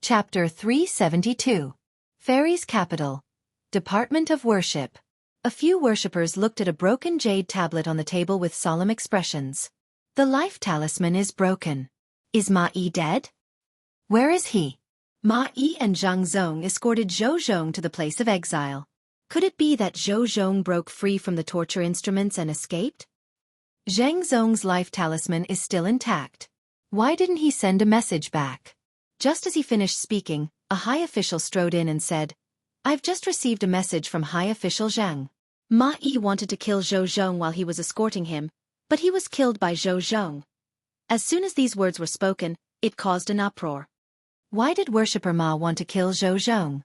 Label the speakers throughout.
Speaker 1: Chapter 372. Fairies' Capital. Department of Worship. A few worshippers looked at a broken jade tablet on the table with solemn expressions. The life talisman is broken. Is Ma Yi dead? Where is he? Ma Yi and Zhang Zong escorted Zhou Zhong to the place of exile. Could it be that Zhou Zhong broke free from the torture instruments and escaped? Zhang Zong's life talisman is still intact. Why didn't he send a message back? Just as he finished speaking, a high official strode in and said, "I've just received a message from High Official Zhang. Ma Yi wanted to kill Zhou Zhong while he was escorting him, but he was killed by Zhou Zhong." As soon as these words were spoken, it caused an uproar. Why did worshipper Ma want to kill Zhou Zhong?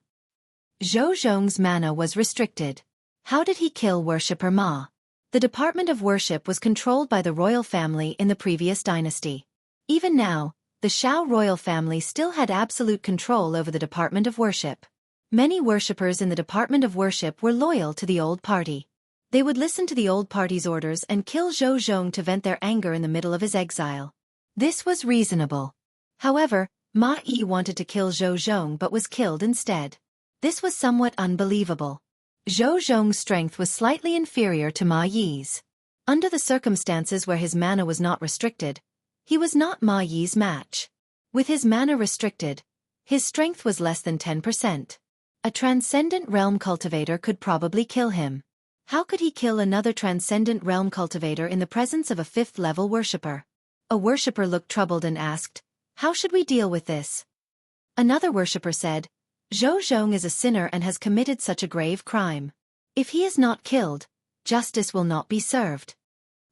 Speaker 1: Zhou Zhong's mana was restricted. How did he kill worshipper Ma? The Department of Worship was controlled by the royal family in the previous dynasty. Even now, the Shao royal family still had absolute control over the Department of Worship. Many worshippers in the Department of Worship were loyal to the old party. They would listen to the old party's orders and kill Zhou Zhong to vent their anger in the middle of his exile. This was reasonable. However, Ma Yi wanted to kill Zhou Zhong but was killed instead. This was somewhat unbelievable. Zhou Zhong's strength was slightly inferior to Ma Yi's. Under the circumstances where his mana was not restricted, he was not Ma Yi's match. With his mana restricted, his strength was less than 10%. A transcendent realm cultivator could probably kill him. How could he kill another transcendent realm cultivator in the presence of a 5th-level worshipper? A worshipper looked troubled and asked, "How should we deal with this?" Another worshipper said, "Zhou Zhong is a sinner and has committed such a grave crime. If he is not killed, justice will not be served."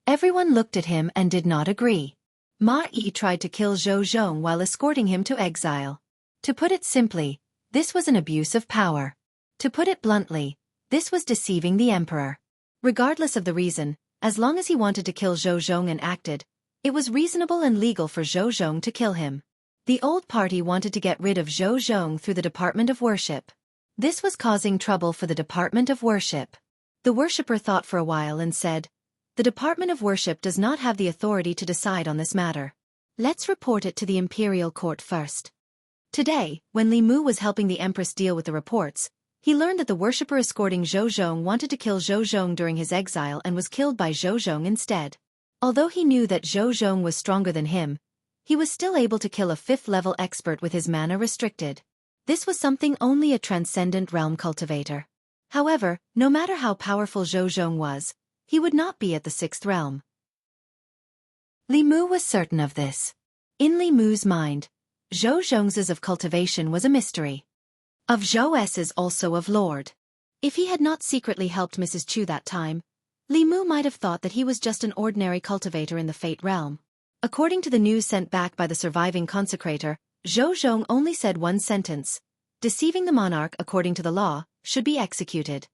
Speaker 1: Everyone looked at him and did not agree. Ma Yi tried to kill Zhou Zhong while escorting him to exile. To put it simply, this was an abuse of power. To put it bluntly, this was deceiving the emperor. Regardless of the reason, as long as he wanted to kill Zhou Zhong and acted, it was reasonable and legal for Zhou Zhong to kill him. The old party wanted to get rid of Zhou Zhong through the Department of Worship. This was causing trouble for the Department of Worship. The worshipper thought for a while and said, "The Department of Worship does not have the authority to decide on this matter. Let's report it to the imperial court first." Today, when Li Mu was helping the empress deal with the reports, he learned that the worshipper escorting Zhou Zhong wanted to kill Zhou Zhong during his exile and was killed by Zhou Zhong instead. Although he knew that Zhou Zhong was stronger than him, he was still able to kill a 5th-level expert with his mana restricted. This was something only a transcendent realm cultivator. However, no matter how powerful Zhou Zhong was, he would not be at the 6th realm. Li Mu was certain of this. In Li Mu's mind, Zhou Zhong's of cultivation was a mystery. Of Zhou's also of Lord. If he had not secretly helped Mrs. Chu that time, Li Mu might have thought that he was just an ordinary cultivator in the Fate realm. According to the news sent back by the surviving consecrator, Zhou Zhong only said one sentence: "Deceiving the monarch according to the law, should be executed."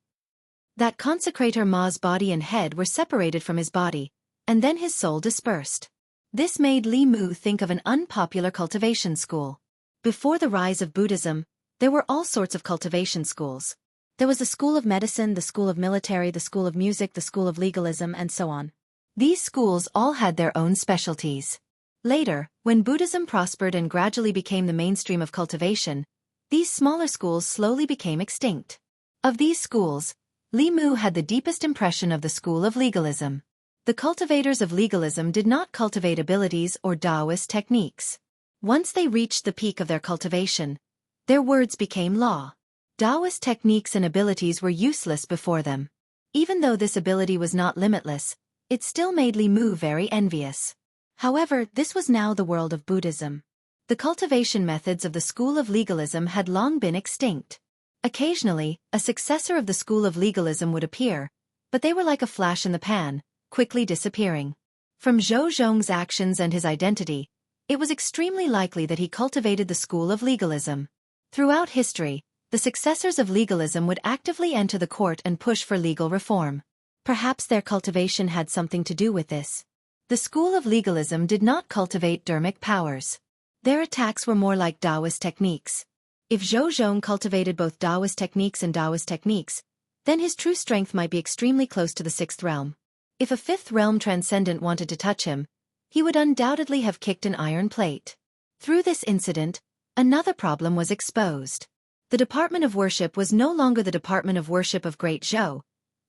Speaker 1: That consecrator Ma's body and head were separated from his body, and then his soul dispersed. This made Li Mu think of an unpopular cultivation school. Before the rise of Buddhism, there were all sorts of cultivation schools. There was the school of medicine, the school of military, the school of music, the school of legalism, and so on. These schools all had their own specialties. Later, when Buddhism prospered and gradually became the mainstream of cultivation, these smaller schools slowly became extinct. Of these schools, Li Mu had the deepest impression of the school of legalism. The cultivators of legalism did not cultivate abilities or Daoist techniques. Once they reached the peak of their cultivation, their words became law. Daoist techniques and abilities were useless before them. Even though this ability was not limitless, it still made Li Mu very envious. However, this was now the world of Buddhism. The cultivation methods of the school of legalism had long been extinct. Occasionally, a successor of the school of legalism would appear, but they were like a flash in the pan, quickly disappearing. From Zhou Zhong's actions and his identity, it was extremely likely that he cultivated the school of legalism. Throughout history, the successors of legalism would actively enter the court and push for legal reform. Perhaps their cultivation had something to do with this. The school of legalism did not cultivate dermic powers. Their attacks were more like Daoist techniques. If Zhou Zhong cultivated both Daoist techniques and Daoist techniques, then his true strength might be extremely close to the 6th realm. If a 5th realm transcendent wanted to touch him, he would undoubtedly have kicked an iron plate. Through this incident, Another problem was exposed. The Department of Worship was no longer the Department of Worship of Great Zhou,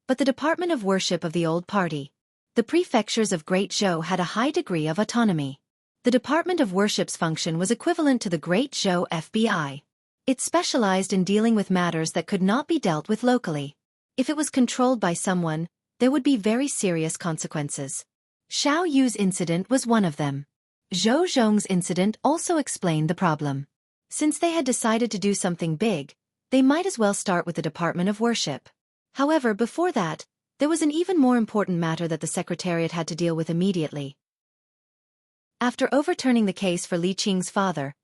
Speaker 1: but the Department of Worship of the Old Party. The prefectures of Great Zhou had a high degree of autonomy. The Department of Worship's function was equivalent to the Great Zhou FBI. It specialized in dealing with matters that could not be dealt with locally. If it was controlled by someone, there would be very serious consequences. Xiao Yu's incident was one of them. Zhou Zhong's incident also explained the problem. Since they had decided to do something big, they might as well start with the Department of Worship. However, before that, there was an even more important matter that the Secretariat had to deal with immediately. After overturning the case for Li Qing's father,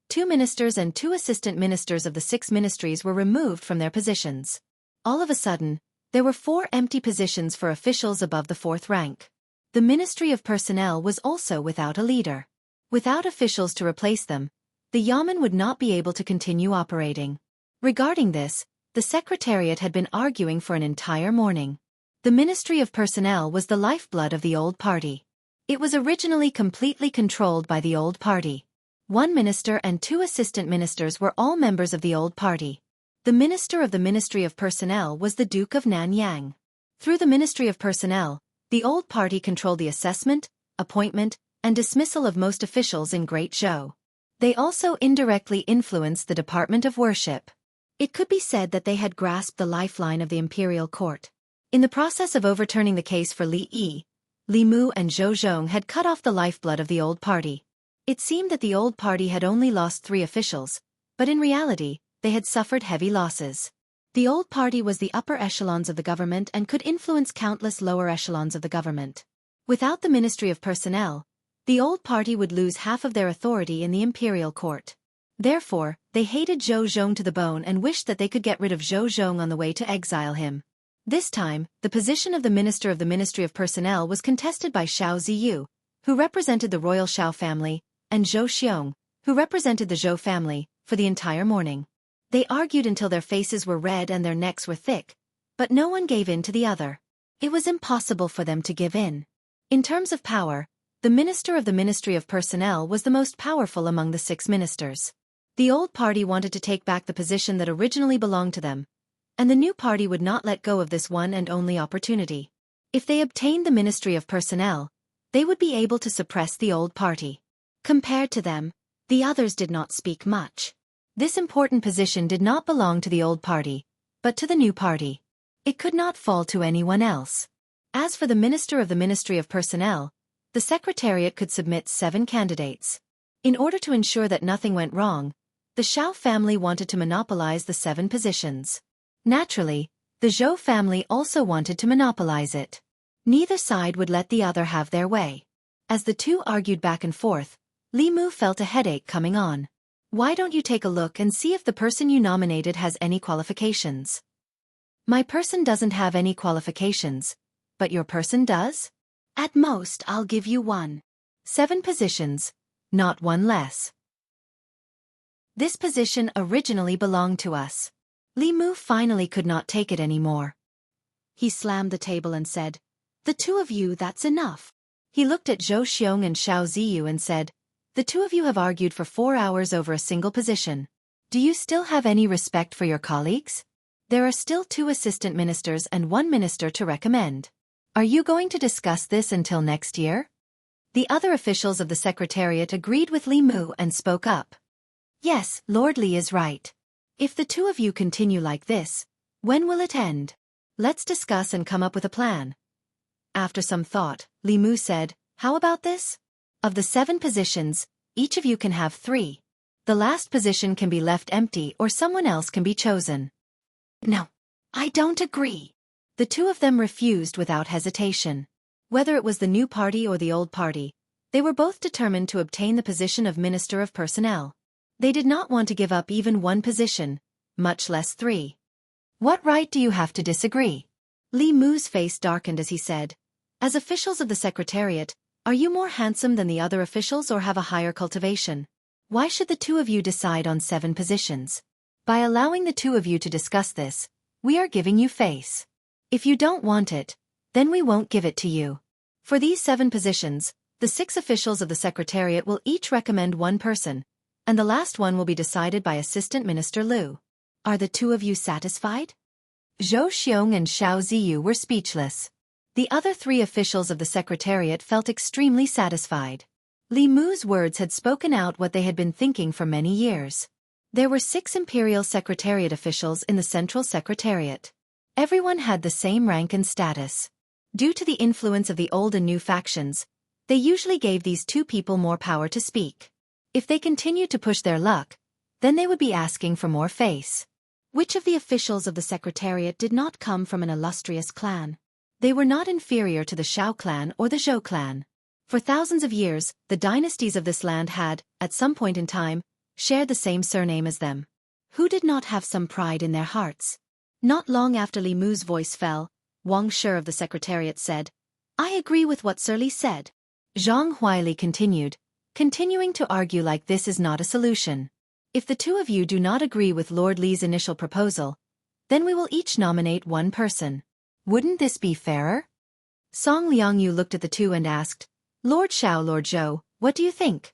Speaker 1: 2 ministers and 2 assistant ministers of the 6 ministries were removed from their positions. All of a sudden, there were 4 empty positions for officials above the 4th rank. The Ministry of Personnel was also without a leader. Without officials to replace them, the Yamen would not be able to continue operating. Regarding this, the Secretariat had been arguing for an entire morning. The Ministry of Personnel was the lifeblood of the Old Party. It was originally completely controlled by the Old Party. 1 minister and 2 assistant ministers were all members of the Old Party. The minister of the Ministry of Personnel was the Duke of Nanyang. Through the Ministry of Personnel, the Old Party controlled the assessment, appointment, and dismissal of most officials in Great Zhou. They also indirectly influenced the Department of Worship. It could be said that they had grasped the lifeline of the imperial court. In the process of overturning the case for Li Yi, Li Mu and Zhou Zhong had cut off the lifeblood of the Old Party. It seemed that the Old Party had only lost 3 officials, but in reality, they had suffered heavy losses. The Old Party was the upper echelons of the government and could influence countless lower echelons of the government. Without the Ministry of Personnel, the Old Party would lose half of their authority in the imperial court. Therefore, they hated Zhou Zhong to the bone and wished that they could get rid of Zhou Zhong on the way to exile him. This time, the position of the Minister of the Ministry of Personnel was contested by Xiao Ziyu, who represented the royal Xiao family, and Zhou Xiong, who represented the Zhou family, for the entire morning. They argued until their faces were red and their necks were thick, but no one gave in to the other. It was impossible for them to give in. In terms of power, the Minister of the Ministry of Personnel was the most powerful among the 6 ministers. The Old Party wanted to take back the position that originally belonged to them, and the new party would not let go of this one and only opportunity. If they obtained the Ministry of Personnel, they would be able to suppress the Old Party. Compared to them, the others did not speak much. This important position did not belong to the Old Party, but to the new party. It could not fall to anyone else. As for the Minister of the Ministry of Personnel, the Secretariat could submit 7 candidates. In order to ensure that nothing went wrong, the Xiao family wanted to monopolize the 7 positions. Naturally, the Zhou family also wanted to monopolize it. Neither side would let the other have their way. As the two argued back and forth, Li Mu felt a headache coming on. Why don't you take a look and see if the person you nominated has any qualifications? My person doesn't have any qualifications, but your person does? At most I'll give you 1. 7 positions, not 1 less. This position originally belonged to us. Li Mu finally could not take it anymore. He slammed the table and said, "The 2 of you, that's enough." He looked at Zhou Xiong and Xiao Ziyu and said, "The 2 of you have argued for 4 hours over a single position. Do you still have any respect for your colleagues? There are still 2 assistant ministers and 1 minister to recommend. Are you going to discuss this until next year?" The other officials of the Secretariat agreed with Li Mu and spoke up. "Yes, Lord Li is right. If the 2 of you continue like this, when will it end? Let's discuss and come up with a plan." After some thought, Li Mu said, "How about this? Of the 7 positions, each of you can have 3. The last position can be left empty or someone else can be chosen." "No, I don't agree." The 2 of them refused without hesitation. Whether it was the new party or the old party, they were both determined to obtain the position of Minister of Personnel. They did not want to give up even 1 position, much less 3. "What right do you have to disagree?" Li Mu's face darkened as he said, "As officials of the Secretariat, are you more handsome than the other officials or have a higher cultivation? Why should the 2 of you decide on 7 positions? By allowing the 2 of you to discuss this, we are giving you face. If you don't want it, then we won't give it to you. For these 7 positions, the 6 officials of the Secretariat will each recommend 1 person, and the last one will be decided by Assistant Minister Liu. Are the two of you satisfied? Zhou Xiong and Xiao Ziyu were speechless. The other three officials of the Secretariat felt extremely satisfied. Li Mu's words had spoken out what they had been thinking for many years. There were 6 Imperial Secretariat officials in the Central Secretariat. Everyone had the same rank and status. Due to the influence of the old and new factions, they usually gave these 2 people more power to speak. If they continued to push their luck, then they would be asking for more face. Which of the officials of the Secretariat did not come from an illustrious clan? They were not inferior to the Shao clan or the Zhou clan. For thousands of years, the dynasties of this land had, at some point in time, shared the same surname as them. Who did not have some pride in their hearts? Not long after Li Mu's voice fell, Wang Shi of the Secretariat said, "I agree with what Sir Li said." Zhang Huaili continuing to argue like this is not a solution. If the two of you do not agree with Lord Li's initial proposal, then we will each nominate one person. Wouldn't this be fairer? Song Liangyu looked at the two and asked, Lord Xiao, Lord Zhou, what do you think?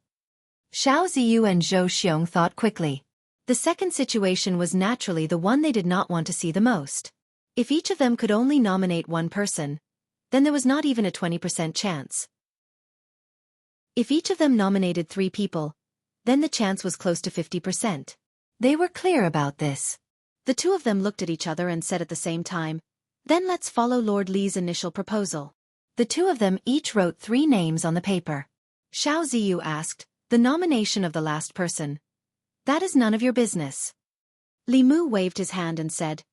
Speaker 1: Xiao Ziyu and Zhou Xiong thought quickly. The second situation was naturally the one they did not want to see the most. If each of them could only nominate one person, then there was not even a 20% chance. If each of them nominated 3 people, then the chance was close to 50%. They were clear about this. The two of them looked at each other and said at the same time, then let's follow Lord Li's initial proposal. The two of them each wrote 3 names on the paper. Xiao Ziyu asked, the nomination of the last person. That is none of your business. Li Mu waved his hand and said,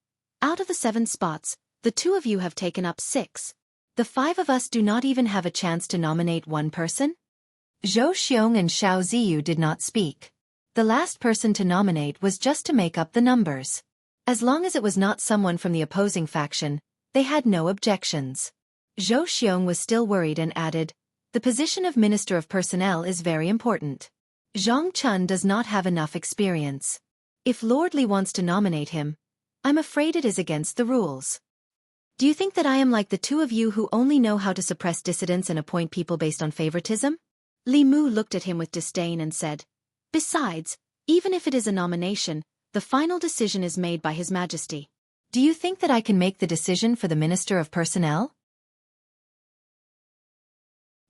Speaker 1: out of the 7 spots, the 2 of you have taken up 6. The 5 of us do not even have a chance to nominate one person? Zhou Xiong and Xiao Ziyu did not speak. The last person to nominate was just to make up the numbers. As long as it was not someone from the opposing faction, they had no objections. Zhou Xiong was still worried and added, the position of Minister of Personnel is very important. Zhang Chun does not have enough experience. If Lord Li wants to nominate him, I'm afraid it is against the rules. Do you think that I am like the two of you who only know how to suppress dissidents and appoint people based on favoritism? Li Mu looked at him with disdain and said, besides, even if it is a nomination, the final decision is made by His Majesty. Do you think that I can make the decision for the Minister of Personnel?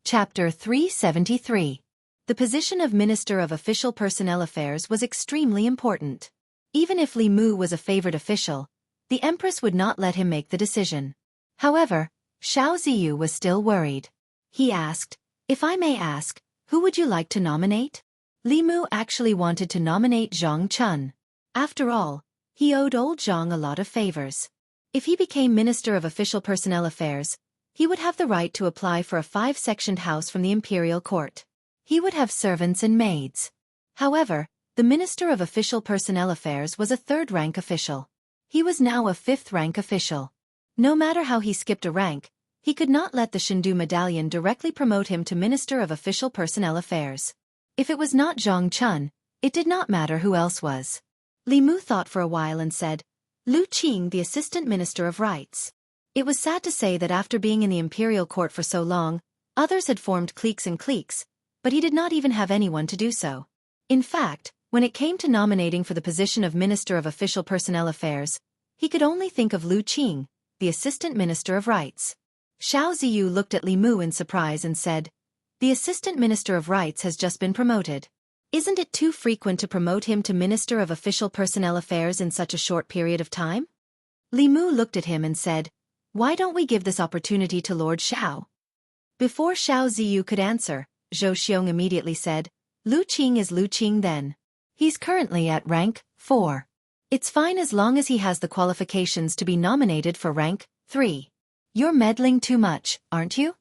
Speaker 1: Chapter 373. The position of Minister of Official Personnel Affairs was extremely important. Even if Li Mu was a favored official, the Empress would not let him make the decision. However, Xiao Ziyu was still worried. He asked, if I may ask, who would you like to nominate? Li Mu actually wanted to nominate Zhang Chun. After all, he owed old Zhang a lot of favors. If he became Minister of Official Personnel Affairs, he would have the right to apply for a 5-sectioned house from the Imperial Court. He would have servants and maids. However, the Minister of Official Personnel Affairs was a 3rd-rank official. He was now a 5th-rank official. No matter how he skipped a rank, he could not let the Shindu Medallion directly promote him to Minister of Official Personnel Affairs. If it was not Zhang Chun, it did not matter who else was. Li Mu thought for a while and said, Lu Qing, the Assistant Minister of Rights. It was sad to say that after being in the Imperial Court for so long, others had formed cliques and cliques, but he did not even have anyone to do so. In fact, when it came to nominating for the position of Minister of Official Personnel Affairs, he could only think of Lu Qing, the Assistant Minister of Rights. Xiao Ziyu looked at Li Mu in surprise and said, the Assistant Minister of Rights has just been promoted. Isn't it too frequent to promote him to Minister of Official Personnel Affairs in such a short period of time? Li Mu looked at him and said, why don't we give this opportunity to Lord Xiao? Before Xiao Ziyu could answer, Zhou Xiong immediately said, Lu Qing is Lu Qing then. He's currently at rank 4. It's fine as long as he has the qualifications to be nominated for rank 3. You're meddling too much, aren't you?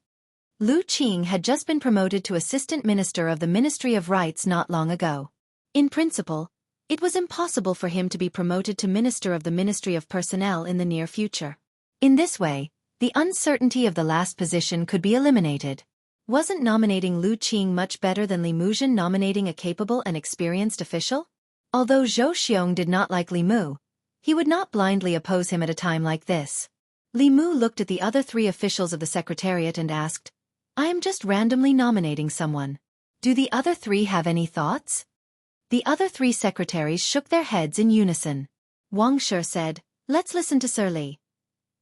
Speaker 1: Lu Qing had just been promoted to Assistant Minister of the Ministry of Rights not long ago. In principle, it was impossible for him to be promoted to Minister of the Ministry of Personnel in the near future. In this way, the uncertainty of the last position could be eliminated. Wasn't nominating Lu Qing much better than Li Muzhen nominating a capable and experienced official? Although Zhou Xiong did not like Li Mu, he would not blindly oppose him at a time like this. Li Mu looked at the other 3 officials of the Secretariat and asked, I am just randomly nominating someone. Do the other 3 have any thoughts? The other three secretaries shook their heads in unison. Wang Shi said, "Let's listen to Sir Li."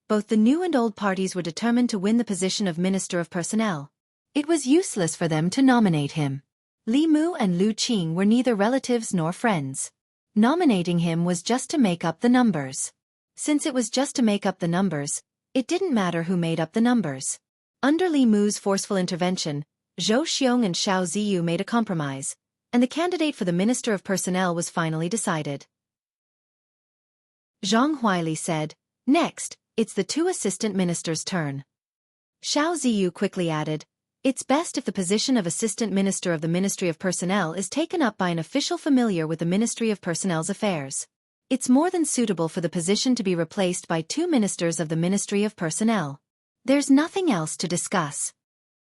Speaker 1: Both the new and old parties were determined to win the position of Minister of Personnel. It was useless for them to nominate him. Li Mu and Lu Qing were neither relatives nor friends. Nominating him was just to make up the numbers. Since it was just to make up the numbers, it didn't matter who made up the numbers. Under Li Mu's forceful intervention, Zhou Xiong and Xiao Ziyu made a compromise, and the candidate for the Minister of Personnel was finally decided. Zhang Huili said, "Next, it's the two assistant ministers' turn." Xiao Ziyu quickly added, "It's best if the position of Assistant Minister of the Ministry of Personnel is taken up by an official familiar with the Ministry of Personnel's affairs. It's more than suitable for the position to be replaced by two ministers of the Ministry of Personnel. There's nothing else to discuss."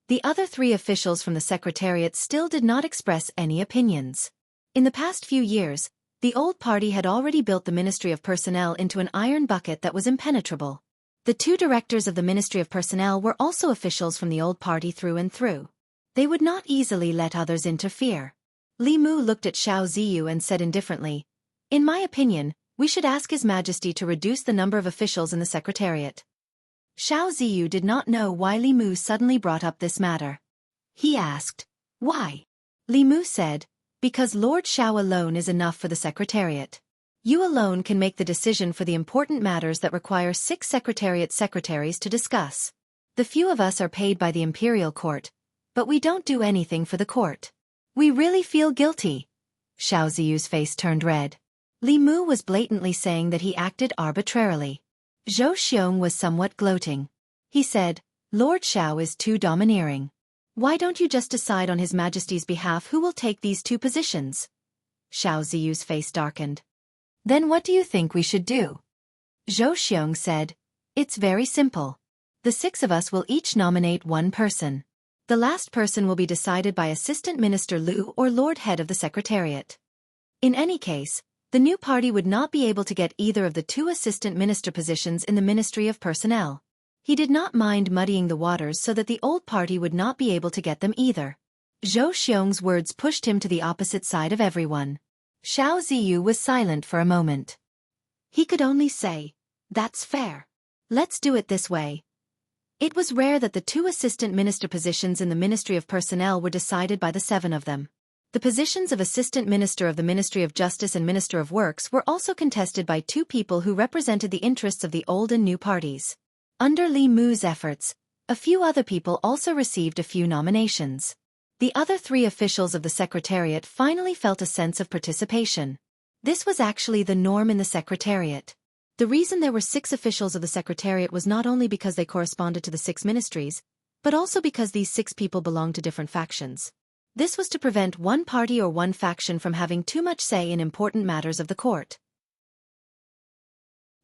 Speaker 1: The other three officials from the Secretariat still did not express any opinions. In the past few years, the old party had already built the Ministry of Personnel into an iron bucket that was impenetrable. The two directors of the Ministry of Personnel were also officials from the old party through and through. They would not easily let others interfere. Li Mu looked at Xiao Ziyu and said indifferently, "In my opinion, we should ask His Majesty to reduce the number of officials in the Secretariat." Xiao Ziyu did not know why Li Mu suddenly brought up this matter. He asked, "Why?" Li Mu said, "Because Lord Xiao alone is enough for the Secretariat. You alone can make the decision for the important matters that require 6 Secretariat secretaries to discuss. The few of us are paid by the Imperial Court, but we don't do anything for the court. We really feel guilty." Xiao Ziyu's face turned red. Li Mu was blatantly saying that he acted arbitrarily. Zhou Xiong was somewhat gloating. He said, "Lord Xiao is too domineering. Why don't you just decide on His Majesty's behalf who will take these 2 positions?" Xiao Ziyu's face darkened. "Then what do you think we should do?" Zhou Xiong said, "It's very simple. The 6 of us will each nominate 1 person. The last person will be decided by Assistant Minister Lu or Lord Head of the Secretariat. In any case, the new party would not be able to get either of the 2 assistant minister positions in the Ministry of Personnel." He did not mind muddying the waters so that the old party would not be able to get them either. Zhou Xiong's words pushed him to the opposite side of everyone. Xiao Ziyu was silent for a moment. He could only say, "That's fair. Let's do it this way." It was rare that the 2 assistant minister positions in the Ministry of Personnel were decided by the 7 of them. The positions of Assistant Minister of the Ministry of Justice and Minister of Works were also contested by 2 people who represented the interests of the old and new parties. Under Li Mu's efforts, a few other people also received a few nominations. The other 3 officials of the Secretariat finally felt a sense of participation. This was actually the norm in the Secretariat. The reason there were 6 officials of the Secretariat was not only because they corresponded to the 6 ministries, but also because these 6 people belonged to different factions. This was to prevent one party or one faction from having too much say in important matters of the court.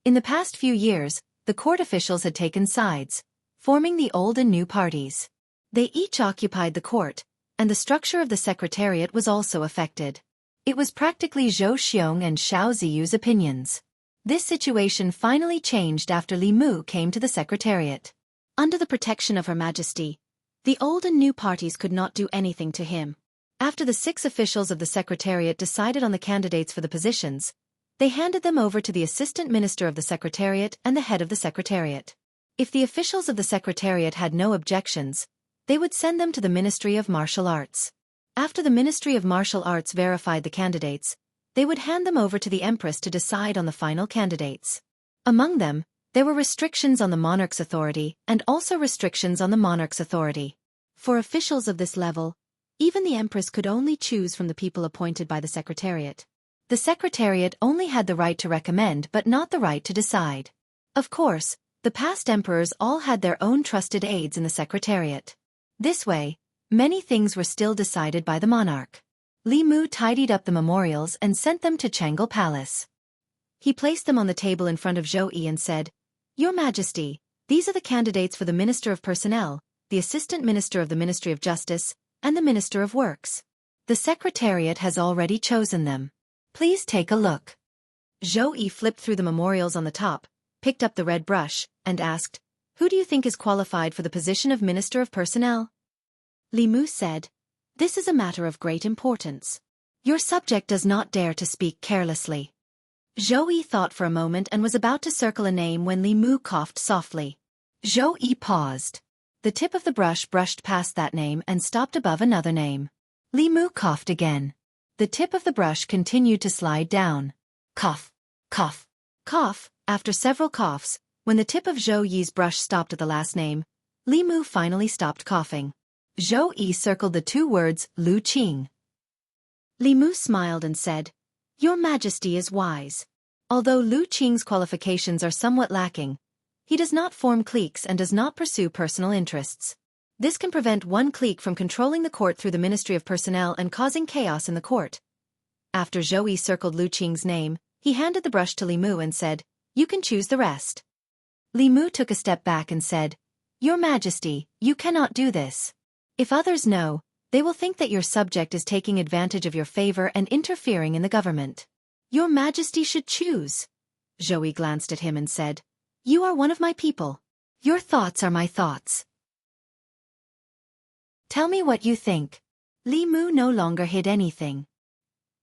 Speaker 1: In the past few years, the court officials had taken sides, forming the old and new parties. They each occupied the court, and the structure of the Secretariat was also affected. It was practically Zhou Xiong and Xiao Ziyu's opinions. This situation finally changed after Li Mu came to the Secretariat. Under the protection of Her Majesty, the old and new parties could not do anything to him. After the 6 officials of the Secretariat decided on the candidates for the positions, they handed them over to the Assistant Minister of the Secretariat and the head of the Secretariat. If the officials of the Secretariat had no objections, they would send them to the Ministry of Martial Arts. After the Ministry of Martial Arts verified the candidates, they would hand them over to the Empress to decide on the final candidates. Among them, there were restrictions on the monarch's authority and also restrictions on the monarch's authority. For officials of this level, even the Empress could only choose from the people appointed by the Secretariat. The Secretariat only had the right to recommend but not the right to decide. Of course, the past emperors all had their own trusted aides in the Secretariat. This way, many things were still decided by the monarch. Li Mu tidied up the memorials and sent them to Changle Palace. He placed them on the table in front of Zhou Yi and said, "Your Majesty, these are the candidates for the Minister of Personnel, the Assistant Minister of the Ministry of Justice, and the Minister of Works. The Secretariat has already chosen them. Please take a look." Zhou Yi flipped through the memorials on the top, picked up the red brush, and asked, "Who do you think is qualified for the position of Minister of Personnel?" Li Mu said, "This is a matter of great importance. Your subject does not dare to speak carelessly. Zhou Yi thought for a moment and was about to circle a name when Li Mu coughed softly. Zhou Yi paused. The tip of the brush brushed past that name and stopped above another name. Li Mu coughed again. The tip of the brush continued to slide down. Cough, cough, cough. After several coughs, when the tip of Zhou Yi's brush stopped at the last name, Li Mu finally stopped coughing. Zhou Yi circled the two words, Lu Qing. Li Mu smiled and said, Your Majesty is wise. Although Lu Qing's qualifications are somewhat lacking, he does not form cliques and does not pursue personal interests. This can prevent one clique from controlling the court through the Ministry of Personnel and causing chaos in the court. After Zhou Yi circled Lu Qing's name, he handed the brush to Li Mu and said, You can choose the rest. Li Mu took a step back and said, Your Majesty, you cannot do this. If others know, they will think that your subject is taking advantage of your favor and interfering in the government. Your Majesty should choose. Zhou Yi glanced at him and said, You are one of my people. Your thoughts are my thoughts. Tell me what you think. Li Mu no longer hid anything.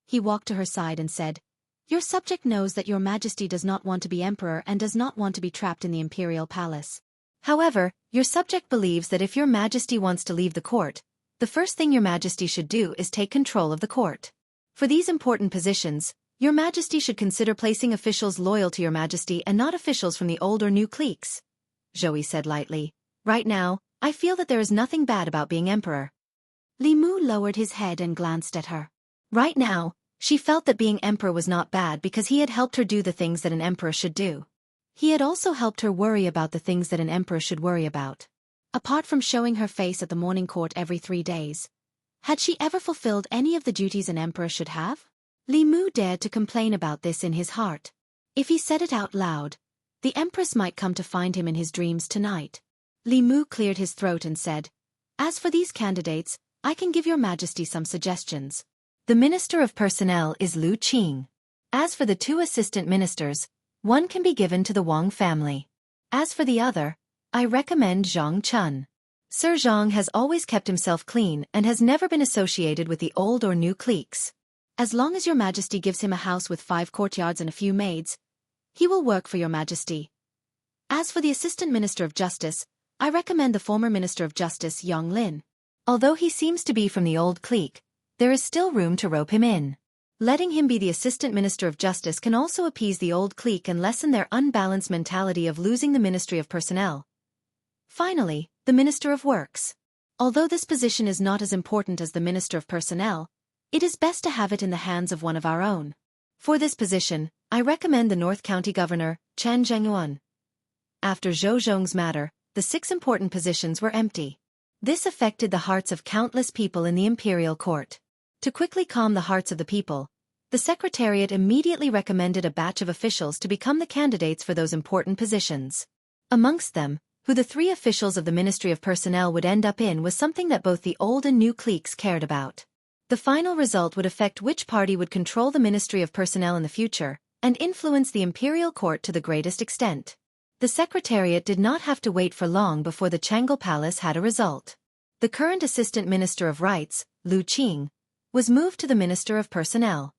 Speaker 1: He walked to her side and said, Your subject knows that your Majesty does not want to be emperor and does not want to be trapped in the imperial palace. However, your subject believes that if your Majesty wants to leave the court, the first thing your Majesty should do is take control of the court. For these important positions, your Majesty should consider placing officials loyal to your Majesty and not officials from the old or new cliques. Zhou Yi said lightly, Right now, I feel that there is nothing bad about being emperor. Li Mu lowered his head and glanced at her. Right now, she felt that being emperor was not bad because he had helped her do the things that an emperor should do. He had also helped her worry about the things that an emperor should worry about. Apart from showing her face at the morning court every 3 days, had she ever fulfilled any of the duties an emperor should have? Li Mu dared to complain about this in his heart. If he said it out loud, the empress might come to find him in his dreams tonight. Li Mu cleared his throat and said, As for these candidates, I can give your Majesty some suggestions. The Minister of Personnel is Lu Qing. As for the 2 assistant ministers, one can be given to the Wang family. As for the other, I recommend Zhang Chun. Sir Zhang has always kept himself clean and has never been associated with the old or new cliques. As long as your Majesty gives him a house with 5 courtyards and a few maids, he will work for your Majesty. As for the Assistant Minister of Justice, I recommend the former Minister of Justice Yang Lin. Although he seems to be from the old clique, there is still room to rope him in. Letting him be the Assistant Minister of Justice can also appease the old clique and lessen their unbalanced mentality of losing the Ministry of Personnel. Finally, the Minister of Works. Although this position is not as important as the Minister of Personnel, it is best to have it in the hands of one of our own. For this position, I recommend the North County Governor, Chen Zhengyuan. After Zhou Zhong's matter, the 6 important positions were empty. This affected the hearts of countless people in the imperial court. To quickly calm the hearts of the people, the Secretariat immediately recommended a batch of officials to become the candidates for those important positions. Amongst them, who the 3 officials of the Ministry of Personnel would end up in was something that both the old and new cliques cared about. The final result would affect which party would control the Ministry of Personnel in the future, and influence the imperial court to the greatest extent. The Secretariat did not have to wait for long before the Changle Palace had a result. The current Assistant Minister of Rights, Lu Qing, was moved to the Minister of Personnel.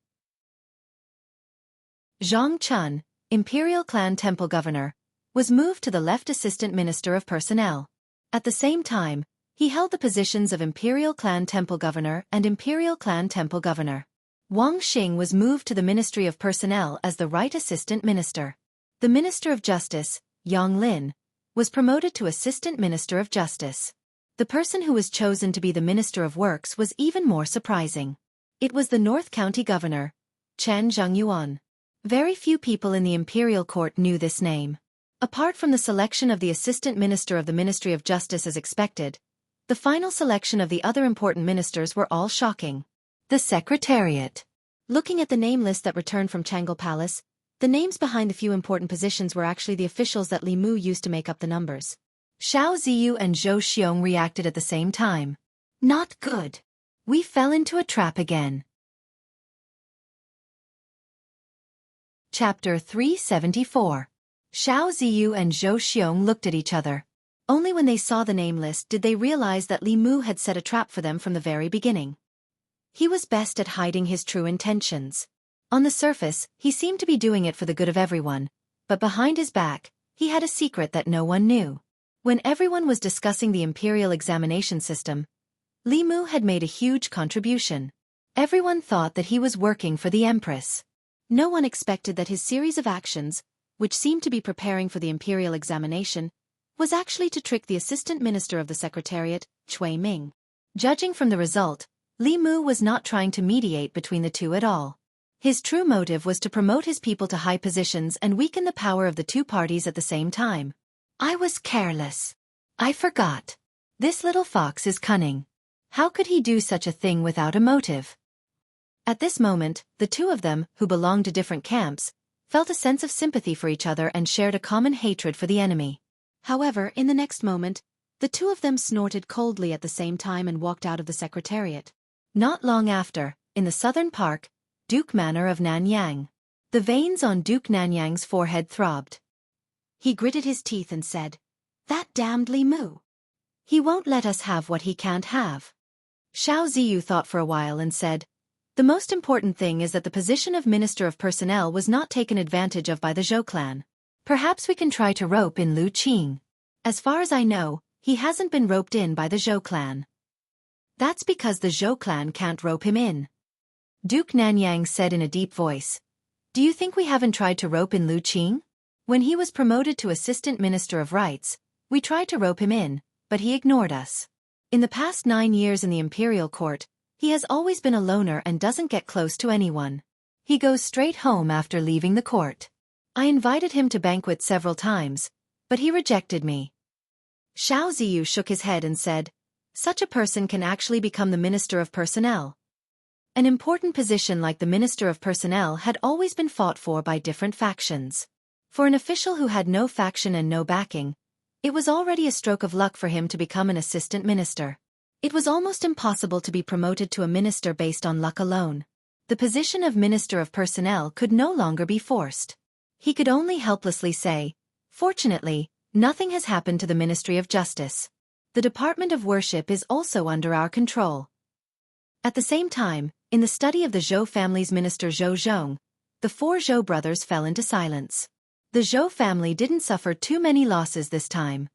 Speaker 1: Zhang Chun, Imperial Clan Temple Governor, was moved to the left Assistant Minister of Personnel. At the same time, he held the positions of Imperial Clan Temple Governor and Imperial Clan Temple Governor. Wang Xing was moved to the Ministry of Personnel as the right Assistant Minister. The Minister of Justice, Yang Lin, was promoted to Assistant Minister of Justice. The person who was chosen to be the Minister of Works was even more surprising. It was the North County Governor, Chen Zhengyuan. Very few people in the imperial court knew this name. Apart from the selection of the Assistant Minister of the Ministry of Justice as expected, the final selection of the other important ministers were all shocking. The Secretariat. Looking at the name list that returned from Changle Palace, the names behind the few important positions were actually the officials that Li Mu used to make up the numbers. Xiao Ziyu and Zhou Xiong reacted at the same time. Not good. We fell into a trap again. Chapter 374. Xiao Ziyu and Zhou Xiong looked at each other. Only when they saw the name list did they realize that Li Mu had set a trap for them from the very beginning. He was best at hiding his true intentions. On the surface, he seemed to be doing it for the good of everyone, but behind his back, he had a secret that no one knew. When everyone was discussing the imperial examination system, Li Mu had made a huge contribution. Everyone thought that he was working for the Empress. No one expected that his series of actions, which seemed to be preparing for the imperial examination, was actually to trick the assistant minister of the Secretariat, Cui Ming. Judging from the result, Li Mu was not trying to mediate between the two at all. His true motive was to promote his people to high positions and weaken the power of the two parties at the same time. I was careless. I forgot. This little fox is cunning. How could he do such a thing without a motive? At this moment, the two of them, who belonged to different camps, felt a sense of sympathy for each other and shared a common hatred for the enemy. However, in the next moment, the two of them snorted coldly at the same time and walked out of the Secretariat. Not long after, in the southern park, Duke Manor of Nanyang. The veins on Duke Nanyang's forehead throbbed. He gritted his teeth and said, "That damned Li Mu. He won't let us have what he can't have." Xiao Ziyu thought for a while and said, "The most important thing is that the position of Minister of Personnel was not taken advantage of by the Zhou clan. Perhaps we can try to rope in Lu Qing. As far as I know, he hasn't been roped in by the Zhou clan." "That's because the Zhou clan can't rope him in," Duke Nanyang said in a deep voice. "Do you think we haven't tried to rope in Lu Qing? When he was promoted to Assistant Minister of Rights, we tried to rope him in, but he ignored us. In the past 9 years in the imperial court, he has always been a loner and doesn't get close to anyone. He goes straight home after leaving the court. I invited him to banquets several times, but he rejected me." Xiao Ziyu shook his head and said, "Such a person can actually become the Minister of Personnel." An important position like the Minister of Personnel had always been fought for by different factions. For an official who had no faction and no backing, it was already a stroke of luck for him to become an assistant minister. It was almost impossible to be promoted to a minister based on luck alone. The position of Minister of Personnel could no longer be forced. He could only helplessly say, "Fortunately, nothing has happened to the Ministry of Justice. The Department of Worship is also under our control." At the same time, in the study of the Zhou family's minister Zhou Zhong, the 4 Zhou brothers fell into silence. The Zhou family didn't suffer too many losses this time.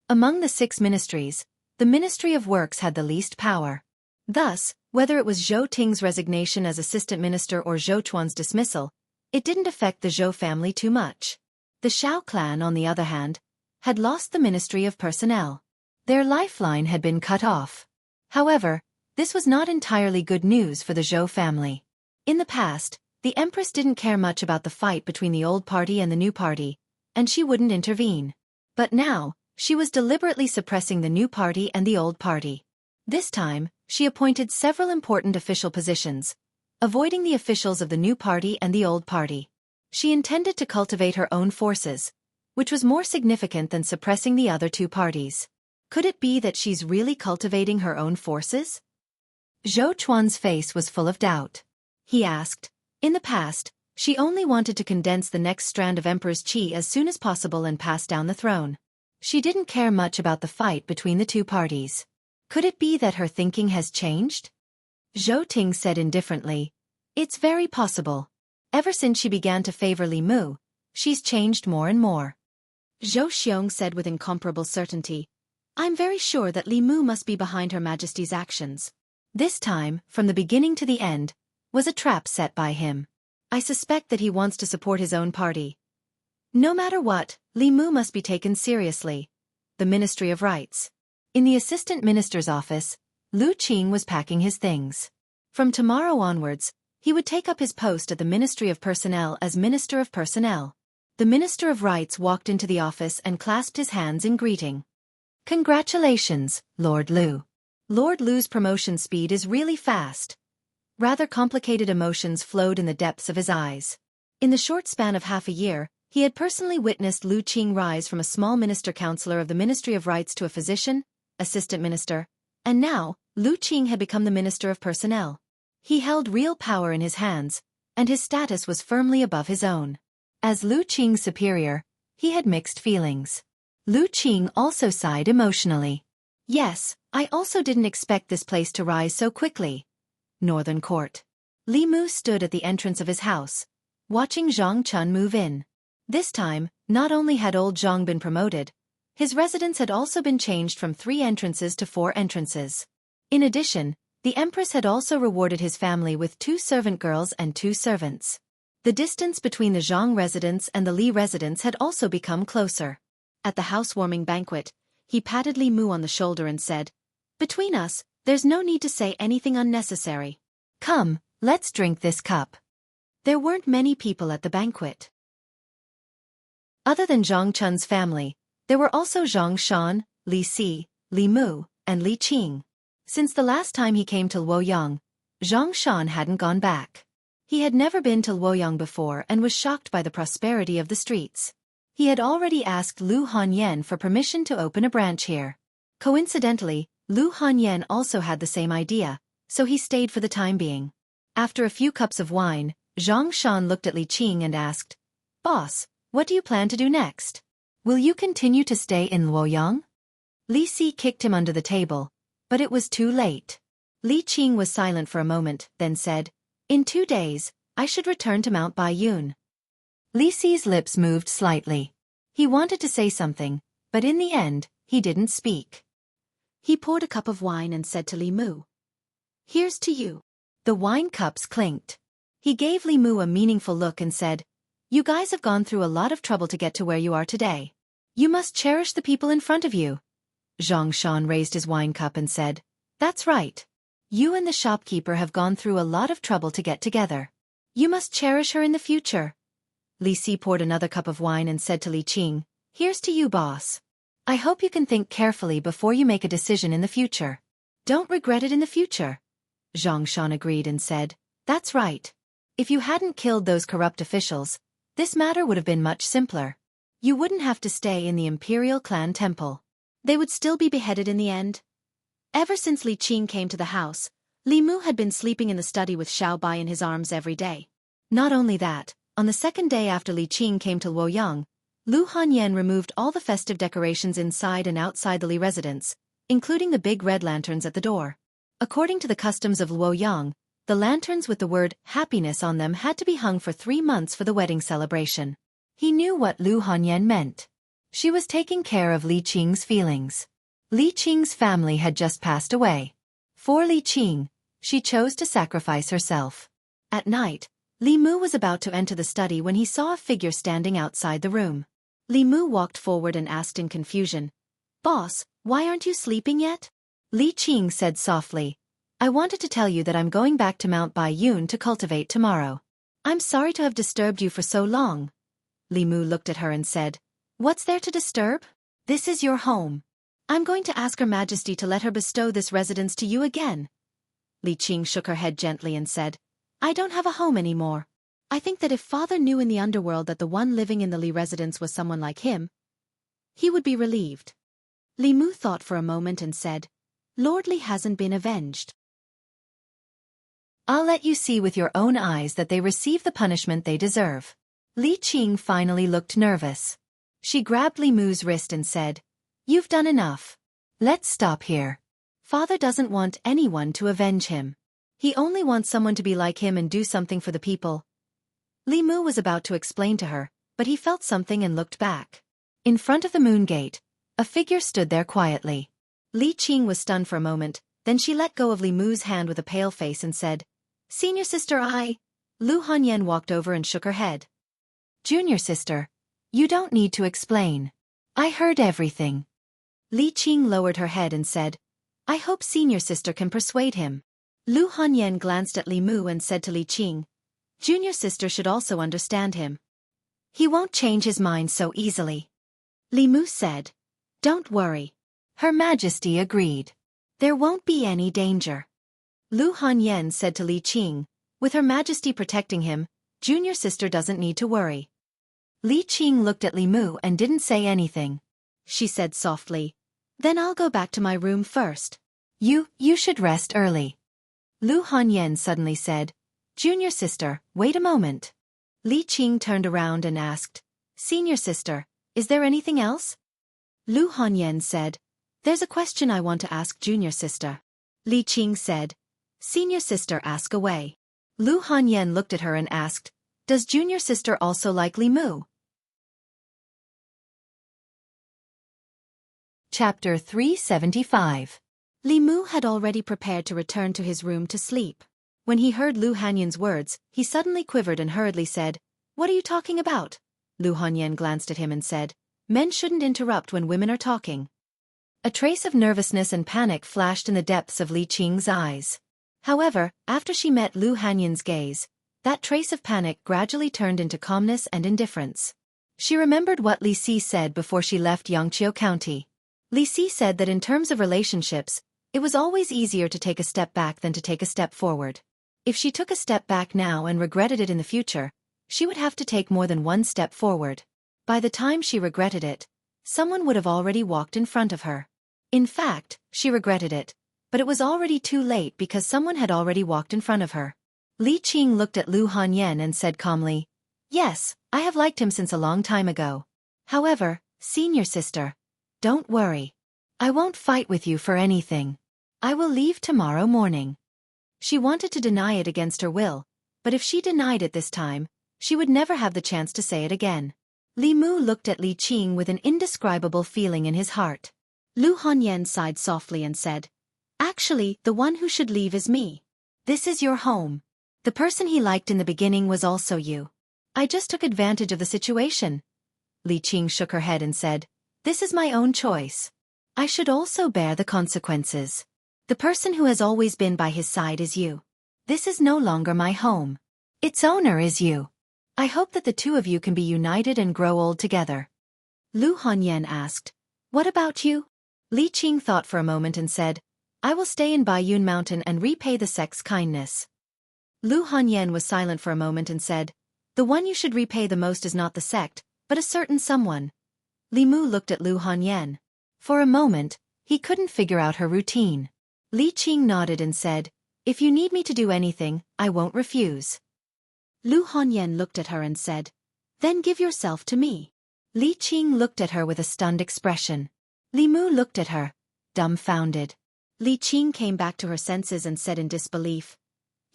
Speaker 1: Among the 6 ministries, the Ministry of Works had the least power. Thus, whether it was Zhou Ting's resignation as assistant minister or Zhou Chuan's dismissal, it didn't affect the Zhou family too much. The Xiao clan, on the other hand, had lost the Ministry of Personnel. Their lifeline had been cut off. However, this was not entirely good news for the Zhou family. In the past, the Empress didn't care much about the fight between the old party and the new party, and she wouldn't intervene. But now, she was deliberately suppressing the new party and the old party. This time, she appointed several important official positions, avoiding the officials of the new party and the old party. She intended to cultivate her own forces, which was more significant than suppressing the other two parties. Could it be that she's really cultivating her own forces? Zhou Chuan's face was full of doubt. He asked, "In the past, she only wanted to condense the next strand of Emperor's qi as soon as possible and pass down the throne. She didn't care much about the fight between the two parties. Could it be that her thinking has changed?" Zhou Ting said indifferently, "It's very possible. Ever since she began to favor Li Mu, she's changed more and more." Zhou Xiong said with incomparable certainty, "I'm very sure that Li Mu must be behind Her Majesty's actions. This time, from the beginning to the end, was a trap set by him. I suspect that he wants to support his own party. No matter what, Li Mu must be taken seriously." The Ministry of Rights. In the assistant minister's office, Lu Qing was packing his things. From tomorrow onwards, he would take up his post at the Ministry of Personnel as Minister of Personnel. The Minister of Rights walked into the office and clasped his hands in greeting. "Congratulations, Lord Lu. Lord Lu's promotion speed is really fast." Rather complicated emotions flowed in the depths of his eyes. In the short span of half a year, he had personally witnessed Lu Qing rise from a small minister counselor of the Ministry of Rights to a physician, assistant minister, and now, Lu Qing had become the Minister of Personnel. He held real power in his hands, and his status was firmly above his own. As Lu Qing's superior, he had mixed feelings. Lu Qing also sighed emotionally. Yes, I also didn't expect this place to rise so quickly. Northern Court. Li Mu stood at the entrance of his house, watching Zhang Chun move in. This time, not only had old Zhang been promoted, his residence had also been changed from 3 entrances to 4 entrances. In addition, the Empress had also rewarded his family with 2 servant girls and 2 servants. The distance between the Zhang residence and the Li residence had also become closer. At the housewarming banquet, he patted Li Mu on the shoulder and said, "Between us, there's no need to say anything unnecessary. Come, let's drink this cup." There weren't many people at the banquet. Other than Zhang Chun's family, there were also Zhang Shan, Li Si, Li Mu, and Li Qing. Since the last time he came to Luoyang, Zhang Shan hadn't gone back. He had never been to Luoyang before and was shocked by the prosperity of the streets. He had already asked Lu Hanyan for permission to open a branch here. Coincidentally, Lu Hanyan also had the same idea, so he stayed for the time being. After a few cups of wine, Zhang Shan looked at Li Qing and asked, "Boss, what do you plan to do next? Will you continue to stay in Luoyang?" Li Si kicked him under the table, but it was too late. Li Qing was silent for a moment, then said, "In 2 days, I should return to Mount Baiyun." Li Si's lips moved slightly. He wanted to say something, but in the end, he didn't speak. He poured a cup of wine and said to Li Mu, "Here's to you." The wine cups clinked. He gave Li Mu a meaningful look and said, "You guys have gone through a lot of trouble to get to where you are today. You must cherish the people in front of you." Zhang Shan raised his wine cup and said, "That's right. You and the shopkeeper have gone through a lot of trouble to get together. You must cherish her in the future." Li Si poured another cup of wine and said to Li Qing, "Here's to you, boss. I hope you can think carefully before you make a decision in the future. Don't regret it in the future." Zhang Shan agreed and said, "That's right. If you hadn't killed those corrupt officials, this matter would have been much simpler. You wouldn't have to stay in the Imperial Clan Temple. They would still be beheaded in the end." Ever since Li Qing came to the house, Li Mu had been sleeping in the study with Xiao Bai in his arms every day. Not only that, on the second day after Li Qing came to Luoyang, Lu Hanyan removed all the festive decorations inside and outside the Li residence, including the big red lanterns at the door. According to the customs of Luoyang, the lanterns with the word happiness on them had to be hung for 3 months for the wedding celebration. He knew what Lu Hanyan meant. She was taking care of Li Qing's feelings. Li Qing's family had just passed away. For Li Qing, she chose to sacrifice herself. At night, Li Mu was about to enter the study when he saw a figure standing outside the room. Li Mu walked forward and asked in confusion, "Boss, why aren't you sleeping yet?" Li Qing said softly, "I wanted to tell you that I'm going back to Mount Baiyun to cultivate tomorrow. I'm sorry to have disturbed you for so long." Li Mu looked at her and said, "What's there to disturb? This is your home. I'm going to ask Her Majesty to let her bestow this residence to you again." Li Qing shook her head gently and said, "I don't have a home anymore. I think that if Father knew in the underworld that the one living in the Li residence was someone like him, he would be relieved." Li Mu thought for a moment and said, "Lord Li hasn't been avenged. I'll let you see with your own eyes that they receive the punishment they deserve." Li Qing finally looked nervous. She grabbed Li Mu's wrist and said, "You've done enough. Let's stop here. Father doesn't want anyone to avenge him. He only wants someone to be like him and do something for the people." Li Mu was about to explain to her, but he felt something and looked back. In front of the moon gate, a figure stood there quietly. Li Qing was stunned for a moment, then she let go of Li Mu's hand with a pale face and said, "Senior sister, Lu Hanyan walked over and shook her head. "Junior sister, you don't need to explain. I heard everything." Li Qing lowered her head and said, "I hope senior sister can persuade him." Lu Hanyan glanced at Li Mu and said to Li Qing, "Junior sister should also understand him. He won't change his mind so easily." Li Mu said, "Don't worry." Her Majesty agreed. "There won't be any danger." Lu Hanyan said to Li Qing, "With Her Majesty protecting him, junior sister doesn't need to worry." Li Qing looked at Li Mu and didn't say anything. She said softly, "Then I'll go back to my room first. You should rest early." Lu Hanyan suddenly said, "Junior sister, wait a moment." Li Qing turned around and asked, "Senior sister, is there anything else?" Lu Hanyan said, There's a question I want to ask junior sister. Li Qing said. Senior sister, ask away. Lu Hanyan looked at her and asked, does junior sister also like Li Mu? Chapter 375. Li Mu had already prepared to return to his room to sleep. When he heard Lu Hanyan's words, he suddenly quivered and hurriedly said, What are you talking about? Lu Hanyan glanced at him and said, Men shouldn't interrupt when women are talking. A trace of nervousness and panic flashed in the depths of Li Qing's eyes. However, after she met Lu Hanyan's gaze, that trace of panic gradually turned into calmness and indifference. She remembered what Li Si said before she left Yangqiu County. Li Si said that in terms of relationships, it was always easier to take a step back than to take a step forward. If she took a step back now and regretted it in the future, she would have to take more than one step forward. By the time she regretted it, someone would have already walked in front of her. In fact, she regretted it, but it was already too late because someone had already walked in front of her. Li Qing looked at Lu Hanyan and said calmly, Yes, I have liked him since a long time ago. However, senior sister, don't worry. I won't fight with you for anything. I will leave tomorrow morning. She wanted to deny it against her will, but if she denied it this time, she would never have the chance to say it again. Li Mu looked at Li Qing with an indescribable feeling in his heart. Lu Hanyan sighed softly and said, Actually, the one who should leave is me. This is your home. The person he liked in the beginning was also you. I just took advantage of the situation. Li Qing shook her head and said, This is my own choice. I should also bear the consequences. The person who has always been by his side is you. This is no longer my home. Its owner is you. I hope that the two of you can be united and grow old together. Lu Hanyan asked, What about you? Li Qing thought for a moment and said, I will stay in Baiyun Mountain and repay the sect's kindness. Lu Hanyan was silent for a moment and said, The one you should repay the most is not the sect, but a certain someone. Li Mu looked at Lu Hanyan. For a moment, he couldn't figure out her routine. Li Qing nodded and said, If you need me to do anything, I won't refuse. Lu Hanyan looked at her and said, Then give yourself to me. Li Qing looked at her with a stunned expression. Li Mu looked at her, dumbfounded. Li Qing came back to her senses and said in disbelief,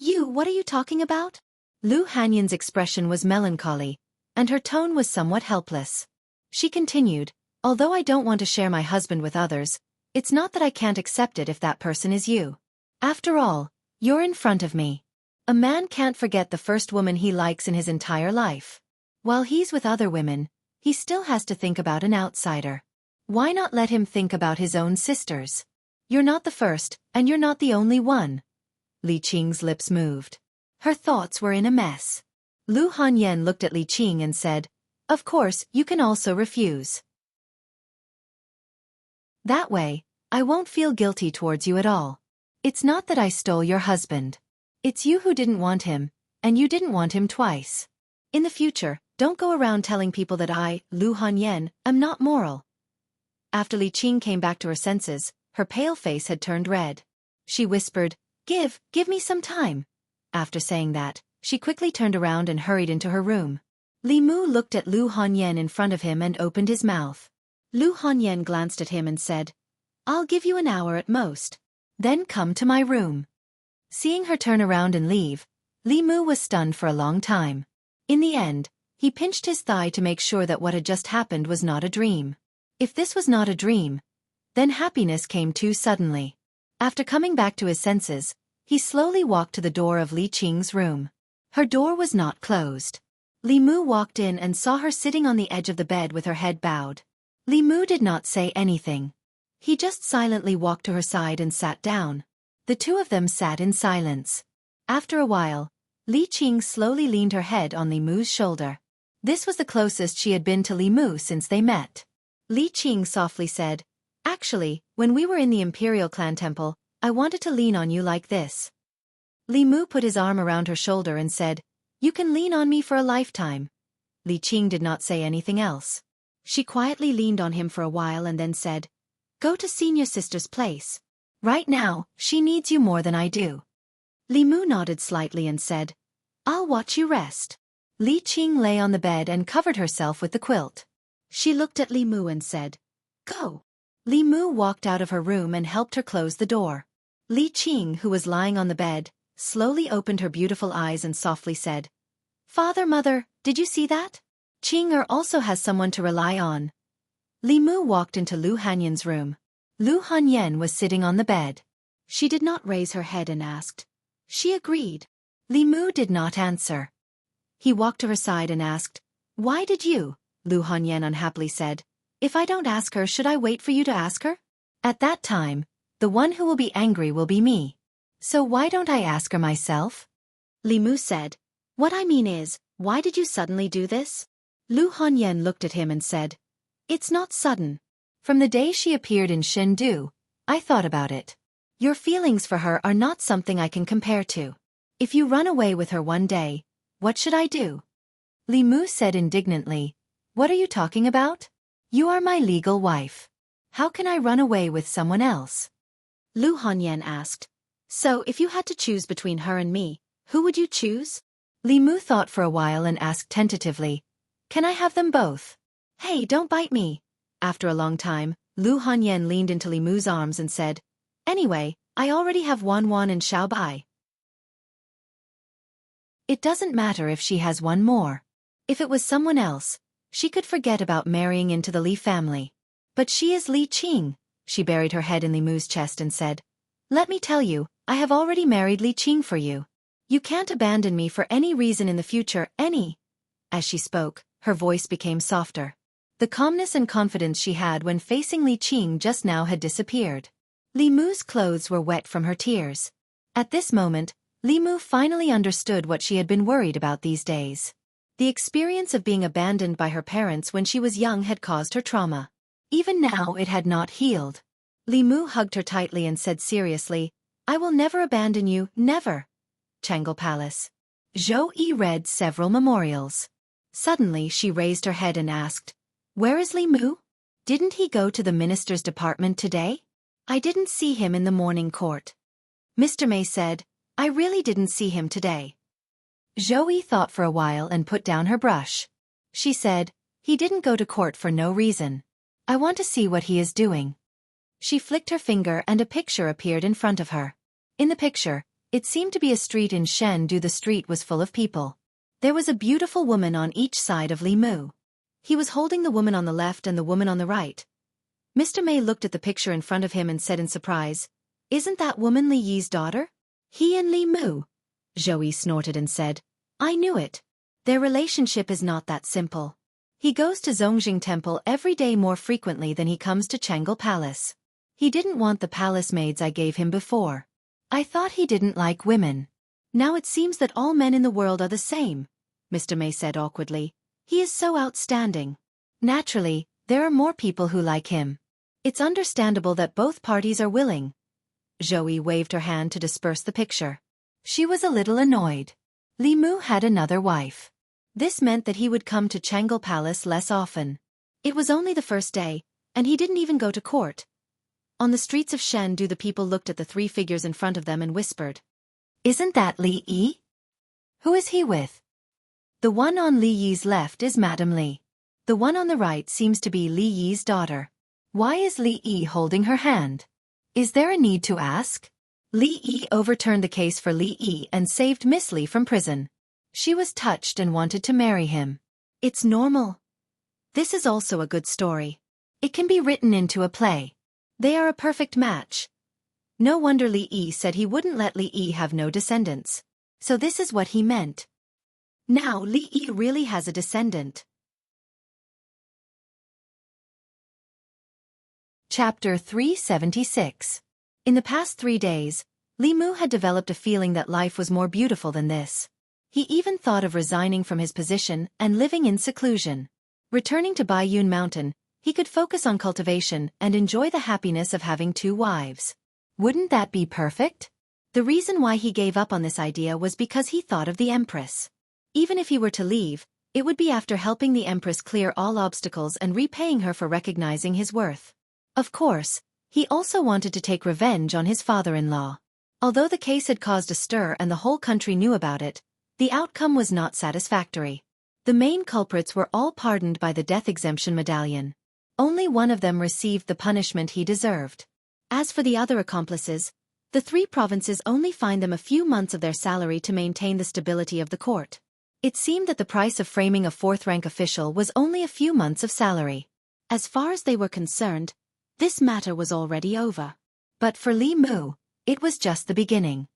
Speaker 1: What are you talking about? Lu Hanyan's expression was melancholy, and her tone was somewhat helpless. She continued, Although I don't want to share my husband with others, it's not that I can't accept it if that person is you. After all, you're in front of me. A man can't forget the first woman he likes in his entire life. While he's with other women, he still has to think about an outsider. Why not let him think about his own sisters? You're not the first, and you're not the only one. Li Qing's lips moved. Her thoughts were in a mess. Lu Hanyan looked at Li Qing and said, Of course, you can also refuse. That way, I won't feel guilty towards you at all. It's not that I stole your husband. It's you who didn't want him, and you didn't want him twice. In the future, don't go around telling people that I, Lu Hanyan, am not moral. After Li Qing came back to her senses, her pale face had turned red. She whispered, Give me some time. After saying that, she quickly turned around and hurried into her room. Li Mu looked at Lu Hanyan in front of him and opened his mouth. Lu Hanyan glanced at him and said, I'll give you an hour at most. Then come to my room. Seeing her turn around and leave, Li Mu was stunned for a long time. In the end, he pinched his thigh to make sure that what had just happened was not a dream. If this was not a dream, then happiness came too suddenly. After coming back to his senses, he slowly walked to the door of Li Qing's room. Her door was not closed. Li Mu walked in and saw her sitting on the edge of the bed with her head bowed. Li Mu did not say anything. He just silently walked to her side and sat down. The two of them sat in silence. After a while, Li Qing slowly leaned her head on Li Mu's shoulder. This was the closest she had been to Li Mu since they met. Li Qing softly said, Actually, when we were in the Imperial Clan Temple, I wanted to lean on you like this. Li Mu put his arm around her shoulder and said, You can lean on me for a lifetime. Li Qing did not say anything else. She quietly leaned on him for a while and then said, Go to senior sister's place. Right now, she needs you more than I do. Li Mu nodded slightly and said, I'll watch you rest. Li Qing lay on the bed and covered herself with the quilt. She looked at Li Mu and said, Go. Li Mu walked out of her room and helped her close the door. Li Qing, who was lying on the bed, slowly opened her beautiful eyes and softly said, "Father, mother, did you see that? Qing also has someone to rely on." Li Mu walked into Lu Hanyan's room. Lu Hanyan was sitting on the bed. She did not raise her head and asked. She agreed. Li Mu did not answer. He walked to her side and asked, "Why did you?" Lu Hanyan unhappily said, "If I don't ask her, should I wait for you to ask her? At that time, the one who will be angry will be me. So why don't I ask her myself?" Li Mu said, "What I mean is, why did you suddenly do this?" Lu Hanyan looked at him and said, "It's not sudden. From the day she appeared in Chengdu, I thought about it. Your feelings for her are not something I can compare to. If you run away with her one day, what should I do?" Li Mu said indignantly, "What are you talking about? You are my legal wife. How can I run away with someone else?" Lu Hanyan asked, "So if you had to choose between her and me, who would you choose?" Li Mu thought for a while and asked tentatively, "Can I have them both?" "Hey, don't bite me." After a long time, Lu Hanyan leaned into Li Mu's arms and said, "Anyway, I already have Wan Wan and Xiao Bai. It doesn't matter if she has one more. If it was someone else, she could forget about marrying into the Li family. But she is Li Qing." She buried her head in Li Mu's chest and said, "Let me tell you, I have already married Li Qing for you. You can't abandon me for any reason in the future, any." As she spoke, her voice became softer. The calmness and confidence she had when facing Li Qing just now had disappeared. Li Mu's clothes were wet from her tears. At this moment, Li Mu finally understood what she had been worried about these days. The experience of being abandoned by her parents when she was young had caused her trauma. Even now it had not healed. Li Mu hugged her tightly and said seriously, "I will never abandon you, never." Changle Palace. Zhou Yi read several memorials. Suddenly she raised her head and asked, "Where is Li Mu? Didn't he go to the minister's department today? I didn't see him in the morning court." Mr. May said, "I really didn't see him today." Zhou Yi thought for a while and put down her brush. She said, "He didn't go to court for no reason. I want to see what he is doing." She flicked her finger and a picture appeared in front of her. In the picture, it seemed to be a street in Chengdu. The street was full of people. There was a beautiful woman on each side of Li Mu. He was holding the woman on the left and the woman on the right. Mr. May looked at the picture in front of him and said in surprise, "Isn't that woman Li Yi's daughter?" "He and Li Mu." Zhou Yi snorted and said, "I knew it. Their relationship is not that simple. He goes to Zongjing Temple every day more frequently than he comes to Changle Palace. He didn't want the palace maids I gave him before. I thought he didn't like women. Now it seems that all men in the world are the same," Mr. May said awkwardly. "He is so outstanding. Naturally, there are more people who like him. It's understandable that both parties are willing." Zhou Yi waved her hand to disperse the picture. She was a little annoyed. Li Mu had another wife. This meant that he would come to Changle Palace less often. It was only the first day, and he didn't even go to court. On the streets of Chengdu the people looked at the three figures in front of them and whispered, "Isn't that Li Yi? Who is he with?" The one on Li Yi's left is Madame Li. The one on the right seems to be Li Yi's daughter. Why is Li Yi holding her hand? Is there a need to ask? Li Yi overturned the case for Li Yi and saved Miss Li from prison. She was touched and wanted to marry him. It's normal. This is also a good story. It can be written into a play. They are a perfect match. No wonder Li Yi said he wouldn't let Li Yi have no descendants. So this is what he meant. Now Li Yi really has a descendant. Chapter 376. In the past 3 days, Li Mu had developed a feeling that life was more beautiful than this. He even thought of resigning from his position and living in seclusion. Returning to Baiyun Mountain, he could focus on cultivation and enjoy the happiness of having 2 wives. Wouldn't that be perfect? The reason why he gave up on this idea was because he thought of the Empress. Even if he were to leave, it would be after helping the Empress clear all obstacles and repaying her for recognizing his worth. Of course, he also wanted to take revenge on his father-in-law. Although the case had caused a stir and the whole country knew about it, the outcome was not satisfactory. The main culprits were all pardoned by the death exemption medallion. Only one of them received the punishment he deserved. As for the other accomplices, the 3 provinces only fined them a few months of their salary to maintain the stability of the court. It seemed that the price of framing a 4th-rank official was only a few months of salary. As far as they were concerned, this matter was already over. But for Li Mu, it was just the beginning.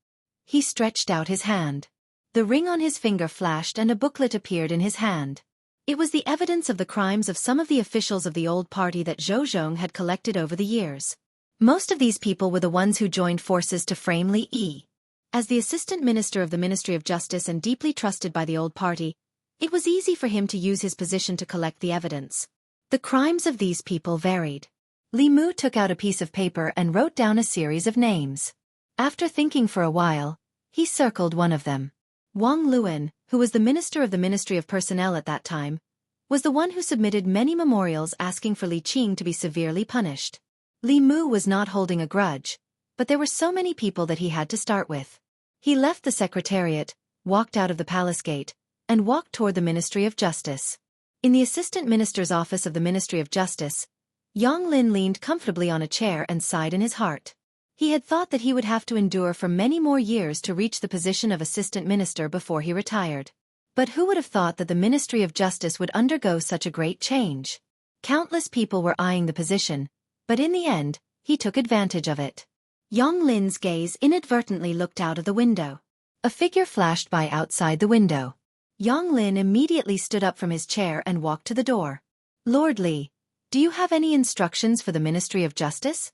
Speaker 1: He stretched out his hand. The ring on his finger flashed and a booklet appeared in his hand. It was the evidence of the crimes of some of the officials of the old party that Zhou Zhong had collected over the years. Most of these people were the ones who joined forces to frame Li Yi. As the assistant minister of the Ministry of Justice and deeply trusted by the old party, it was easy for him to use his position to collect the evidence. The crimes of these people varied. Li Mu took out a piece of paper and wrote down a series of names. After thinking for a while, he circled one of them. Wang Luan, who was the minister of the Ministry of Personnel at that time, was the one who submitted many memorials asking for Li Qing to be severely punished. Li Mu was not holding a grudge, but there were so many people that he had to start with. He left the secretariat, walked out of the palace gate, and walked toward the Ministry of Justice. In the assistant minister's office of the Ministry of Justice, Yang Lin leaned comfortably on a chair and sighed in his heart. He had thought that he would have to endure for many more years to reach the position of assistant minister before he retired. But who would have thought that the Ministry of Justice would undergo such a great change? Countless people were eyeing the position, but in the end, he took advantage of it. Yang Lin's gaze inadvertently looked out of the window. A figure flashed by outside the window. Yang Lin immediately stood up from his chair and walked to the door. Lord Li, do you have any instructions for the Ministry of Justice?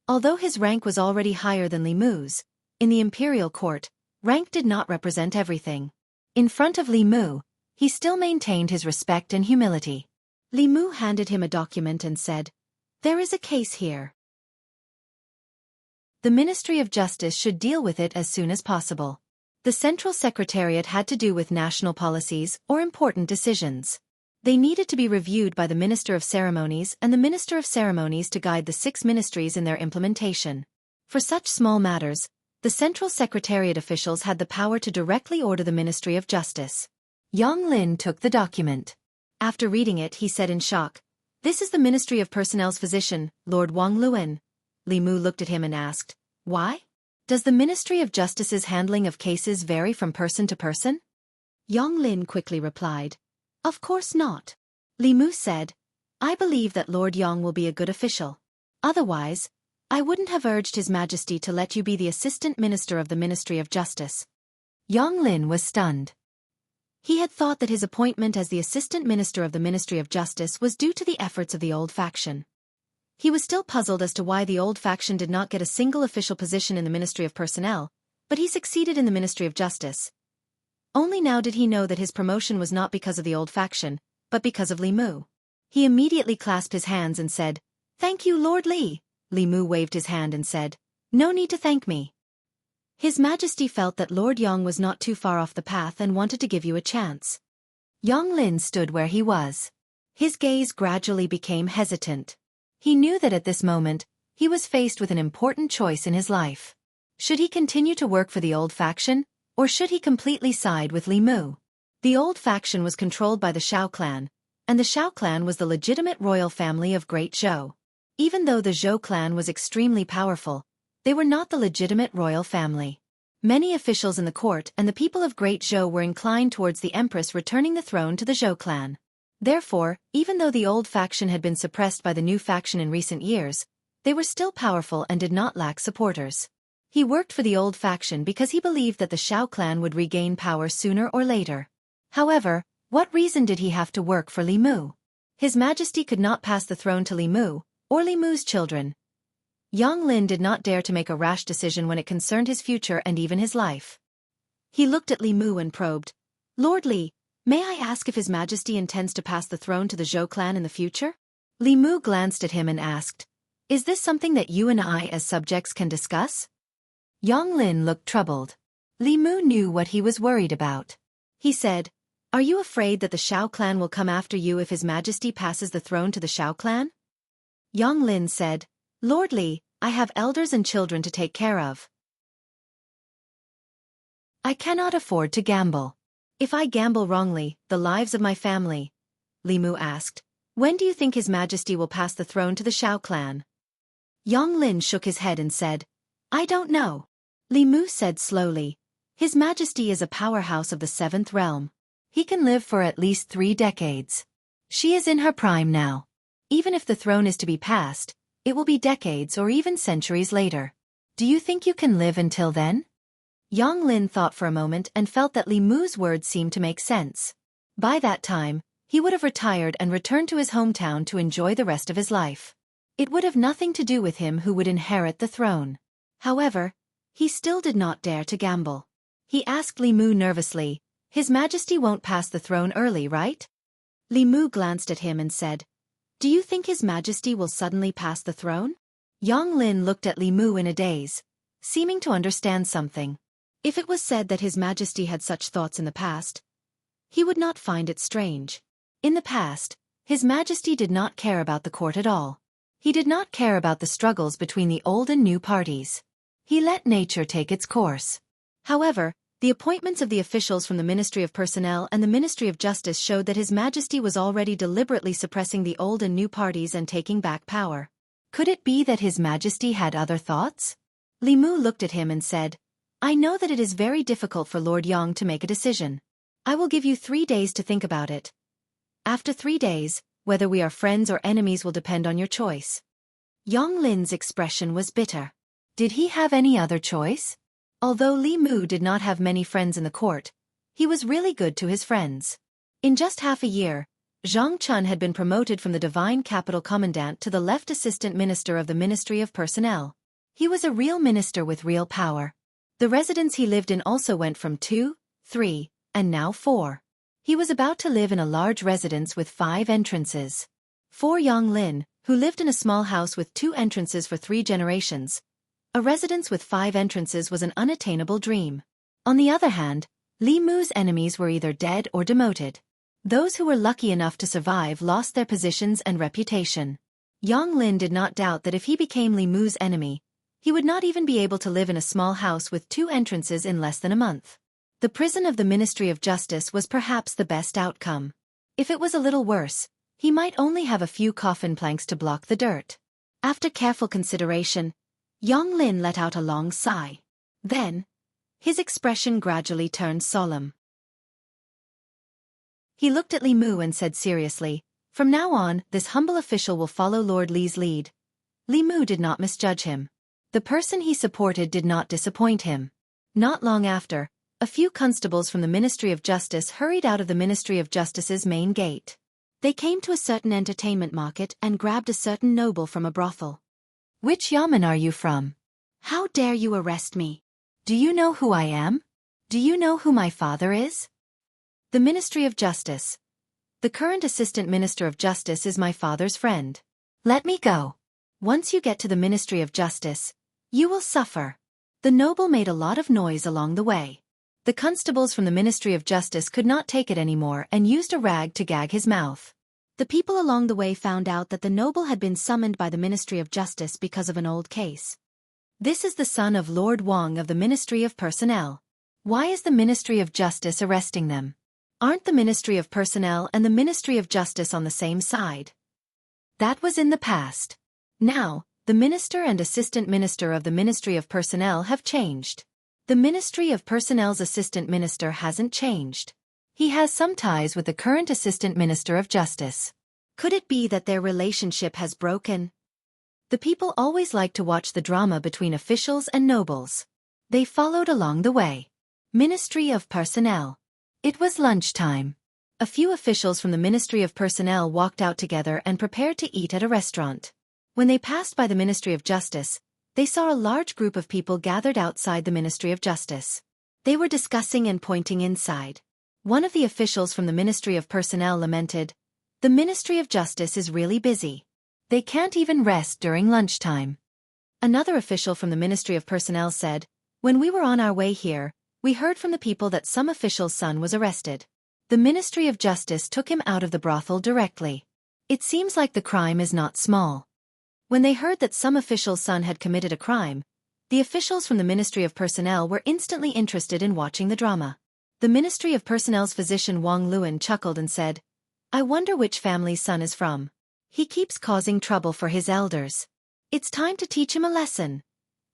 Speaker 1: Although his rank was already higher than Li Mu's, in the imperial court, rank did not represent everything. In front of Li Mu, he still maintained his respect and humility. Li Mu handed him a document and said, "There is a case here. The Ministry of Justice should deal with it as soon as possible." The Central Secretariat had to do with national policies or important decisions. They needed to be reviewed by the Minister of Ceremonies and the Minister of Ceremonies to guide the 6 ministries in their implementation. For such small matters, the Central Secretariat officials had the power to directly order the Ministry of Justice. Yang Lin took the document. After reading it, he said in shock, "This is the Ministry of Personnel's physician, Lord Wang Luan." Li Mu looked at him and asked, "Why? Does the Ministry of Justice's handling of cases vary from person to person?" Yang Lin quickly replied, "Of course not." Li Mu said, "I believe that Lord Yang will be a good official. Otherwise, I wouldn't have urged His Majesty to let you be the Assistant Minister of the Ministry of Justice." Yang Lin was stunned. He had thought that his appointment as the Assistant Minister of the Ministry of Justice was due to the efforts of the old faction. He was still puzzled as to why the old faction did not get a single official position in the Ministry of Personnel, but he succeeded in the Ministry of Justice. Only now did he know that his promotion was not because of the old faction, but because of Li Mu. He immediately clasped his hands and said, "Thank you, Lord Li." Li Mu waved his hand and said, "No need to thank me. His Majesty felt that Lord Yang was not too far off the path and wanted to give you a chance." Yang Lin stood where he was. His gaze gradually became hesitant. He knew that at this moment, he was faced with an important choice in his life. Should he continue to work for the old faction, or should he completely side with Li Mu? The old faction was controlled by the Shao clan, and the Shao clan was the legitimate royal family of Great Zhou. Even though the Zhou clan was extremely powerful, they were not the legitimate royal family. Many officials in the court and the people of Great Zhou were inclined towards the empress returning the throne to the Zhou clan. Therefore, even though the old faction had been suppressed by the new faction in recent years, they were still powerful and did not lack supporters. He worked for the old faction because he believed that the Shao clan would regain power sooner or later. However, what reason did he have to work for Li Mu? His Majesty could not pass the throne to Li Mu, or Li Mu's children. Yang Lin did not dare to make a rash decision when it concerned his future and even his life. He looked at Li Mu and probed, "Lord Li, may I ask if His Majesty intends to pass the throne to the Zhou clan in the future?" Li Mu glanced at him and asked, "Is this something that you and I as subjects can discuss?" Yang Lin looked troubled. Li Mu knew what he was worried about. He said, "Are you afraid that the Shao clan will come after you if His Majesty passes the throne to the Shao clan?" Yang Lin said, "Lord Li, I have elders and children to take care of. I cannot afford to gamble. If I gamble wrongly, the lives of my family." Li Mu asked, When do you think His Majesty will pass the throne to the Shao clan? Yang Lin shook his head and said, I don't know. Li Mu said slowly, His Majesty is a powerhouse of the 7th realm. He can live for at least 3 decades. She is in her prime now. Even if the throne is to be passed, it will be decades or even centuries later. Do you think you can live until then? Yang Lin thought for a moment and felt that Li Mu's words seemed to make sense. By that time, he would have retired and returned to his hometown to enjoy the rest of his life. It would have nothing to do with him who would inherit the throne. However, he still did not dare to gamble. He asked Li Mu nervously, His Majesty won't pass the throne early, right? Li Mu glanced at him and said, Do you think His Majesty will suddenly pass the throne? Yang Lin looked at Li Mu in a daze, seeming to understand something. If it was said that His Majesty had such thoughts in the past, he would not find it strange. In the past, His Majesty did not care about the court at all. He did not care about the struggles between the old and new parties. He let nature take its course. However, the appointments of the officials from the Ministry of Personnel and the Ministry of Justice showed that His Majesty was already deliberately suppressing the old and new parties and taking back power. Could it be that His Majesty had other thoughts? Li Mu looked at him and said, I know that it is very difficult for Lord Yang to make a decision. I will give you 3 days to think about it. After 3 days, whether we are friends or enemies will depend on your choice. Yang Lin's expression was bitter. Did he have any other choice? Although Li Mu did not have many friends in the court, he was really good to his friends. In just half a year, Zhang Chun had been promoted from the Divine Capital Commandant to the Left Assistant Minister of the Ministry of Personnel. He was a real minister with real power. The residence he lived in also went from 2, 3, and now 4. He was about to live in a large residence with 5 entrances. For Yang Lin, who lived in a small house with 2 entrances for 3 generations, a residence with 5 entrances was an unattainable dream. On the other hand, Li Mu's enemies were either dead or demoted. Those who were lucky enough to survive lost their positions and reputation. Yang Lin did not doubt that if he became Li Mu's enemy, he would not even be able to live in a small house with 2 entrances in less than a month. The prison of the Ministry of Justice was perhaps the best outcome. If it was a little worse, he might only have a few coffin planks to block the dirt. After careful consideration, Yang Lin let out a long sigh. Then, his expression gradually turned solemn. He looked at Li Mu and said seriously, From now on, this humble official will follow Lord Li's lead. Li Mu did not misjudge him. The person he supported did not disappoint him. Not long after, a few constables from the Ministry of Justice hurried out of the Ministry of Justice's main gate. They came to a certain entertainment market and grabbed a certain noble from a brothel. Which yamen are you from? How dare you arrest me? Do you know who I am? Do you know who my father is? The Ministry of Justice. The current Assistant Minister of Justice is my father's friend. Let me go. Once you get to the Ministry of Justice, you will suffer. The noble made a lot of noise along the way. The constables from the Ministry of Justice could not take it anymore and used a rag to gag his mouth. The people along the way found out that the noble had been summoned by the Ministry of Justice because of an old case. This is the son of Lord Wang of the Ministry of Personnel. Why is the Ministry of Justice arresting them? Aren't the Ministry of Personnel and the Ministry of Justice on the same side? That was in the past. Now, the Minister and Assistant Minister of the Ministry of Personnel have changed. The Ministry of Personnel's Assistant Minister hasn't changed. He has some ties with the current Assistant Minister of Justice. Could it be that their relationship has broken? The people always like to watch the drama between officials and nobles. They followed along the way. Ministry of Personnel. It was lunchtime. A few officials from the Ministry of Personnel walked out together and prepared to eat at a restaurant. When they passed by the Ministry of Justice, they saw a large group of people gathered outside the Ministry of Justice. They were discussing and pointing inside. One of the officials from the Ministry of Personnel lamented, "The Ministry of Justice is really busy. They can't even rest during lunchtime." Another official from the Ministry of Personnel said, "When we were on our way here, we heard from the people that some official's son was arrested. The Ministry of Justice took him out of the brothel directly. It seems like the crime is not small." When they heard that some official's son had committed a crime, the officials from the Ministry of Personnel were instantly interested in watching the drama. The Ministry of Personnel's physician Wang Luan chuckled and said, I wonder which family's son is from. He keeps causing trouble for his elders. It's time to teach him a lesson.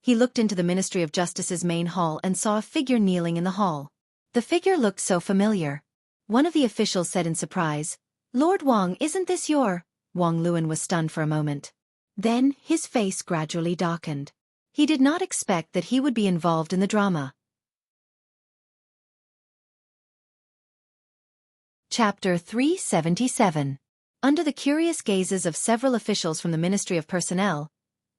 Speaker 1: He looked into the Ministry of Justice's main hall and saw a figure kneeling in the hall. The figure looked so familiar. One of the officials said in surprise, "Lord Wong, isn't this your—" Wong Luan was stunned for a moment. Then, his face gradually darkened. He did not expect that he would be involved in the drama. Chapter 377. Under the curious gazes of several officials from the Ministry of Personnel,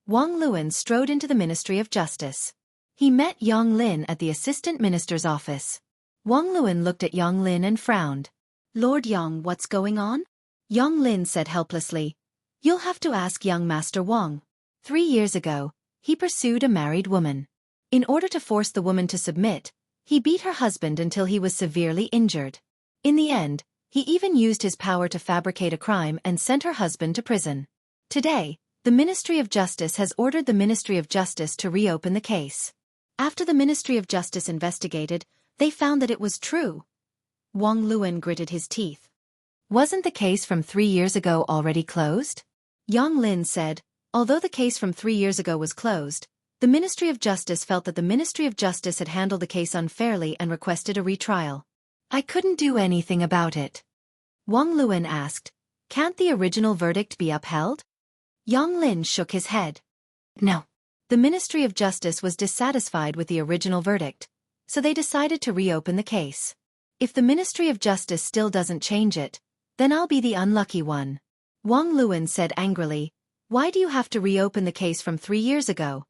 Speaker 1: Wong Luan strode into the Ministry of Justice. He met Yang Lin at the Assistant Minister's office. Wong Luan looked at Yang Lin and frowned. "Lord Yang, what's going on?" Yang Lin said helplessly, "You'll have to ask young Master Wong. 3 years ago, he pursued a married woman. In order to force the woman to submit, he beat her husband until he was severely injured. In the end, he even used his power to fabricate a crime and sent her husband to prison. Today, the Ministry of Justice has ordered the Ministry of Justice to reopen the case. After the Ministry of Justice investigated, they found that it was true." Wong Luan gritted his teeth. "Wasn't the case from 3 years ago already closed?" Yang Lin said, "Although the case from 3 years ago was closed, the Ministry of Justice felt that the Ministry of Justice had handled the case unfairly and requested a retrial. I couldn't do anything about it." Wong Luan asked, "Can't the original verdict be upheld?" Yang Lin shook his head. "No." The Ministry of Justice was dissatisfied with the original verdict, so they decided to reopen the case. If the Ministry of Justice still doesn't change it, then I'll be the unlucky one." Wong Luan said angrily, "Why do you have to reopen the case from 3 years ago?"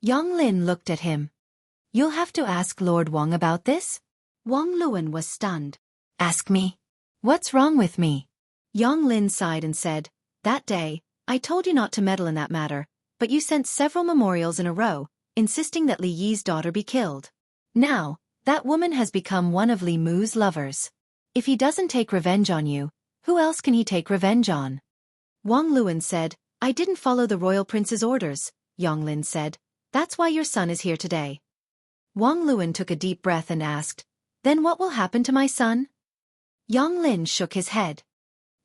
Speaker 1: Yang Lin looked at him. "You'll have to ask Lord Wong about this?" Wong Luan was stunned. "Ask me? What's wrong with me?" Yang Lin sighed and said, "That day, I told you not to meddle in that matter, but you sent several memorials in a row, insisting that Li Yi's daughter be killed. Now, that woman has become one of Li Mu's lovers. If he doesn't take revenge on you, who else can he take revenge on?" Wong Luan said, "I didn't follow the royal prince's orders," Yang Lin said. "That's why your son is here today." Wong Luan took a deep breath and asked, "Then what will happen to my son?" Yang Lin shook his head.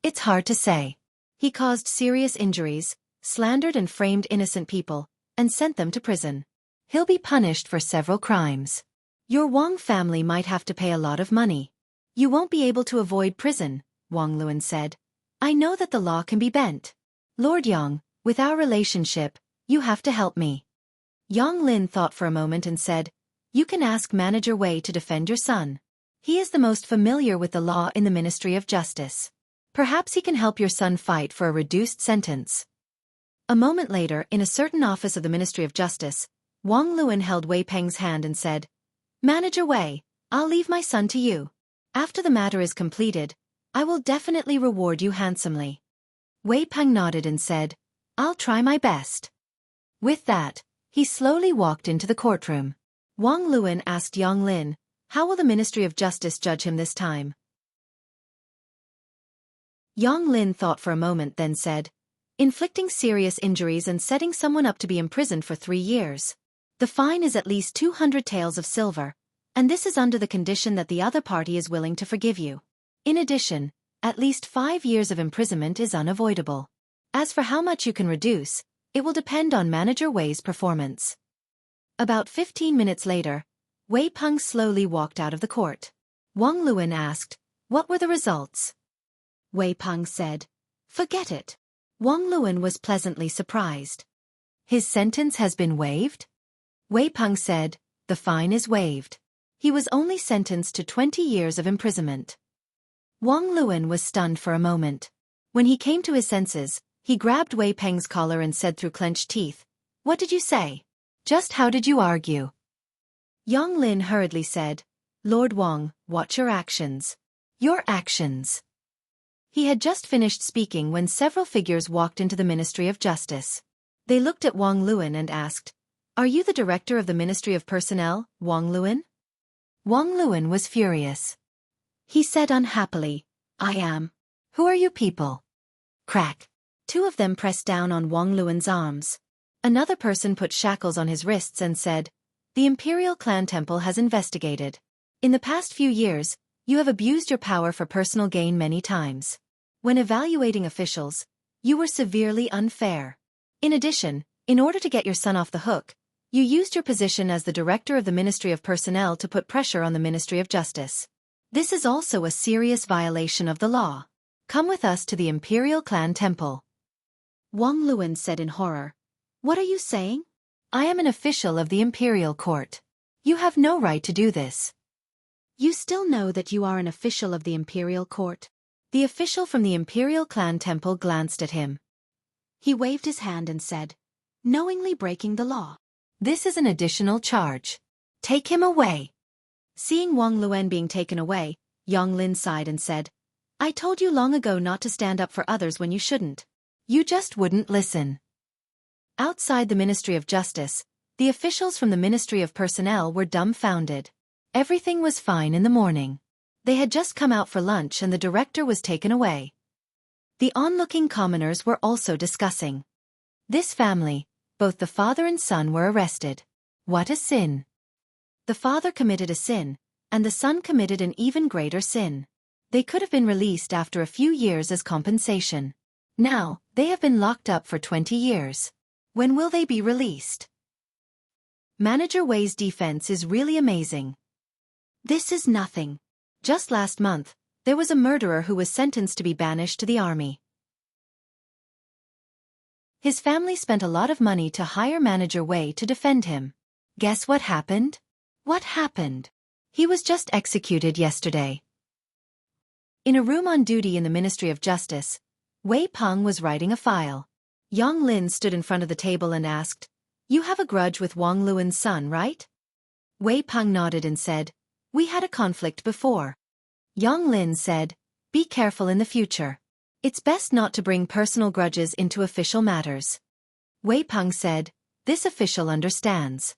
Speaker 1: "It's hard to say. He caused serious injuries, slandered and framed innocent people, and sent them to prison. He'll be punished for several crimes. Your Wong family might have to pay a lot of money. You won't be able to avoid prison," Wong Luan said. "I know that the law can be bent. Lord Yang, with our relationship, you have to help me." Yang Lin thought for a moment and said, "You can ask Manager Wei to defend your son. He is the most familiar with the law in the Ministry of Justice. Perhaps he can help your son fight for a reduced sentence." A moment later, in a certain office of the Ministry of Justice, Wong Luan held Wei Peng's hand and said, "Manager Wei, I'll leave my son to you. After the matter is completed, I will definitely reward you handsomely." Wei Peng nodded and said, "I'll try my best." With that, he slowly walked into the courtroom. Wong Luan asked Yang Lin, "How will the Ministry of Justice judge him this time?" Yang Lin thought for a moment then said, "Inflicting serious injuries and setting someone up to be imprisoned for 3 years. The fine is at least 200 taels of silver, and this is under the condition that the other party is willing to forgive you. In addition, at least 5 years of imprisonment is unavoidable. As for how much you can reduce, it will depend on Manager Wei's performance." About 15 minutes later, Wei Peng slowly walked out of the court. Wong Luan asked, "What were the results?" Wei Peng said, "Forget it." Wong Luan was pleasantly surprised. "His sentence has been waived?" Wei Peng said, "The fine is waived. He was only sentenced to 20 years of imprisonment." Wong Luan was stunned for a moment. When he came to his senses, he grabbed Wei Peng's collar and said through clenched teeth, "What did you say? Just how did you argue?" Yang Lin hurriedly said, "Lord Wong, watch your actions." "Your actions." He had just finished speaking when several figures walked into the Ministry of Justice. They looked at Wong Luan and asked, "Are you the director of the Ministry of Personnel, Wong Luan?" Wong Luan was furious. He said unhappily, "I am." "Who are you people?" Crack. 2 of them pressed down on Wong Luan's arms. Another person put shackles on his wrists and said, "The Imperial Clan Temple has investigated. In the past few years, you have abused your power for personal gain many times. When evaluating officials, you were severely unfair. In addition, in order to get your son off the hook, you used your position as the director of the Ministry of Personnel to put pressure on the Ministry of Justice. This is also a serious violation of the law. Come with us to the Imperial Clan Temple. Wang Luan said in horror. What are you saying? I am an official of the Imperial Court. You have no right to do this. You still know that you are an official of the Imperial Court? The official from the Imperial Clan Temple glanced at him. He waved his hand and said, knowingly breaking the law. This is an additional charge. Take him away. Seeing Wang Luan being taken away, Yang Lin sighed and said, I told you long ago not to stand up for others when you shouldn't. You just wouldn't listen. Outside the Ministry of Justice, the officials from the Ministry of Personnel were dumbfounded. Everything was fine in the morning. They had just come out for lunch and the director was taken away. The onlooking commoners were also discussing. This family, both the father and son were arrested. What a sin. The father committed a sin, and the son committed an even greater sin. They could have been released after a few years as compensation. Now, they have been locked up for 20 years. When will they be released? Manager Wei's defense is really amazing. This is nothing. Just last month, there was a murderer who was sentenced to be banished to the army. His family spent a lot of money to hire Manager Wei to defend him. Guess what happened? What happened? He was just executed yesterday. In a room on duty in the Ministry of Justice, Wei Peng was writing a file. Yang Lin stood in front of the table and asked, You have a grudge with Wang Luan's son, right? Wei Peng nodded and said, We had a conflict before. Yang Lin said, Be careful in the future. It's best not to bring personal grudges into official matters. Wei Peng said, This official understands.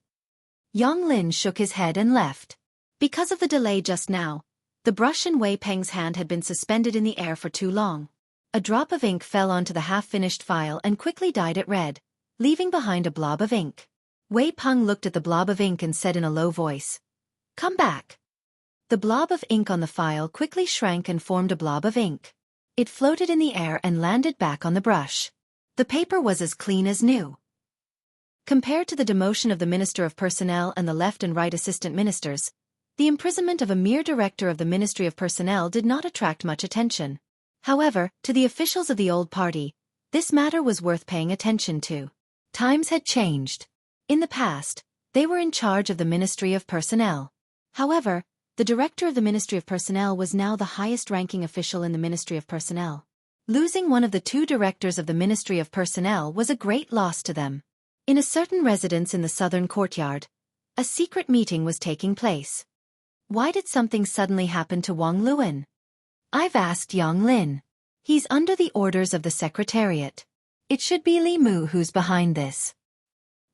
Speaker 1: Yang Lin shook his head and left. Because of the delay just now, the brush in Wei Peng's hand had been suspended in the air for too long. A drop of ink fell onto the half-finished file and quickly dyed it red, leaving behind a blob of ink. Wei Peng looked at the blob of ink and said in a low voice, Come back. The blob of ink on the file quickly shrank and formed a blob of ink. It floated in the air and landed back on the brush. The paper was as clean as new. Compared to the demotion of the Minister of Personnel and the left and right assistant ministers, the imprisonment of a mere director of the Ministry of Personnel did not attract much attention. However, to the officials of the old party, this matter was worth paying attention to. Times had changed. In the past, they were in charge of the Ministry of Personnel. However, the director of the Ministry of Personnel was now the highest-ranking official in the Ministry of Personnel. Losing one of the two directors of the Ministry of Personnel was a great loss to them. In a certain residence in the southern courtyard, a secret meeting was taking place. Why did something suddenly happen to Wang Luan? I've asked Yang Lin. He's under the orders of the Secretariat. It should be Li Mu who's behind this.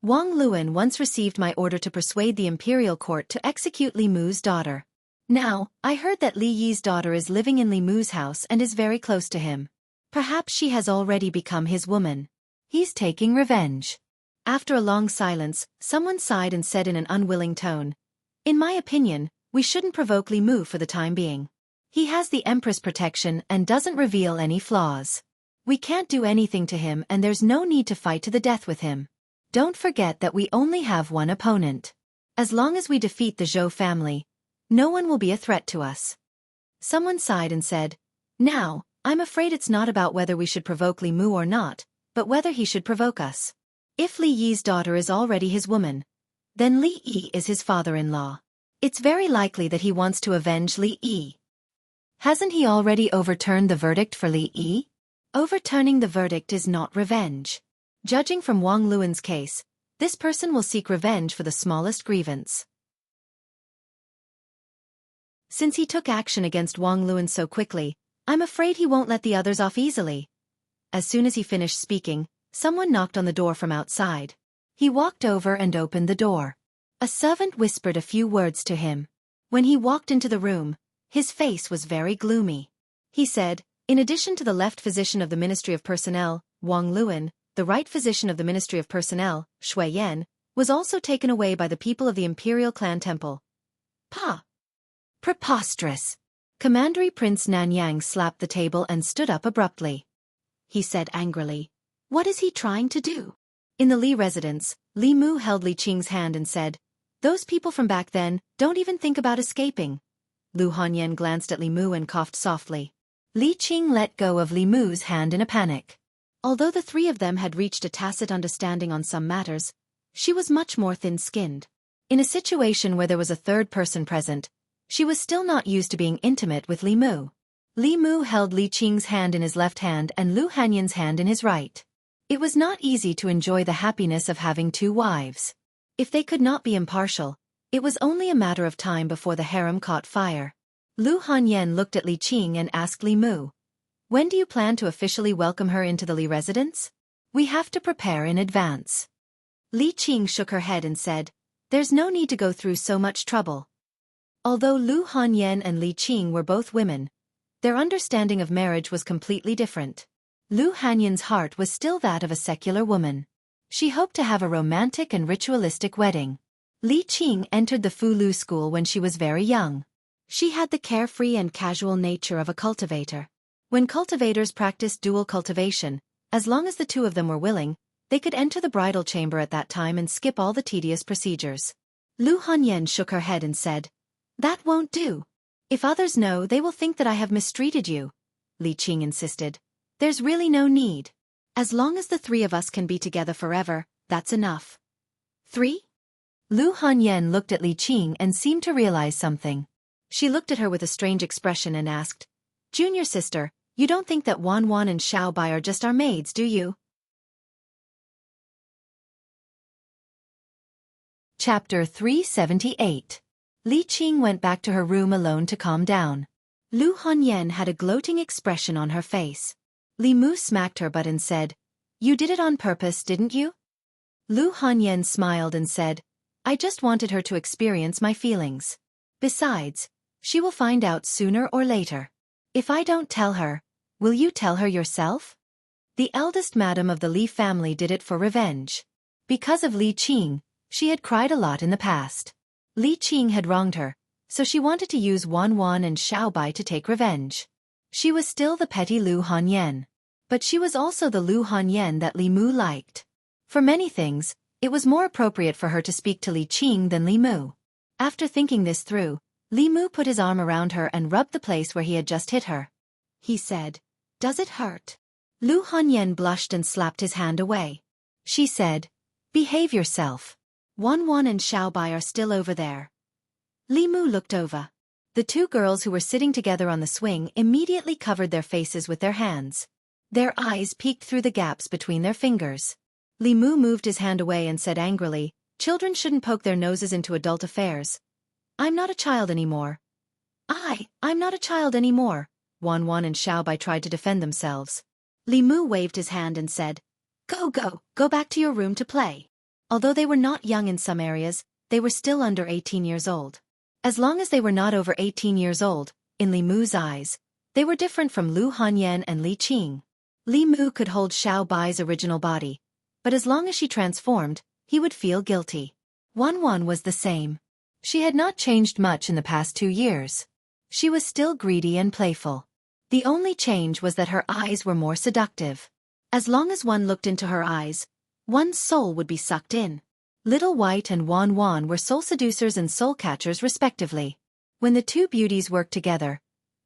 Speaker 1: Wang Luan once received my order to persuade the Imperial Court to execute Li Mu's daughter. Now, I heard that Li Yi's daughter is living in Li Mu's house and is very close to him. Perhaps she has already become his woman. He's taking revenge. After a long silence, someone sighed and said in an unwilling tone, In my opinion, we shouldn't provoke Li Mu for the time being. He has the Empress protection and doesn't reveal any flaws. We can't do anything to him and there's no need to fight to the death with him. Don't forget that we only have one opponent. As long as we defeat the Zhou family, no one will be a threat to us. Someone sighed and said, Now, I'm afraid it's not about whether we should provoke Li Mu or not, but whether he should provoke us. If Li Yi's daughter is already his woman, then Li Yi is his father-in-law. It's very likely that he wants to avenge Li Yi. Hasn't he already overturned the verdict for Li Yi? Overturning the verdict is not revenge. Judging from Wang Luan's case, this person will seek revenge for the smallest grievance. Since he took action against Wang Luan so quickly, I'm afraid he won't let the others off easily. As soon as he finished speaking, someone knocked on the door from outside. He walked over and opened the door. A servant whispered a few words to him. When he walked into the room, his face was very gloomy. He said, In addition to the left physician of the Ministry of Personnel, Wang Luan, the right physician of the Ministry of Personnel, Shui Yan, was also taken away by the people of the Imperial Clan Temple. Preposterous. Commandery Prince Nanyang slapped the table and stood up abruptly. He said angrily, "What is he trying to do?" In the Li residence, Li Mu held Li Qing's hand and said, "Those people from back then, don't even think about escaping." Lu Hanyan glanced at Li Mu and coughed softly. Li Qing let go of Li Mu's hand in a panic. Although the three of them had reached a tacit understanding on some matters, she was much more thin-skinned. In a situation where there was a third person present, she was still not used to being intimate with Li Mu. Li Mu held Li Qing's hand in his left hand and Lu Hanyan's hand in his right. It was not easy to enjoy the happiness of having two wives. If they could not be impartial, it was only a matter of time before the harem caught fire. Lu Hanyan looked at Li Qing and asked Li Mu, "When do you plan to officially welcome her into the Li residence? We have to prepare in advance." Li Qing shook her head and said, "There's no need to go through so much trouble." Although Lu Hanyan and Li Qing were both women, their understanding of marriage was completely different. Lu Hanyan's heart was still that of a secular woman. She hoped to have a romantic and ritualistic wedding. Li Qing entered the Fu Lu school when she was very young. She had the carefree and casual nature of a cultivator. When cultivators practiced dual cultivation, as long as the two of them were willing, they could enter the bridal chamber at that time and skip all the tedious procedures. Lu Hanyan shook her head and said, "That won't do. If others know, they will think that I have mistreated you." Li Qing insisted, "There's really no need. As long as the three of us can be together forever, that's enough." "Three?" Lu Hanyan looked at Li Qing and seemed to realize something. She looked at her with a strange expression and asked, "Junior sister, you don't think that Wan Wan and Xiao Bai are just our maids, do you?" Chapter 378. Li Qing went back to her room alone to calm down. Lu Hanyan had a gloating expression on her face. Li Mu smacked her butt and said, "You did it on purpose, didn't you?" Lu Hanyan smiled and said, "I just wanted her to experience my feelings. Besides, she will find out sooner or later. If I don't tell her, will you tell her yourself?" The eldest madam of the Li family did it for revenge. Because of Li Qing, she had cried a lot in the past. Li Qing had wronged her, so she wanted to use Wan Wan and Xiao Bai to take revenge. She was still the petty Lu Hanyan. But she was also the Lu Hanyan that Li Mu liked. For many things, it was more appropriate for her to speak to Li Qing than Li Mu. After thinking this through, Li Mu put his arm around her and rubbed the place where he had just hit her. He said, "Does it hurt?" Lu Hanyan blushed and slapped his hand away. She said, "Behave yourself. Wan Wan and Xiao Bai are still over there." Li Mu looked over. The two girls who were sitting together on the swing immediately covered their faces with their hands. Their eyes peeked through the gaps between their fingers. Li Mu moved his hand away and said angrily, "Children shouldn't poke their noses into adult affairs. I'm not a child anymore." I'm not a child anymore," Wan Wan and Xiao Bai tried to defend themselves. Li Mu waved his hand and said, Go back to your room to play." Although they were not young in some areas, they were still under 18 years old. As long as they were not over 18 years old, in Li Mu's eyes, they were different from Lu Hanyan and Li Qing. Li Mu could hold Xiao Bai's original body, but as long as she transformed, he would feel guilty. Wan Wan was the same. She had not changed much in the past 2 years. She was still greedy and playful. The only change was that her eyes were more seductive. As long as one looked into her eyes, one's soul would be sucked in. Little White and Wan Wan were soul seducers and soul catchers respectively. When the two beauties worked together,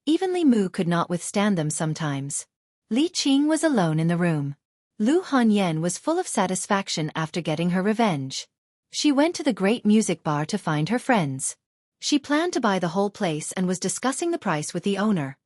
Speaker 1: even Li Mu could not withstand them sometimes. Li Qing was alone in the room. Lu Hanyan was full of satisfaction after getting her revenge. She went to the great music bar to find her friends. She planned to buy the whole place and was discussing the price with the owner.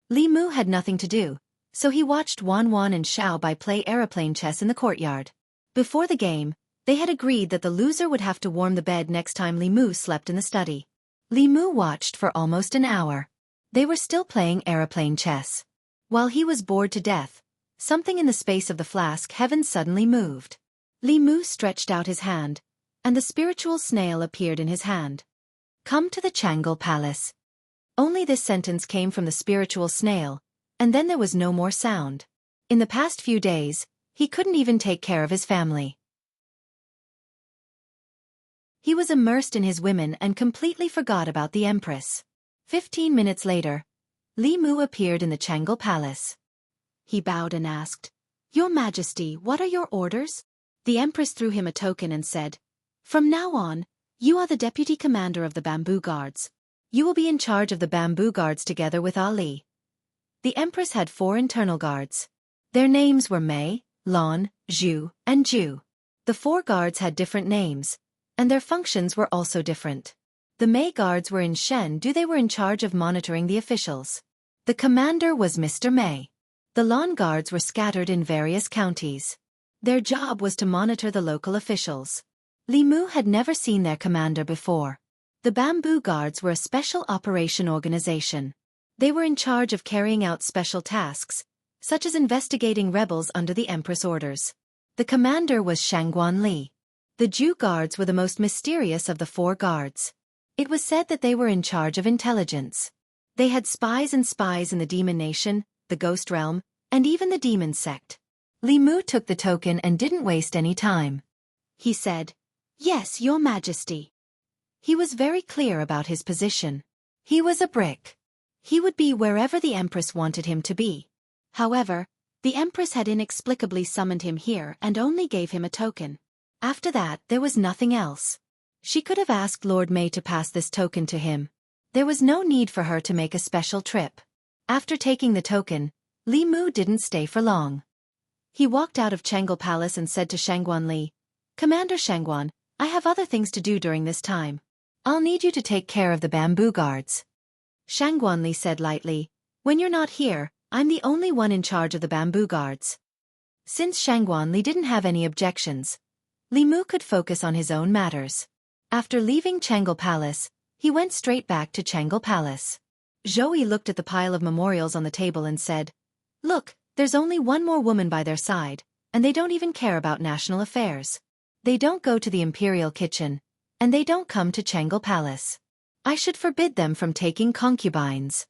Speaker 1: Li Mu had nothing to do, so he watched Wan Wan and Xiao Bai play aeroplane chess in the courtyard. Before the game, they had agreed that the loser would have to warm the bed next time Li Mu slept in the study. Li Mu watched for almost an hour. They were still playing aeroplane chess. While he was bored to death, something in the space of the flask heaven suddenly moved. Li Mu stretched out his hand, and the spiritual snail appeared in his hand. "Come to the Changle Palace." Only this sentence came from the spiritual snail, and then there was no more sound. In the past few days, he couldn't even take care of his family. He was immersed in his women and completely forgot about the Empress. 15 minutes later, Li Mu appeared in the Changle Palace. He bowed and asked, "Your Majesty, what are your orders?" The Empress threw him a token and said, "From now on, you are the Deputy Commander of the Bamboo Guards. You will be in charge of the Bamboo Guards together with Ali." The Empress had 4 internal guards. Their names were Mei, Lan, Zhu, and Ju. The 4 guards had different names, and their functions were also different. The Mei guards were in Shendu. They were in charge of monitoring the officials. The commander was Mr. Mei. The Lan guards were scattered in various counties. Their job was to monitor the local officials. Li Mu had never seen their commander before. The Bamboo Guards were a special operation organization. They were in charge of carrying out special tasks, such as investigating rebels under the Empress orders. The commander was Shangguan Li. The Ju Guards were the most mysterious of the 4 guards. It was said that they were in charge of intelligence. They had spies and spies in the Demon Nation, the Ghost Realm, and even the Demon Sect. Li Mu took the token and didn't waste any time. He said, "Yes, Your Majesty." He was very clear about his position. He was a brick. He would be wherever the Empress wanted him to be. However, the Empress had inexplicably summoned him here and only gave him a token. After that, there was nothing else. She could have asked Lord Mei to pass this token to him. There was no need for her to make a special trip. After taking the token, Li Mu didn't stay for long. He walked out of Changle Palace and said to Shangguan Li, "Commander Shangguan, I have other things to do during this time. I'll need you to take care of the Bamboo Guards." Shangguan Li said lightly, "When you're not here, I'm the only one in charge of the Bamboo Guards." Since Shangguan Li didn't have any objections, Li Mu could focus on his own matters. After leaving Changle Palace, he went straight back to Changle Palace. Zhou looked at the pile of memorials on the table and said, "Look, there's only one more woman by their side, and they don't even care about national affairs. They don't go to the imperial kitchen, and they don't come to Changle Palace. I should forbid them from taking concubines."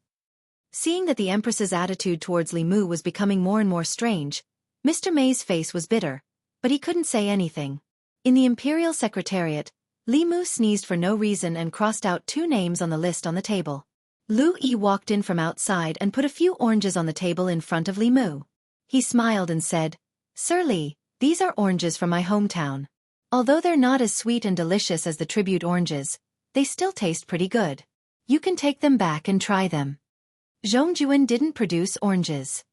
Speaker 1: Seeing that the Empress's attitude towards Li Mu was becoming more and more strange, Mr. Mei's face was bitter, but he couldn't say anything. In the Imperial Secretariat, Li Mu sneezed for no reason and crossed out 2 names on the list on the table. Lu Yi walked in from outside and put a few oranges on the table in front of Li Mu. He smiled and said, "Sir Li, these are oranges from my hometown. Although they're not as sweet and delicious as the tribute oranges, they still taste pretty good. You can take them back and try them." Zhongjuan didn't produce oranges.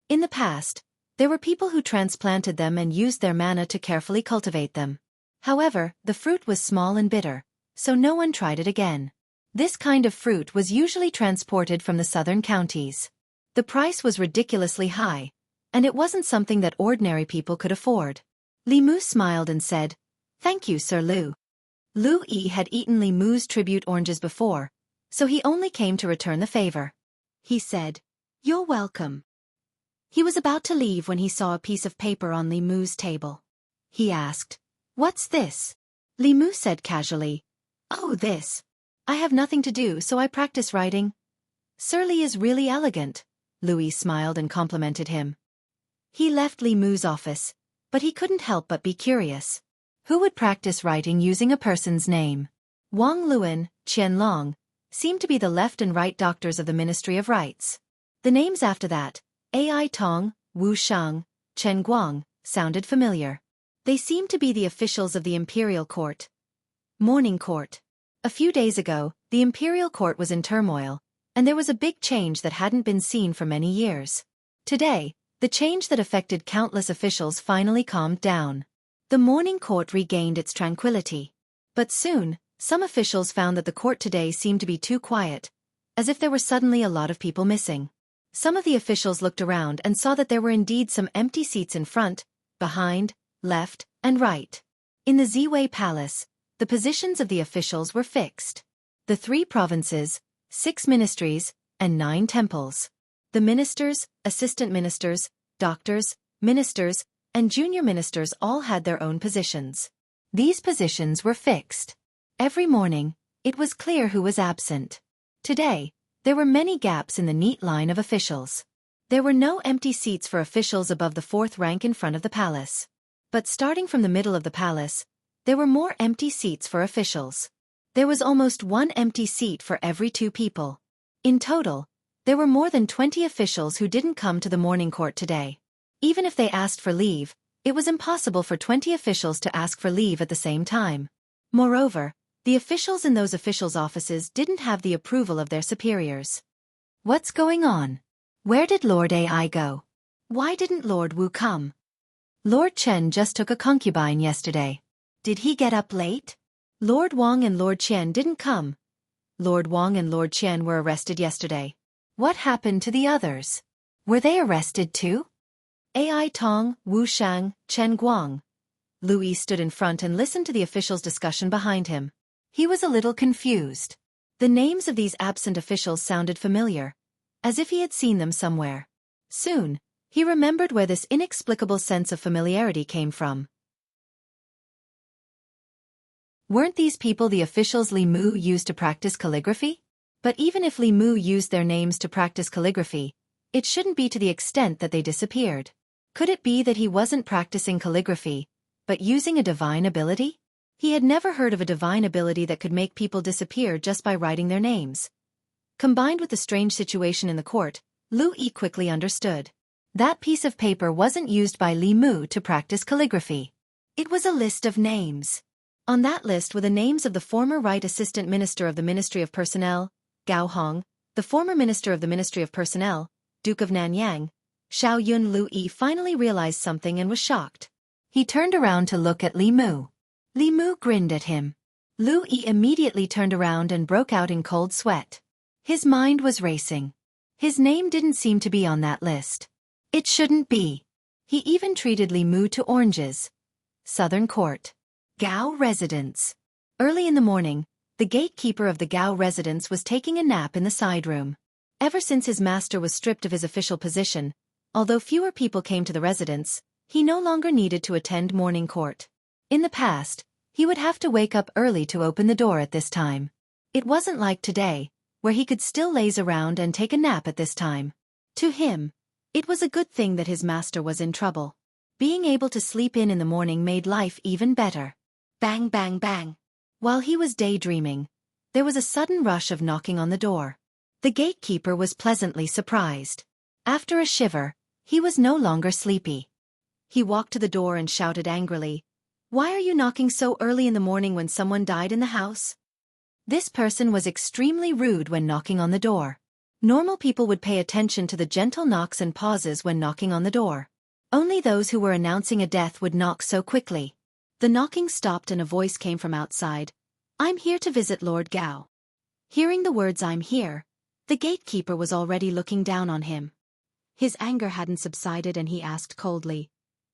Speaker 1: In the past, there were people who transplanted them and used their mana to carefully cultivate them. However, the fruit was small and bitter, so no one tried it again. This kind of fruit was usually transported from the southern counties. The price was ridiculously high, and it wasn't something that ordinary people could afford. Li Mu smiled and said, "Thank you, Sir Lu." Lu Yi had eaten Li Mu's tribute oranges before, so he only came to return the favor. He said, "You're welcome." He was about to leave when he saw a piece of paper on Li Mu's table. He asked, "What's this?" Li Mu said casually, "Oh, this. I have nothing to do, so I practice writing." "Sir Li is really elegant," Louis smiled and complimented him. He left Li Mu's office, but he couldn't help but be curious. Who would practice writing using a person's name? Wang Luan, Qian Long, seemed to be the left and right doctors of the Ministry of Rights. The names after that, Ai Tong, Wu Shang, Chen Guang, sounded familiar. They seemed to be the officials of the Imperial Court. Morning Court. A few days ago, the Imperial Court was in turmoil, and there was a big change that hadn't been seen for many years. Today, the change that affected countless officials finally calmed down. The Morning Court regained its tranquility. But soon, some officials found that the court today seemed to be too quiet, as if there were suddenly a lot of people missing. Some of the officials looked around and saw that there were indeed some empty seats in front, behind, left, and right. In the Ziwei Palace, the positions of the officials were fixed. The 3 provinces, 6 ministries, and 9 temples. The ministers, assistant ministers, doctors, ministers, and junior ministers all had their own positions. These positions were fixed. Every morning, it was clear who was absent. Today, there were many gaps in the neat line of officials. There were no empty seats for officials above the 4th rank in front of the palace. But starting from the middle of the palace, there were more empty seats for officials. There was almost one empty seat for every 2 people. In total, there were more than 20 officials who didn't come to the morning court today. Even if they asked for leave, it was impossible for 20 officials to ask for leave at the same time. Moreover, the officials in those officials' offices didn't have the approval of their superiors. What's going on? Where did Lord Ai go? Why didn't Lord Wu come? Lord Chen just took a concubine yesterday. Did he get up late? Lord Wang and Lord Qian didn't come. Lord Wang and Lord Qian were arrested yesterday. What happened to the others? Were they arrested too? Ai Tong, Wu Shang, Chen Guang. Lu Yi stood in front and listened to the officials' discussion behind him. He was a little confused. The names of these absent officials sounded familiar, as if he had seen them somewhere. Soon, he remembered where this inexplicable sense of familiarity came from. Weren't these people the officials Li Mu used to practice calligraphy? But even if Li Mu used their names to practice calligraphy, it shouldn't be to the extent that they disappeared. Could it be that he wasn't practicing calligraphy, but using a divine ability? He had never heard of a divine ability that could make people disappear just by writing their names. Combined with the strange situation in the court, Lu Yi quickly understood. That piece of paper wasn't used by Li Mu to practice calligraphy. It was a list of names. On that list were the names of the former Right Assistant Minister of the Ministry of Personnel, Gao Hong, the former Minister of the Ministry of Personnel, Duke of Nanyang, Xiao Yun. Lu Yi finally realized something and was shocked. He turned around to look at Li Mu. Li Mu grinned at him. Lu Yi immediately turned around and broke out in cold sweat. His mind was racing. His name didn't seem to be on that list. It shouldn't be. He even treated Li Mu to oranges. Southern Court. Gao Residence. Early in the morning, the gatekeeper of the Gao residence was taking a nap in the side room. Ever since his master was stripped of his official position, although fewer people came to the residence, he no longer needed to attend morning court. In the past, he would have to wake up early to open the door at this time. It wasn't like today, where he could still laze around and take a nap at this time. To him, it was a good thing that his master was in trouble. Being able to sleep in the morning made life even better. Bang, bang, bang. While he was daydreaming, there was a sudden rush of knocking on the door. The gatekeeper was pleasantly surprised. After a shiver, he was no longer sleepy. He walked to the door and shouted angrily, "Why are you knocking so early in the morning when someone died in the house?" This person was extremely rude when knocking on the door. Normal people would pay attention to the gentle knocks and pauses when knocking on the door. Only those who were announcing a death would knock so quickly. The knocking stopped and a voice came from outside. "I'm here to visit Lord Gao." Hearing the words "I'm here," the gatekeeper was already looking down on him. His anger hadn't subsided and he asked coldly,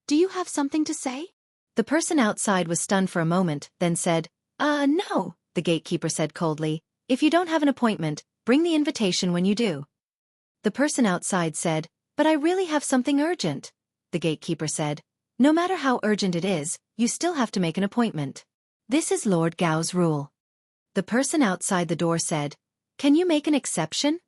Speaker 1: "Do you have something to say?" The person outside was stunned for a moment, then said, No," the gatekeeper said coldly. "If you don't have an appointment, bring the invitation when you do." The person outside said, "But I really have something urgent." The gatekeeper said, "No matter how urgent it is, you still have to make an appointment. This is Lord Gao's rule." The person outside the door said, "Can you make an exception?"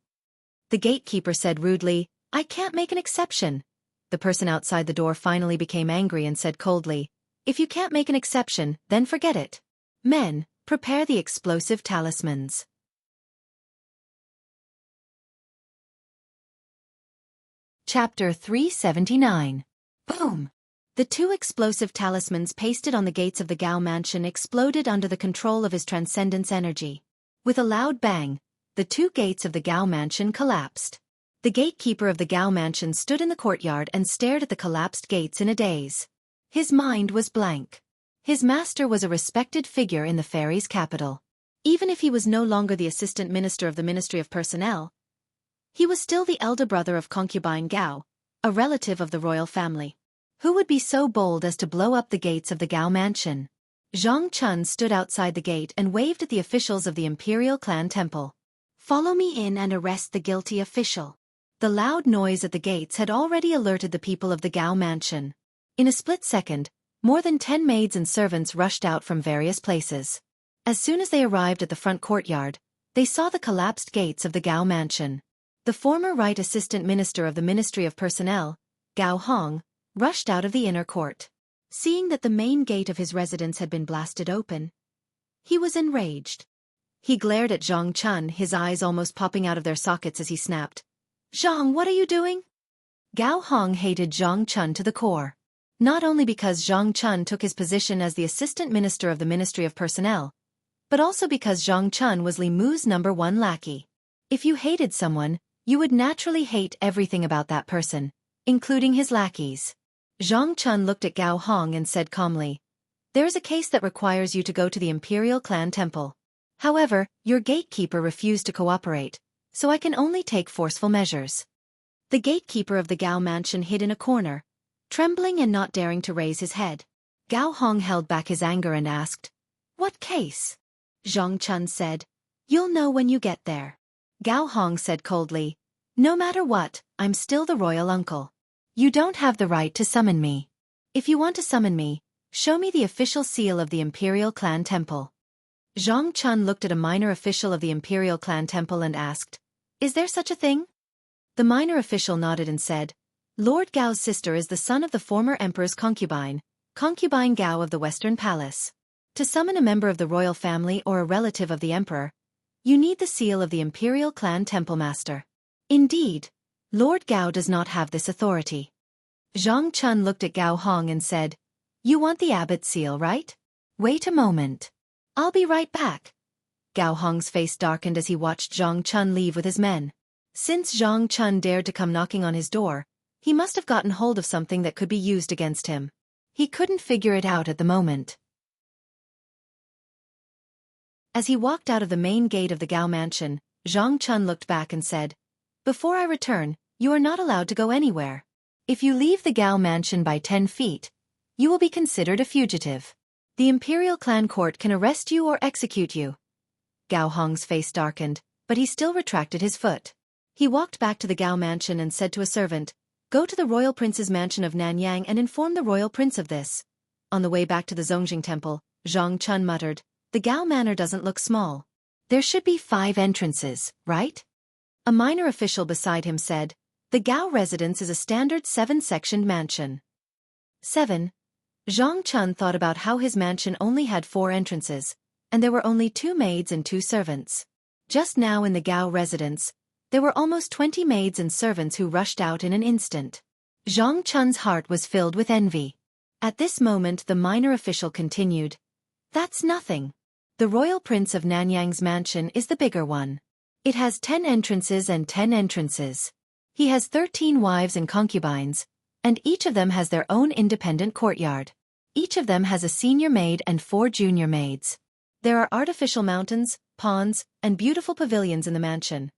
Speaker 1: The gatekeeper said rudely, "I can't make an exception." The person outside the door finally became angry and said coldly, "If you can't make an exception, then forget it. Men, prepare the explosive talismans." Chapter 379. Boom! The 2 explosive talismans pasted on the gates of the Gao mansion exploded under the control of his transcendence energy. With a loud bang, the 2 gates of the Gao mansion collapsed. The gatekeeper of the Gao mansion stood in the courtyard and stared at the collapsed gates in a daze. His mind was blank. His master was a respected figure in the fairies' capital. Even if he was no longer the assistant minister of the Ministry of Personnel, he was still the elder brother of concubine Gao, a relative of the royal family. Who would be so bold as to blow up the gates of the Gao mansion? Zhang Chun stood outside the gate and waved at the officials of the imperial clan temple. "Follow me in and arrest the guilty official." The loud noise at the gates had already alerted the people of the Gao mansion. In a split second, more than 10 maids and servants rushed out from various places. As soon as they arrived at the front courtyard, they saw the collapsed gates of the Gao mansion. The former Right Assistant Minister of the Ministry of Personnel, Gao Hong, rushed out of the inner court. Seeing that the main gate of his residence had been blasted open, he was enraged. He glared at Zhang Chun, his eyes almost popping out of their sockets as he snapped. Zhang, what are you doing? Gao Hong hated Zhang Chun to the core. Not only because Zhang Chun took his position as the assistant minister of the Ministry of Personnel, but also because Zhang Chun was Li Mu's #1 lackey. If you hated someone, you would naturally hate everything about that person, including his lackeys. Zhang Chun looked at Gao Hong and said calmly, "There is a case that requires you to go to the Imperial Clan Temple. However, your gatekeeper refused to cooperate, so I can only take forceful measures." The gatekeeper of the Gao mansion hid in a corner, trembling and not daring to raise his head. Gao Hong held back his anger and asked, "What case?" Zhang Chun said, "You'll know when you get there." Gao Hong said coldly, "No matter what, I'm still the royal uncle. You don't have the right to summon me. If you want to summon me, show me the official seal of the Imperial Clan Temple." Zhang Chun looked at a minor official of the Imperial Clan Temple and asked, "Is there such a thing?" The minor official nodded and said, "Lord Gao's sister is the son of the former emperor's concubine, Concubine Gao of the Western Palace. To summon a member of the royal family or a relative of the emperor, you need the seal of the Imperial Clan Temple Master. Indeed, Lord Gao does not have this authority." Zhang Chun looked at Gao Hong and said, "You want the abbot seal, right? Wait a moment. I'll be right back." Gao Hong's face darkened as he watched Zhang Chun leave with his men. Since Zhang Chun dared to come knocking on his door, he must have gotten hold of something that could be used against him. He couldn't figure it out at the moment. As he walked out of the main gate of the Gao mansion, Zhang Chun looked back and said, "Before I return, you are not allowed to go anywhere. If you leave the Gao mansion by 10 feet, you will be considered a fugitive. The Imperial Clan Court can arrest you or execute you." Gao Hong's face darkened, but he still retracted his foot. He walked back to the Gao mansion and said to a servant, "Go to the royal prince's mansion of Nanyang and inform the royal prince of this." On the way back to the Zongjing temple, Zhang Chun muttered, "The Gao manor doesn't look small. There should be 5 entrances, right?" A minor official beside him said, "The Gao residence is a standard 7-sectioned mansion." 7. Zhang Chun thought about how his mansion only had 4 entrances, and there were only 2 maids and 2 servants. Just now in the Gao residence, there were almost 20 maids and servants who rushed out in an instant. Zhang Chun's heart was filled with envy. At this moment the minor official continued, "That's nothing. The royal prince of Nanyang's mansion is the bigger one. It has 10 entrances and 10 entrances. He has 13 wives and concubines, and each of them has their own independent courtyard. Each of them has a senior maid and 4 junior maids. There are artificial mountains, ponds, and beautiful pavilions in the mansion."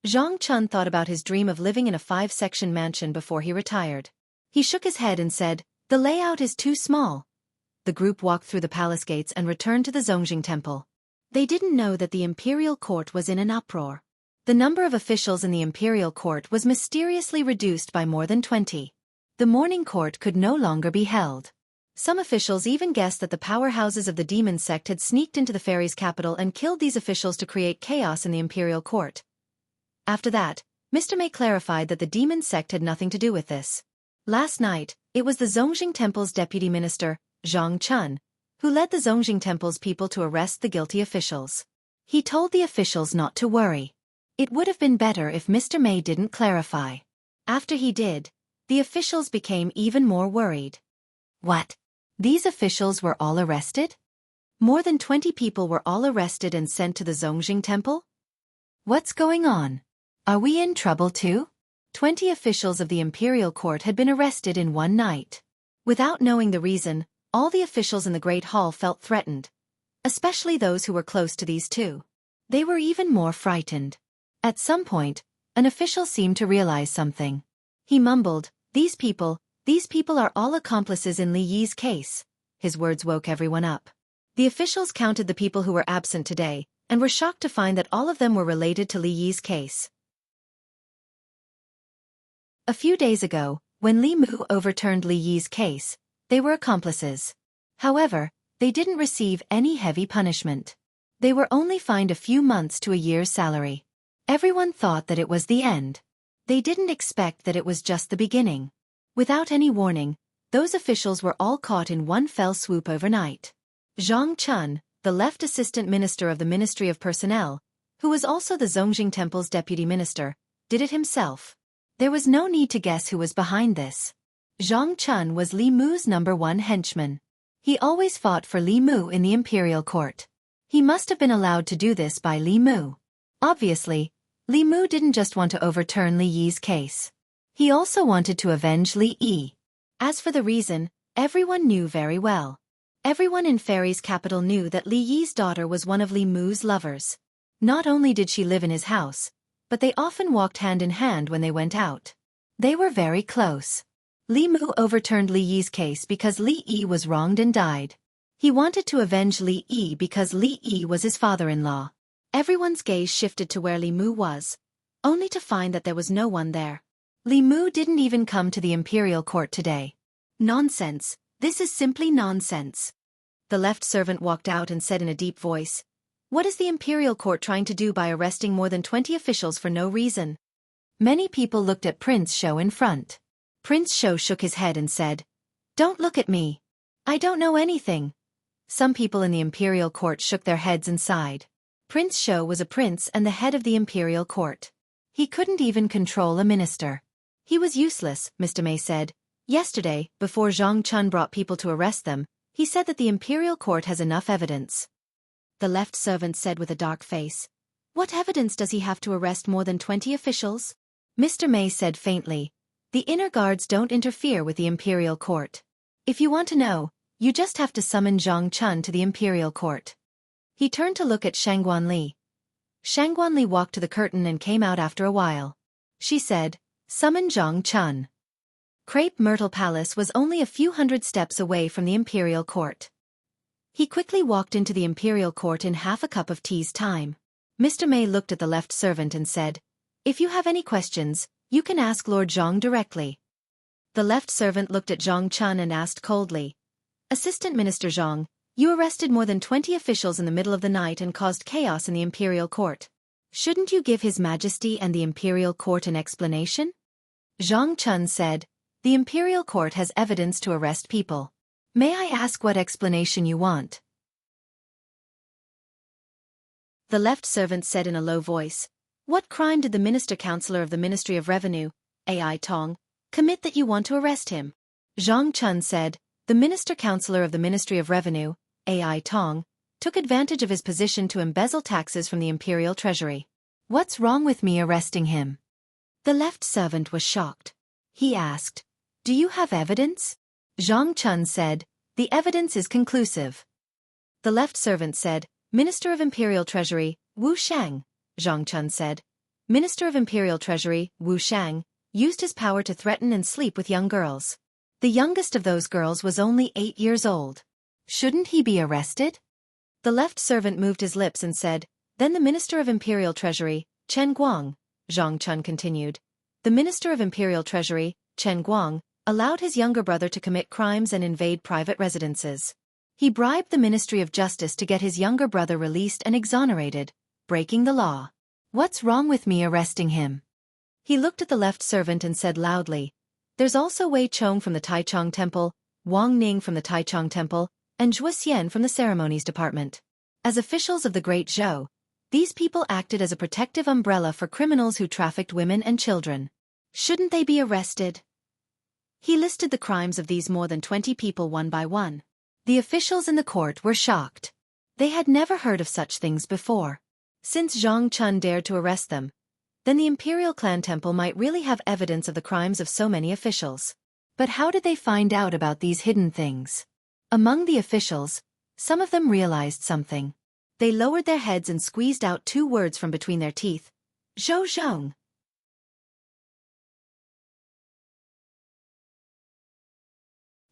Speaker 1: Zhang Chun thought about his dream of living in a 5-section mansion before he retired. He shook his head and said, "The layout is too small." The group walked through the palace gates and returned to the Zongjing temple. They didn't know that the imperial court was in an uproar. The number of officials in the imperial court was mysteriously reduced by more than 20. The morning court could no longer be held. Some officials even guessed that the powerhouses of the demon sect had sneaked into the fairies' capital and killed these officials to create chaos in the imperial court. After that, Mr. May clarified that the demon sect had nothing to do with this. Last night, it was the Zongjing Temple's deputy minister, Zhang Chun, who led the Zongjing Temple's people to arrest the guilty officials. He told the officials not to worry. It would have been better if Mr. May didn't clarify. After he did, the officials became even more worried. What? These officials were all arrested? More than 20 people were all arrested and sent to the Zongjing Temple? What's going on? Are we in trouble too? 20 officials of the imperial court had been arrested in one night. Without knowing the reason, all the officials in the Great Hall felt threatened, especially those who were close to these 2. They were even more frightened. At some point, an official seemed to realize something. He mumbled, These people are all accomplices in Li Yi's case." His words woke everyone up. The officials counted the people who were absent today, and were shocked to find that all of them were related to Li Yi's case. A few days ago, when Li Mu overturned Li Yi's case, they were accomplices. However, they didn't receive any heavy punishment. They were only fined a few months to a year's salary. Everyone thought that it was the end. They didn't expect that it was just the beginning. Without any warning, those officials were all caught in one fell swoop overnight. Zhang Chun, the left assistant minister of the Ministry of Personnel, who was also the Zongjing Temple's deputy minister, did it himself. There was no need to guess who was behind this. Zhang Chun was Li Mu's #1 henchman. He always fought for Li Mu in the imperial court. He must have been allowed to do this by Li Mu. Obviously, Li Mu didn't just want to overturn Li Yi's case. He also wanted to avenge Li Yi. As for the reason, everyone knew very well. Everyone in Fairy's capital knew that Li Yi's daughter was one of Li Mu's lovers. Not only did she live in his house, but they often walked hand in hand when they went out. They were very close. Li Mu overturned Li Yi's case because Li Yi was wronged and died. He wanted to avenge Li Yi because Li Yi was his father-in-law. Everyone's gaze shifted to where Li Mu was, only to find that there was no one there. Li Mu didn't even come to the imperial court today. Nonsense. This is simply nonsense. The left servant walked out and said in a deep voice, "What is the imperial court trying to do by arresting more than 20 officials for no reason?" Many people looked at Prince Shou in front. Prince Shou shook his head and said, "Don't look at me. I don't know anything." Some people in the imperial court shook their heads and sighed. Prince Shou was a prince and the head of the imperial court. He couldn't even control a minister. He was useless, Mr. May said. Yesterday, before Zhang Chun brought people to arrest them, he said that the imperial court has enough evidence. The left servant said with a dark face, "What evidence does he have to arrest more than 20 officials?" Mr. May said faintly, "The inner guards don't interfere with the imperial court. If you want to know, you just have to summon Zhang Chun to the imperial court." He turned to look at Shangguan Li. Shangguan Li walked to the curtain and came out after a while. She said, "Summon Zhang Chun." Crepe Myrtle Palace was only a few hundred steps away from the imperial court. He quickly walked into the imperial court in half a cup of tea's time. Mr. May looked at the left servant and said, "If you have any questions, you can ask Lord Zhang directly." The left servant looked at Zhang Chun and asked coldly, "Assistant Minister Zhang, you arrested more than 20 officials in the middle of the night and caused chaos in the imperial court. Shouldn't you give His Majesty and the imperial court an explanation?" Zhang Chun said, "The imperial court has evidence to arrest people. May I ask what explanation you want?" The left servant said in a low voice, "What crime did the Minister-Counselor of the Ministry of Revenue, Ai Tong, commit that you want to arrest him?" Zhang Chun said, "The Minister-Counselor of the Ministry of Revenue, Ai Tong, took advantage of his position to embezzle taxes from the imperial treasury. What's wrong with me arresting him?" The left servant was shocked. He asked, "Do you have evidence?" Zhang Chun said, "The evidence is conclusive." The left servant said, "Minister of Imperial Treasury, Wu Shang." Zhang Chun said, "Minister of Imperial Treasury, Wu Shang, used his power to threaten and sleep with young girls. The youngest of those girls was only 8 years old. Shouldn't he be arrested?" The left servant moved his lips and said, "Then the Minister of Imperial Treasury, Chen Guang," Zhang Chun continued. "The Minister of Imperial Treasury, Chen Guang, allowed his younger brother to commit crimes and invade private residences. He bribed the Ministry of Justice to get his younger brother released and exonerated, breaking the law. What's wrong with me arresting him?" He looked at the left servant and said loudly, "There's also Wei Chong from the Taichung Temple, Wang Ning from the Taichung Temple, and Zhuo Xian from the Ceremonies Department. As officials of the Great Zhou, these people acted as a protective umbrella for criminals who trafficked women and children. Shouldn't they be arrested?" He listed the crimes of these more than 20 people one by one. The officials in the court were shocked. They had never heard of such things before. Since Zhang Chun dared to arrest them, then the Imperial Clan Temple might really have evidence of the crimes of so many officials. But how did they find out about these hidden things? Among the officials, some of them realized something. They lowered their heads and squeezed out 2 words from between their teeth. Zhou Zhong.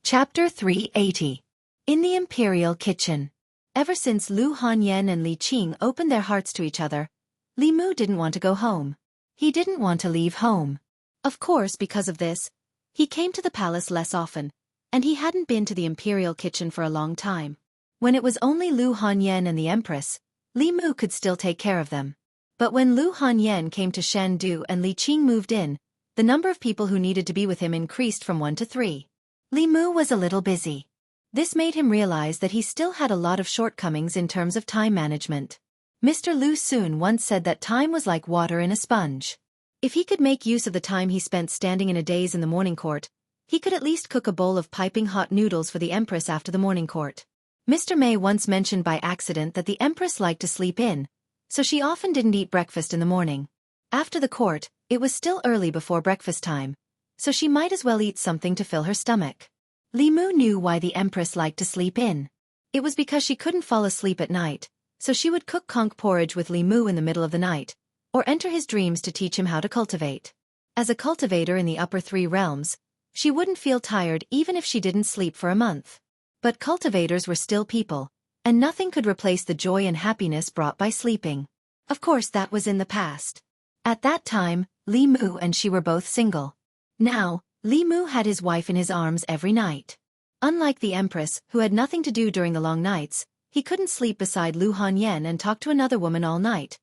Speaker 1: Chapter 380. In the Imperial Kitchen. Ever since Lu Hanyan and Li Qing opened their hearts to each other, Li Mu didn't want to go home. He didn't want to leave home. Of course, because of this, he came to the palace less often, and he hadn't been to the Imperial Kitchen for a long time. When it was only Lu Hanyan and the Empress, Li Mu could still take care of them. But when Lu Hanyan came to Shandu and Li Qing moved in, the number of people who needed to be with him increased from 1 to 3. Li Mu was a little busy. This made him realize that he still had a lot of shortcomings in terms of time management. Mr. Lu Xun once said that time was like water in a sponge. If he could make use of the time he spent standing in a daze in the morning court, he could at least cook a bowl of piping hot noodles for the Empress after the morning court. Mr. May once mentioned by accident that the Empress liked to sleep in, so she often didn't eat breakfast in the morning. After the court, it was still early before breakfast time, so she might as well eat something to fill her stomach. Li Mu knew why the Empress liked to sleep in. It was because she couldn't fall asleep at night, so she would cook conch porridge with Li Mu in the middle of the night, or enter his dreams to teach him how to cultivate. As a cultivator in the upper three realms, she wouldn't feel tired even if she didn't sleep for a month. But cultivators were still people, and nothing could replace the joy and happiness brought by sleeping. Of course that was in the past. At that time, Li Mu and she were both single. Now, Li Mu had his wife in his arms every night. Unlike the Empress, who had nothing to do during the long nights, he couldn't sleep beside Lu Hanyan and talk to another woman all night,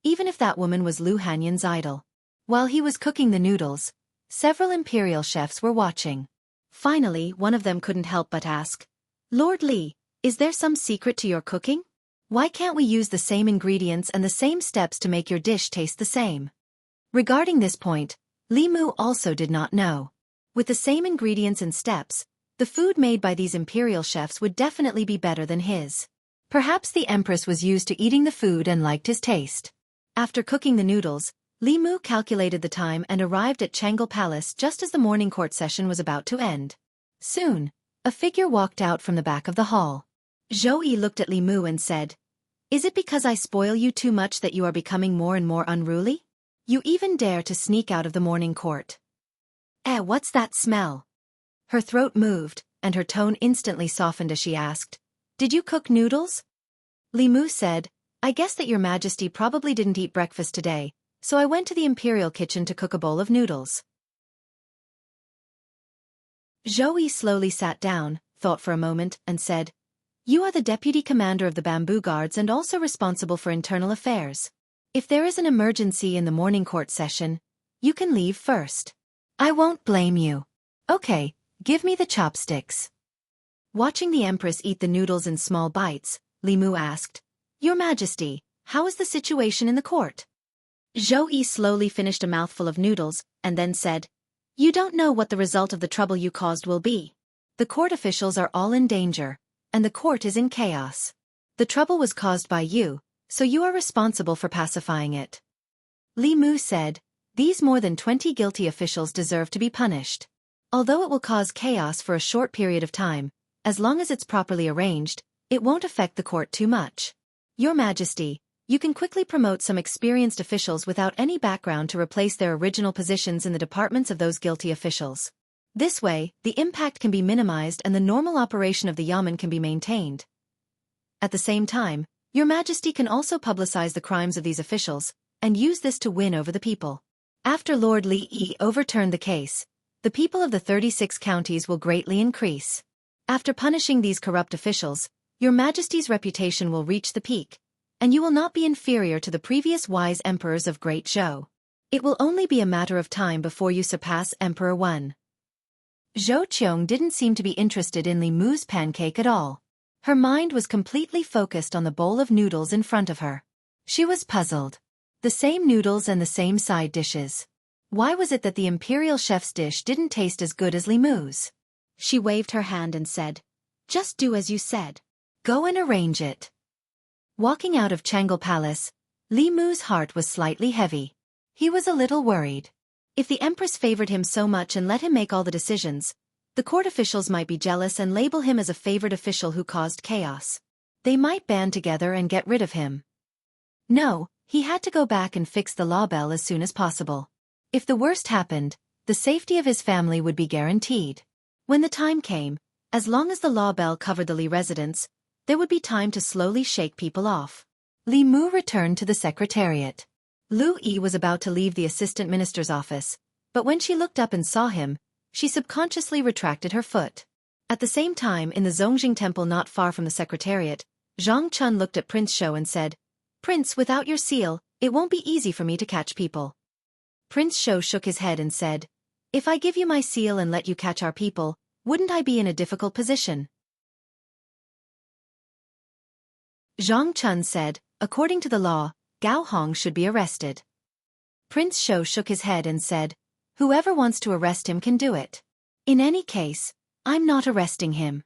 Speaker 1: even if that woman was Lu Hanyan's idol. While he was cooking the noodles, several imperial chefs were watching. Finally, one of them couldn't help but ask, "Lord Li, is there some secret to your cooking? Why can't we use the same ingredients and the same steps to make your dish taste the same?" Regarding this point, Li Mu also did not know. With the same ingredients and steps, the food made by these imperial chefs would definitely be better than his. Perhaps the Empress was used to eating the food and liked his taste. After cooking the noodles, Li Mu calculated the time and arrived at Changle Palace just as the morning court session was about to end. Soon, a figure walked out from the back of the hall. Zhou Yi looked at Li Mu and said, "Is it because I spoil you too much that you are becoming more and more unruly? You even dare to sneak out of the morning court." What's that smell?" Her throat moved, and her tone instantly softened as she asked, "Did you cook noodles?" Li Mu said, "I guess that your Majesty probably didn't eat breakfast today, so I went to the imperial kitchen to cook a bowl of noodles." Zhou Yi slowly sat down, thought for a moment, and said, "You are the deputy commander of the bamboo guards and also responsible for internal affairs. If there is an emergency in the morning court session, you can leave first. I won't blame you. Okay, give me the chopsticks." Watching the Empress eat the noodles in small bites, Li Mu asked, "Your Majesty, how is the situation in the court?" Zhou Yi slowly finished a mouthful of noodles, and then said, "You don't know what the result of the trouble you caused will be. The court officials are all in danger, and the court is in chaos. The trouble was caused by you, so you are responsible for pacifying it." Li Mu said, "These more than 20 guilty officials deserve to be punished. Although it will cause chaos for a short period of time, as long as it's properly arranged, it won't affect the court too much. Your Majesty, you can quickly promote some experienced officials without any background to replace their original positions in the departments of those guilty officials. This way, the impact can be minimized and the normal operation of the Yamen can be maintained. At the same time, Your Majesty can also publicize the crimes of these officials, and use this to win over the people. After Lord Li Yi overturned the case, the people of the 36 counties will greatly increase. After punishing these corrupt officials, Your Majesty's reputation will reach the peak, and you will not be inferior to the previous wise emperors of Great Zhou. It will only be a matter of time before you surpass Emperor Wen." Zhou Qiong didn't seem to be interested in Li Mu's pancake at all. Her mind was completely focused on the bowl of noodles in front of her. She was puzzled. The same noodles and the same side dishes. Why was it that the imperial chef's dish didn't taste as good as Li Mu's? She waved her hand and said, "Just do as you said. Go and arrange it." Walking out of Changle Palace, Li Mu's heart was slightly heavy. He was a little worried. If the Empress favored him so much and let him make all the decisions, the court officials might be jealous and label him as a favored official who caused chaos. They might band together and get rid of him. No, he had to go back and fix the law bell as soon as possible. If the worst happened, the safety of his family would be guaranteed. When the time came, as long as the law bell covered the Li residence, there would be time to slowly shake people off. Li Mu returned to the secretariat. Lu Yi was about to leave the assistant minister's office, but when she looked up and saw him, she subconsciously retracted her foot. At the same time, in the Zongjing temple not far from the secretariat, Zhang Chun looked at Prince Shou and said, "Prince, without your seal, it won't be easy for me to catch people." Prince Shou shook his head and said, "If I give you my seal and let you catch our people, wouldn't I be in a difficult position?" Zhang Chun said, according to the law, Gao Hong should be arrested. Prince Shou shook his head and said, whoever wants to arrest him can do it. In any case, I'm not arresting him.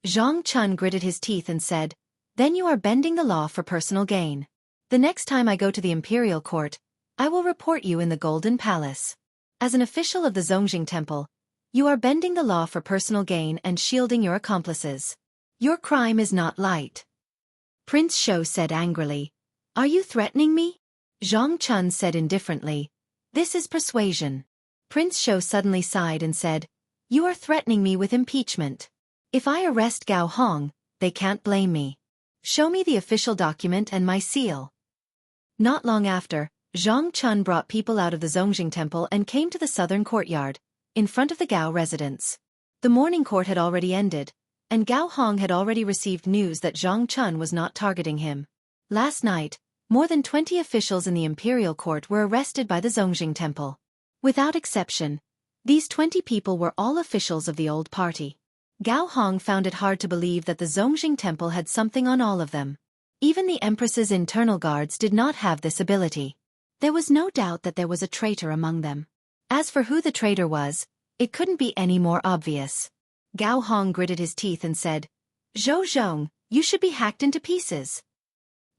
Speaker 1: Zhang Chun gritted his teeth and said, then you are bending the law for personal gain. The next time I go to the imperial court, I will report you in the Golden Palace. As an official of the Zongjing Temple, you are bending the law for personal gain and shielding your accomplices. Your crime is not light. Prince Shou said angrily, are you threatening me? Zhang Chun said indifferently, this is persuasion. Prince Shou suddenly sighed and said, you are threatening me with impeachment. If I arrest Gao Hong, they can't blame me. Show me the official document and my seal. Not long after, Zhang Chun brought people out of the Zongjing Temple and came to the southern courtyard, in front of the Gao residence. The morning court had already ended, and Gao Hong had already received news that Zhang Chun was not targeting him. Last night, more than 20 officials in the imperial court were arrested by the Zongjing Temple. Without exception, these 20 people were all officials of the old party. Gao Hong found it hard to believe that the Zongjing Temple had something on all of them. Even the Empress's internal guards did not have this ability. There was no doubt that there was a traitor among them. As for who the traitor was, it couldn't be any more obvious. Gao Hong gritted his teeth and said, Zhou Zhong, you should be hacked into pieces.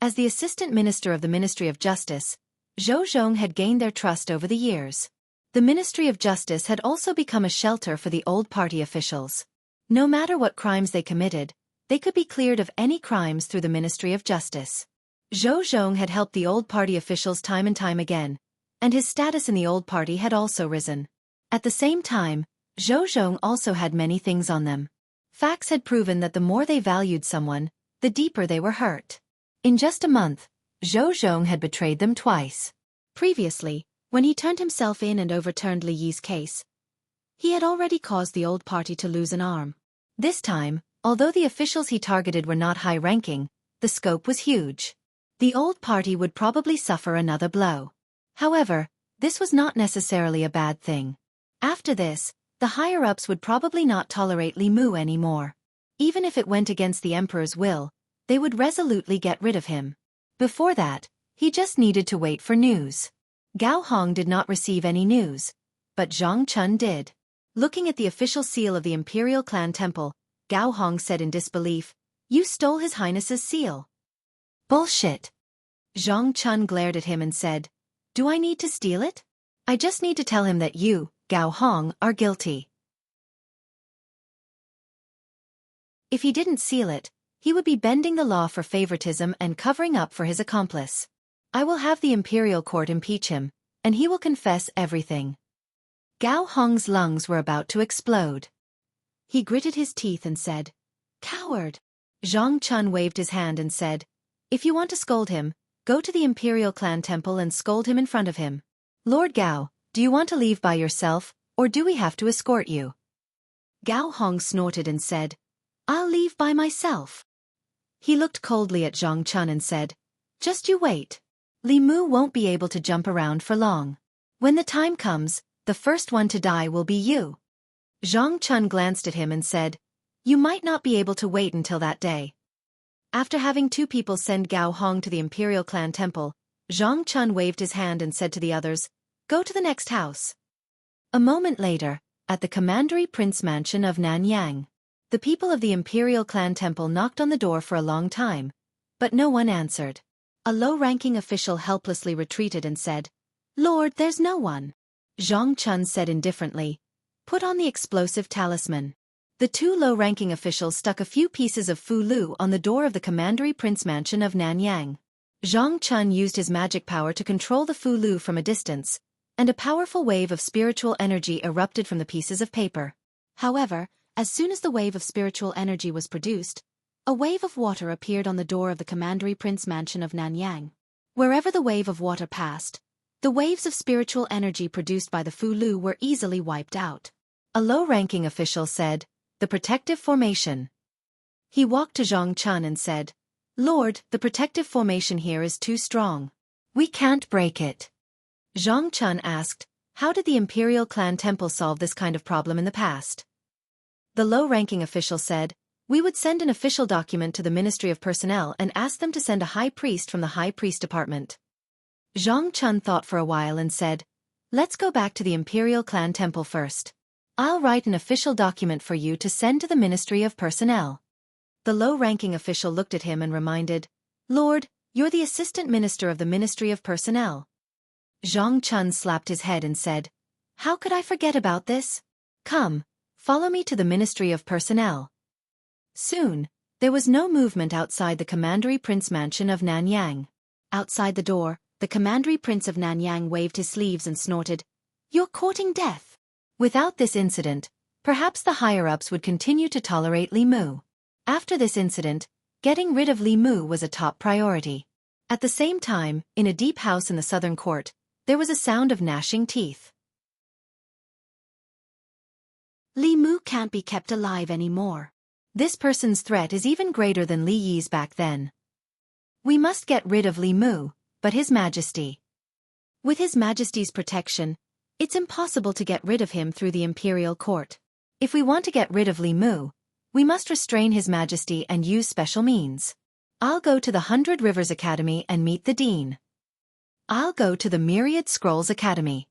Speaker 1: As the assistant minister of the Ministry of Justice, Zhou Zhong had gained their trust over the years. The Ministry of Justice had also become a shelter for the old party officials. No matter what crimes they committed, they could be cleared of any crimes through the Ministry of Justice. Zhou Zhong had helped the old party officials time and time again, and his status in the old party had also risen. At the same time, Zhou Zhong also had many things on them. Facts had proven that the more they valued someone, the deeper they were hurt. In just a month, Zhou Zhong had betrayed them twice. Previously, when he turned himself in and overturned Li Yi's case, he had already caused the old party to lose an arm. This time, although the officials he targeted were not high-ranking, the scope was huge. The old party would probably suffer another blow. However, this was not necessarily a bad thing. After this, the higher-ups would probably not tolerate Li Mu anymore. Even if it went against the emperor's will, they would resolutely get rid of him. Before that, he just needed to wait for news. Gao Hong did not receive any news, but Zhang Chun did. Looking at the official seal of the Imperial Clan Temple, Gao Hong said in disbelief, you stole His Highness's seal. Bullshit. Zhang Chun glared at him and said, do I need to steal it? I just need to tell him that you, Gao Hong, are guilty. If he didn't seal it, he would be bending the law for favoritism and covering up for his accomplice. I will have the imperial court impeach him, and he will confess everything. Gao Hong's lungs were about to explode. He gritted his teeth and said, coward. Zhang Chun waved his hand and said, if you want to scold him, go to the Imperial Clan Temple and scold him in front of him. Lord Gao, do you want to leave by yourself, or do we have to escort you? Gao Hong snorted and said, I'll leave by myself. He looked coldly at Zhang Chun and said, just you wait. Li Mu won't be able to jump around for long. When the time comes, the first one to die will be you. Zhang Chun glanced at him and said, you might not be able to wait until that day. After having two people send Gao Hong to the Imperial Clan Temple, Zhang Chun waved his hand and said to the others, go to the next house. A moment later, at the Commandery Prince Mansion of Nanyang, the people of the Imperial Clan Temple knocked on the door for a long time, but no one answered. A low-ranking official helplessly retreated and said, Lord, there's no one. Zhang Chun said indifferently, put on the explosive talisman. The two low-ranking officials stuck a few pieces of Fu-Lu on the door of the Commandery Prince Mansion of Nanyang. Zhang Chun used his magic power to control the Fu-Lu from a distance, and a powerful wave of spiritual energy erupted from the pieces of paper. However, as soon as the wave of spiritual energy was produced, a wave of water appeared on the door of the Commandery Prince Mansion of Nanyang. Wherever the wave of water passed, the waves of spiritual energy produced by the Fu-Lu were easily wiped out. A low-ranking official said, the protective formation. He walked to Zhang Chun and said, Lord, the protective formation here is too strong. We can't break it. Zhang Chun asked, how did the Imperial Clan Temple solve this kind of problem in the past? The low-ranking official said, We would send an official document to the Ministry of Personnel and ask them to send a high priest from the High Priest Department. Zhang Chun thought for a while and said, "Let's go back to the Imperial Clan Temple first. I'll write an official document for you to send to the Ministry of Personnel." The low-ranking official looked at him and reminded, "Lord, you're the Assistant Minister of the Ministry of Personnel." Zhang Chun slapped his head and said, "How could I forget about this? Come, follow me to the Ministry of Personnel." Soon, there was no movement outside the Commandery Prince mansion of Nanyang. Outside the door, the Commandery Prince of Nanyang waved his sleeves and snorted, "You're courting death." Without this incident, perhaps the higher-ups would continue to tolerate Li Mu. After this incident, getting rid of Li Mu was a top priority. At the same time, in a deep house in the southern court, there was a sound of gnashing teeth. Li Mu can't be kept alive anymore. This person's threat is even greater than Li Yi's back then. We must get rid of Li Mu, but His Majesty. With His Majesty's protection, it's impossible to get rid of him through the Imperial Court. If we want to get rid of Li Mu, we must restrain His Majesty and use special means. I'll go to the 100 Rivers Academy and meet the Dean. I'll go to the Myriad Scrolls Academy.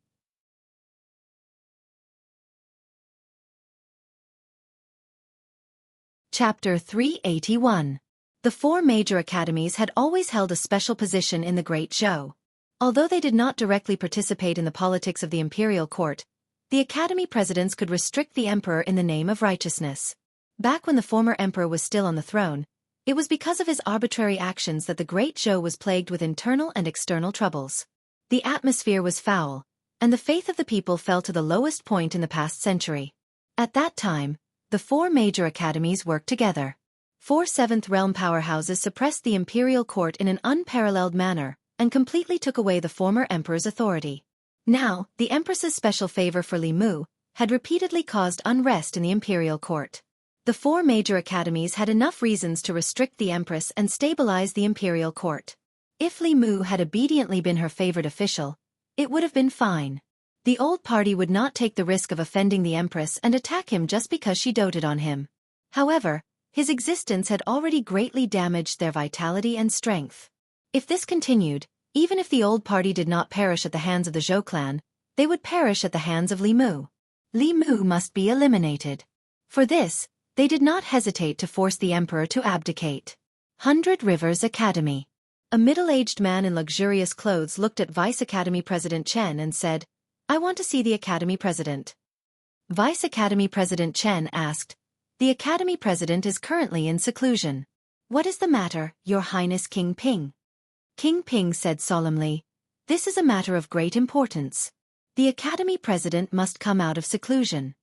Speaker 1: Chapter 381. The four major academies had always held a special position in the Great Zhou. Although they did not directly participate in the politics of the imperial court, the academy presidents could restrict the emperor in the name of righteousness. Back when the former emperor was still on the throne, it was because of his arbitrary actions that the Great Zhou was plagued with internal and external troubles. The atmosphere was foul, and the faith of the people fell to the lowest point in the past century. At that time, the four major academies worked together. Four seventh realm powerhouses suppressed the imperial court in an unparalleled manner, and completely took away the former emperor's authority. Now, the empress's special favor for Li Mu had repeatedly caused unrest in the imperial court. The four major academies had enough reasons to restrict the empress and stabilize the imperial court. If Li Mu had obediently been her favored official, it would have been fine. The old party would not take the risk of offending the empress and attack him just because she doted on him. However, his existence had already greatly damaged their vitality and strength. If this continued, even if the old party did not perish at the hands of the Zhou clan, they would perish at the hands of Li Mu. Li Mu must be eliminated. For this, they did not hesitate to force the emperor to abdicate. 100 Rivers Academy. A middle-aged man in luxurious clothes looked at Vice Academy President Chen and said, "I want to see the Academy President." Vice Academy President Chen asked, "The Academy President is currently in seclusion. What is the matter, Your Highness King Ping?" King Ping said solemnly, "This is a matter of great importance. The Academy President must come out of seclusion."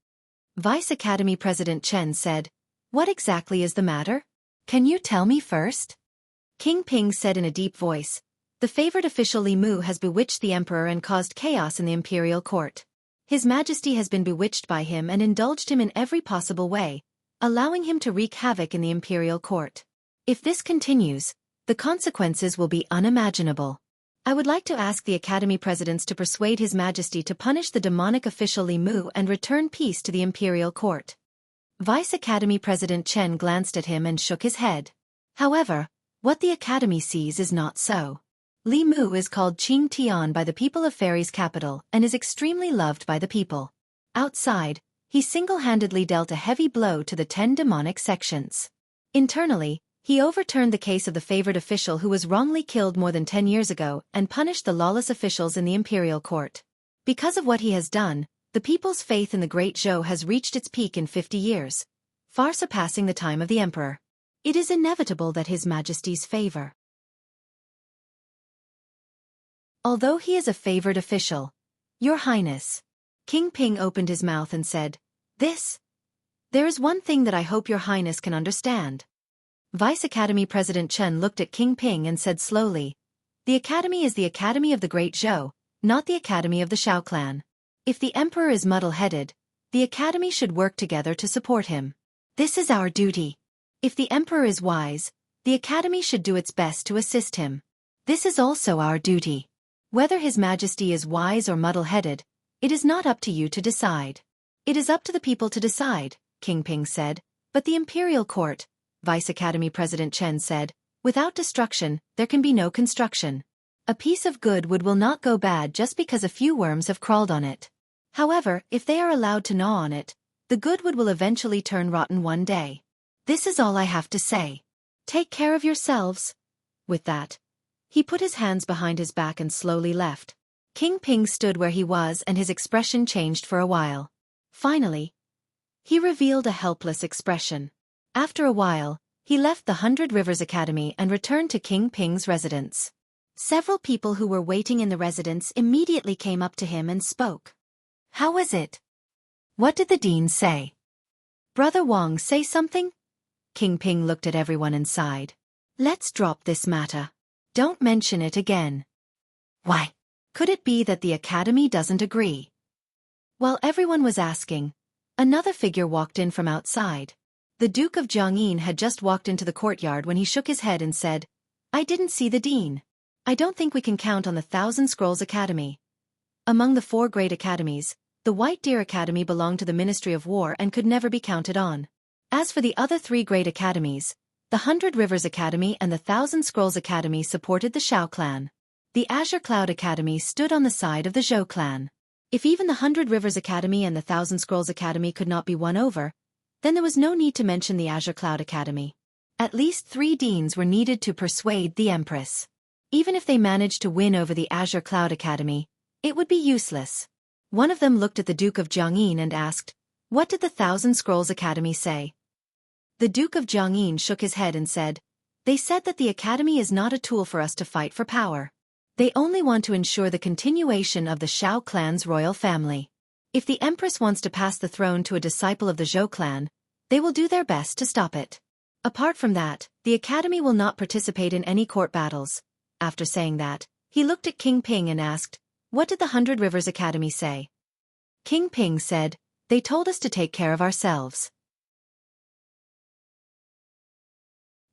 Speaker 1: Vice Academy President Chen said, "What exactly is the matter? Can you tell me first?" King Ping said in a deep voice, "The favored official Li Mu has bewitched the emperor and caused chaos in the imperial court. His Majesty has been bewitched by him and indulged him in every possible way, allowing him to wreak havoc in the imperial court. If this continues, the consequences will be unimaginable. I would like to ask the Academy Presidents to persuade His Majesty to punish the demonic official Li Mu and return peace to the imperial court." Vice Academy President Chen glanced at him and shook his head. However, what the Academy sees is not so. Li Mu is called Qing Tian by the people of Fairy's capital and is extremely loved by the people. Outside, he single-handedly dealt a heavy blow to the 10 demonic sections. Internally, he overturned the case of the favored official who was wrongly killed more than 10 years ago and punished the lawless officials in the imperial court. Because of what he has done, the people's faith in the Great Zhou has reached its peak in 50 years, far surpassing the time of the emperor. It is inevitable that His Majesty's favor. Although he is a favored official, Your Highness. King Ping opened his mouth and said, There is one thing that I hope Your Highness can understand." Vice Academy President Chen looked at King Ping and said slowly, "The Academy is the Academy of the Great Zhou, not the Academy of the Shao clan. If the Emperor is muddle-headed, the Academy should work together to support him. This is our duty. If the Emperor is wise, the Academy should do its best to assist him. This is also our duty. Whether His Majesty is wise or muddle-headed, it is not up to you to decide. It is up to the people to decide," King Ping said. But the Imperial Court, Vice Academy President Chen said, without destruction, there can be no construction. A piece of good wood will not go bad just because a few worms have crawled on it. However, if they are allowed to gnaw on it, the good wood will eventually turn rotten one day. This is all I have to say. Take care of yourselves. With that, he put his hands behind his back and slowly left. King Ping stood where he was and his expression changed for a while. Finally, he revealed a helpless expression. After a while, he left the 100 Rivers Academy and returned to King Ping's residence. Several people who were waiting in the residence immediately came up to him and spoke. How was it? What did the dean say? Brother Wang say something? King Ping looked at everyone and sighed. Let's drop this matter. Don't mention it again. Why? Could it be that the academy doesn't agree? While everyone was asking, another figure walked in from outside. The Duke of Jiangyin had just walked into the courtyard when he shook his head and said, I didn't see the dean. I don't think we can count on the Thousand Scrolls Academy. Among the 4 great academies, the White Deer Academy belonged to the Ministry of War and could never be counted on. As for the other 3 great academies, the 100 Rivers Academy and the Thousand Scrolls Academy supported the Shao clan. The Azure Cloud Academy stood on the side of the Zhou clan. If even the 100 Rivers Academy and the Thousand Scrolls Academy could not be won over, then there was no need to mention the Azure Cloud Academy. At least 3 deans were needed to persuade the Empress. Even if they managed to win over the Azure Cloud Academy, it would be useless. One of them looked at the Duke of Jiangyin and asked, What did the Thousand Scrolls Academy say? The Duke of Jiangyin shook his head and said, They said that the Academy is not a tool for us to fight for power. They only want to ensure the continuation of the Shao clan's royal family. If the Empress wants to pass the throne to a disciple of the Zhou clan, they will do their best to stop it. Apart from that, the Academy will not participate in any court battles. After saying that, he looked at King Ping and asked, What did the 100 Rivers Academy say? King Ping said, They told us to take care of ourselves.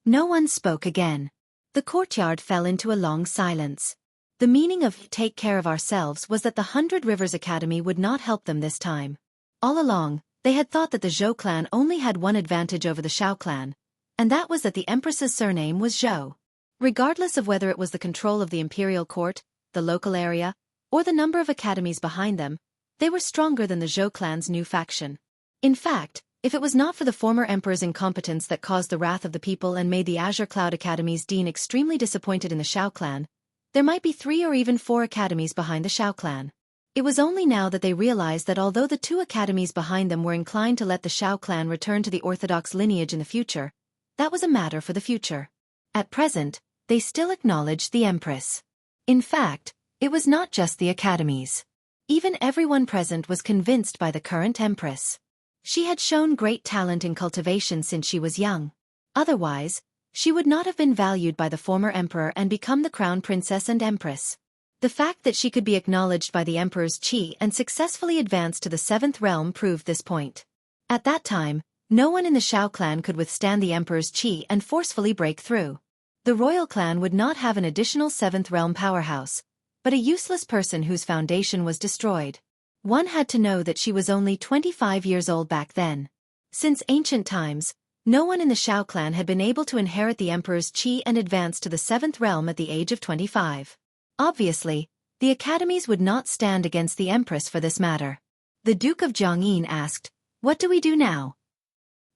Speaker 1: No one spoke again. The courtyard fell into a long silence. The meaning of take care of ourselves was that the 100 Rivers Academy would not help them this time. All along, they had thought that the Zhou clan only had one advantage over the Shao clan, and that was that the Empress's surname was Zhou. Regardless of whether it was the control of the imperial court, the local area, or the number of academies behind them, they were stronger than the Zhou clan's new faction. In fact, if it was not for the former emperor's incompetence that caused the wrath of the people and made the Azure Cloud Academy's dean extremely disappointed in the Shao clan, there might be 3 or even 4 academies behind the Shao clan. It was only now that they realized that although the 2 academies behind them were inclined to let the Shao clan return to the orthodox lineage in the future, that was a matter for the future. At present, they still acknowledged the Empress. In fact, it was not just the academies. Even everyone present was convinced by the current Empress. She had shown great talent in cultivation since she was young. Otherwise, she would not have been valued by the former emperor and become the crown princess and empress. The fact that she could be acknowledged by the emperor's qi and successfully advance to the 7th realm proved this point. At that time, no one in the Shao clan could withstand the emperor's qi and forcefully break through. The royal clan would not have an additional 7th realm powerhouse, but a useless person whose foundation was destroyed. One had to know that she was only 25 years old back then. Since ancient times, no one in the Shao clan had been able to inherit the emperor's qi and advance to the 7th realm at the age of 25. Obviously, the academies would not stand against the empress for this matter. The Duke of Jiangyin asked, What do we do now?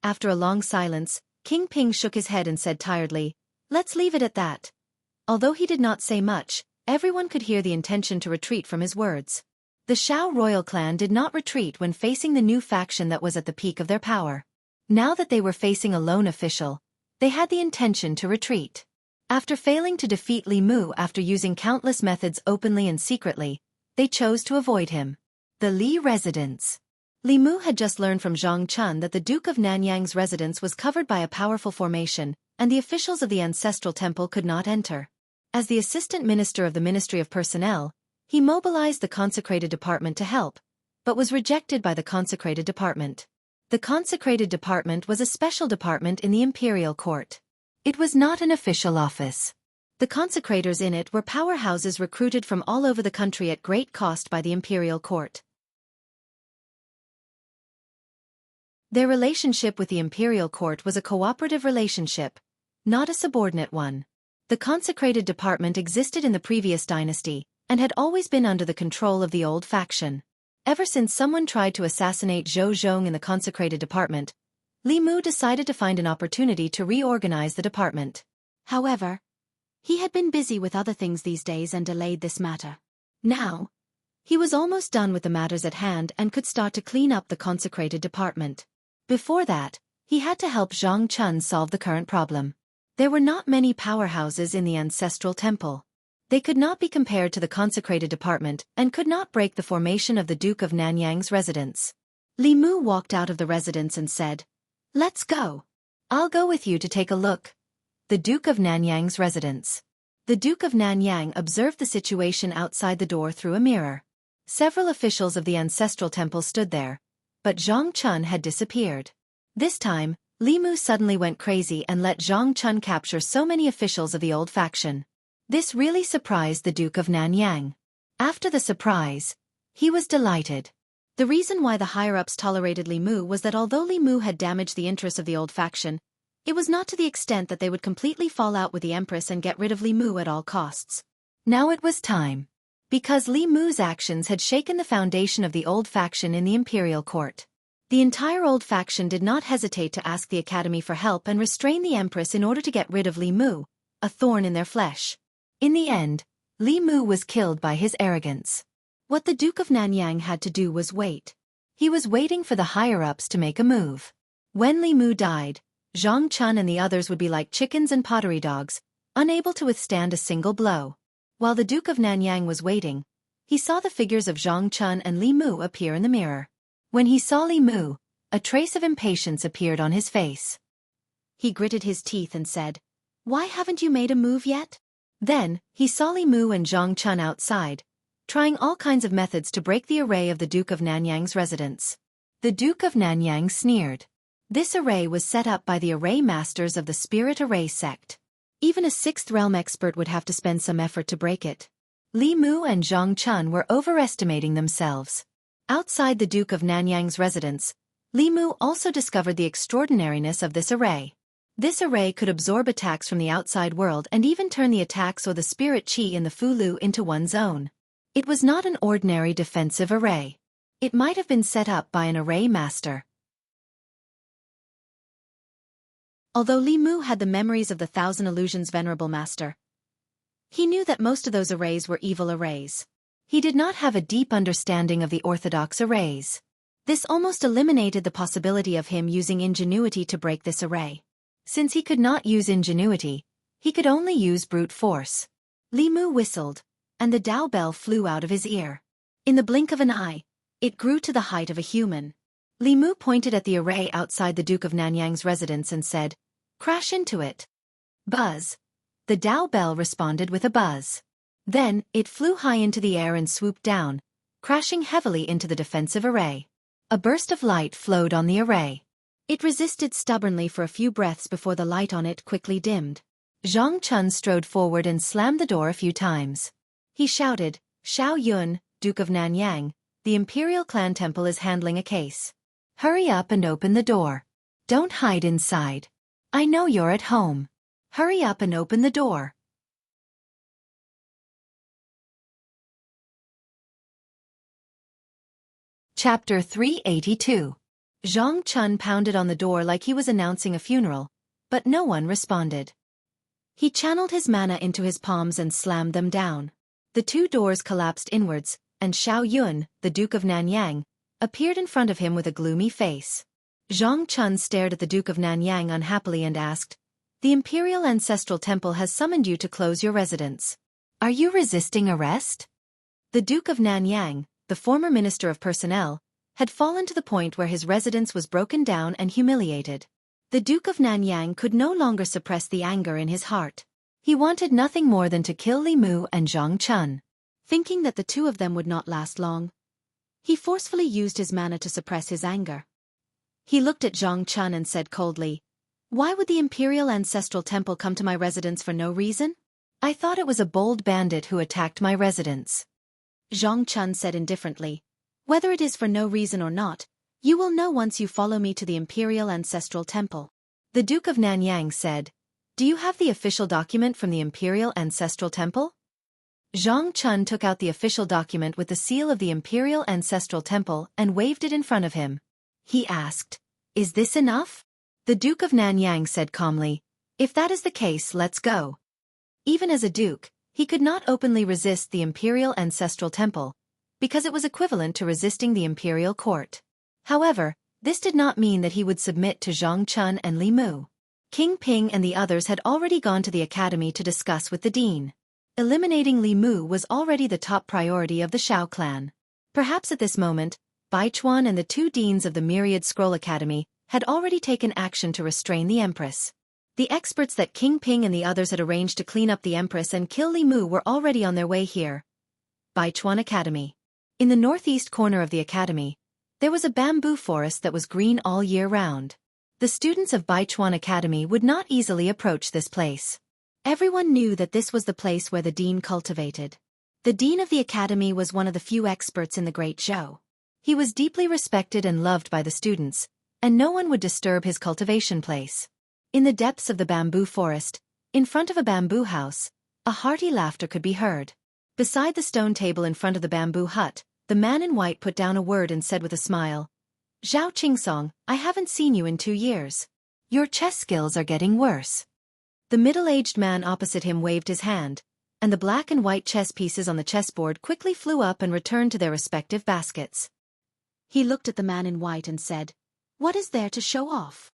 Speaker 1: After a long silence, King Ping shook his head and said tiredly, Let's leave it at that. Although he did not say much, everyone could hear the intention to retreat from his words. The Shao royal clan did not retreat when facing the new faction that was at the peak of their power. Now that they were facing a lone official, they had the intention to retreat. After failing to defeat Li Mu after using countless methods openly and secretly, they chose to avoid him. The Li residence. Li Mu had just learned from Zhang Chun that the Duke of Nanyang's residence was covered by a powerful formation, and the officials of the ancestral temple could not enter. As the assistant minister of the Ministry of Personnel, he mobilized the consecrated department to help, but was rejected by the consecrated department. The consecrated department was a special department in the imperial court. It was not an official office. The consecrators in it were powerhouses recruited from all over the country at great cost by the imperial court. Their relationship with the imperial court was a cooperative relationship, not a subordinate one. The consecrated department existed in the previous dynasty, and had always been under the control of the old faction. Ever since someone tried to assassinate Zhou Zhong in the consecrated department, Li Mu decided to find an opportunity to reorganize the department. However, he had been busy with other things these days and delayed this matter. Now, he was almost done with the matters at hand and could start to clean up the consecrated department. Before that, he had to help Zhang Chun solve the current problem. There were not many powerhouses in the ancestral temple. They could not be compared to the consecrated department and could not break the formation of the Duke of Nanyang's residence. Li Mu walked out of the residence and said, "Let's go. I'll go with you to take a look." The Duke of Nanyang's residence. The Duke of Nanyang observed the situation outside the door through a mirror. Several officials of the ancestral temple stood there, but Zhang Chun had disappeared. This time, Li Mu suddenly went crazy and let Zhang Chun capture so many officials of the old faction. This really surprised the Duke of Nanyang. After the surprise, he was delighted. The reason why the higher-ups tolerated Li Mu was that although Li Mu had damaged the interests of the old faction, it was not to the extent that they would completely fall out with the Empress and get rid of Li Mu at all costs. Now it was time. Because Li Mu's actions had shaken the foundation of the old faction in the imperial court. The entire old faction did not hesitate to ask the Academy for help and restrain the Empress in order to get rid of Li Mu, a thorn in their flesh. In the end, Li Mu was killed by his arrogance. What the Duke of Nanyang had to do was wait. He was waiting for the higher-ups to make a move. When Li Mu died, Zhang Chun and the others would be like chickens and pottery dogs, unable to withstand a single blow. While the Duke of Nanyang was waiting, he saw the figures of Zhang Chun and Li Mu appear in the mirror. When he saw Li Mu, a trace of impatience appeared on his face. He gritted his teeth and said, "Why haven't you made a move yet?" Then, he saw Li Mu and Zhang Chun outside, trying all kinds of methods to break the array of the Duke of Nanyang's residence. The Duke of Nanyang sneered. This array was set up by the array masters of the Spirit Array sect. Even a sixth realm expert would have to spend some effort to break it. Li Mu and Zhang Chun were overestimating themselves. Outside the Duke of Nanyang's residence, Li Mu also discovered the extraordinariness of this array. This array could absorb attacks from the outside world and even turn the attacks or the spirit chi in the Fulu into one's own. It was not an ordinary defensive array. It might have been set up by an array master. Although Li Mu had the memories of the Thousand Illusions Venerable Master, he knew that most of those arrays were evil arrays. He did not have a deep understanding of the orthodox arrays. This almost eliminated the possibility of him using ingenuity to break this array. Since he could not use ingenuity, he could only use brute force. Li Mu whistled, and the Dao bell flew out of his ear. In the blink of an eye, it grew to the height of a human. Li Mu pointed at the array outside the Duke of Nanyang's residence and said, "Crash into it." Buzz. The Dao bell responded with a buzz. Then, it flew high into the air and swooped down, crashing heavily into the defensive array. A burst of light flowed on the array. It resisted stubbornly for a few breaths before the light on it quickly dimmed. Zhang Chun strode forward and slammed the door a few times. He shouted, "Xiao Yun, Duke of Nanyang, the Imperial Clan Temple is handling a case. Hurry up and open the door. Don't hide inside. I know you're at home. Hurry up and open the door." Chapter 382. Zhang Chun pounded on the door like he was announcing a funeral, but no one responded. He channeled his mana into his palms and slammed them down. The two doors collapsed inwards, and Xiao Yun, the Duke of Nanyang, appeared in front of him with a gloomy face. Zhang Chun stared at the Duke of Nanyang unhappily and asked, "The Imperial Ancestral Temple has summoned you to close your residence. Are you resisting arrest?" The Duke of Nanyang, the former Minister of Personnel, had fallen to the point where his residence was broken down and humiliated. The Duke of Nanyang could no longer suppress the anger in his heart. He wanted nothing more than to kill Li Mu and Zhang Chun. Thinking that the two of them would not last long, he forcefully used his mana to suppress his anger. He looked at Zhang Chun and said coldly, "Why would the Imperial Ancestral Temple come to my residence for no reason? I thought it was a bold bandit who attacked my residence." Zhang Chun said indifferently, "Whether it is for no reason or not, You will know once you follow me to the Imperial Ancestral Temple. The Duke of Nanyang said, Do you have the official document from the Imperial Ancestral Temple? Zhang Chun took out the official document with the seal of the Imperial Ancestral Temple and waved it in front of him. He asked, Is this enough? The Duke of Nanyang said calmly, If that is the case, let's go. Even as a duke, he could not openly resist the Imperial Ancestral Temple, because it was equivalent to resisting the imperial court. However, this did not mean that he would submit to Zhang Chun and Li Mu. King Ping and the others had already gone to the academy to discuss with the dean. Eliminating Li Mu was already the top priority of the Shao clan. Perhaps at this moment, Bai Chuan and the two deans of the Myriad Scroll Academy had already taken action to restrain the Empress. The experts that King Ping and the others had arranged to clean up the Empress and kill Li Mu were already on their way here. Bai Chuan Academy. In the northeast corner of the academy, there was a bamboo forest that was green all year round. The students of Bai Chuan Academy would not easily approach this place. Everyone knew that this was the place where the dean cultivated. The dean of the academy was one of the few experts in the Great Zhou. He was deeply respected and loved by the students, and no one would disturb his cultivation place. In the depths of the bamboo forest, in front of a bamboo house, a hearty laughter could be heard. Beside the stone table in front of the bamboo hut, the man in white put down a word and said with a smile, Zhao Qingsong, I haven't seen you in 2 years. Your chess skills are getting worse. The middle-aged man opposite him waved his hand, and the black and white chess pieces on the chessboard quickly flew up and returned to their respective baskets. He looked at the man in white and said, What is there to show off?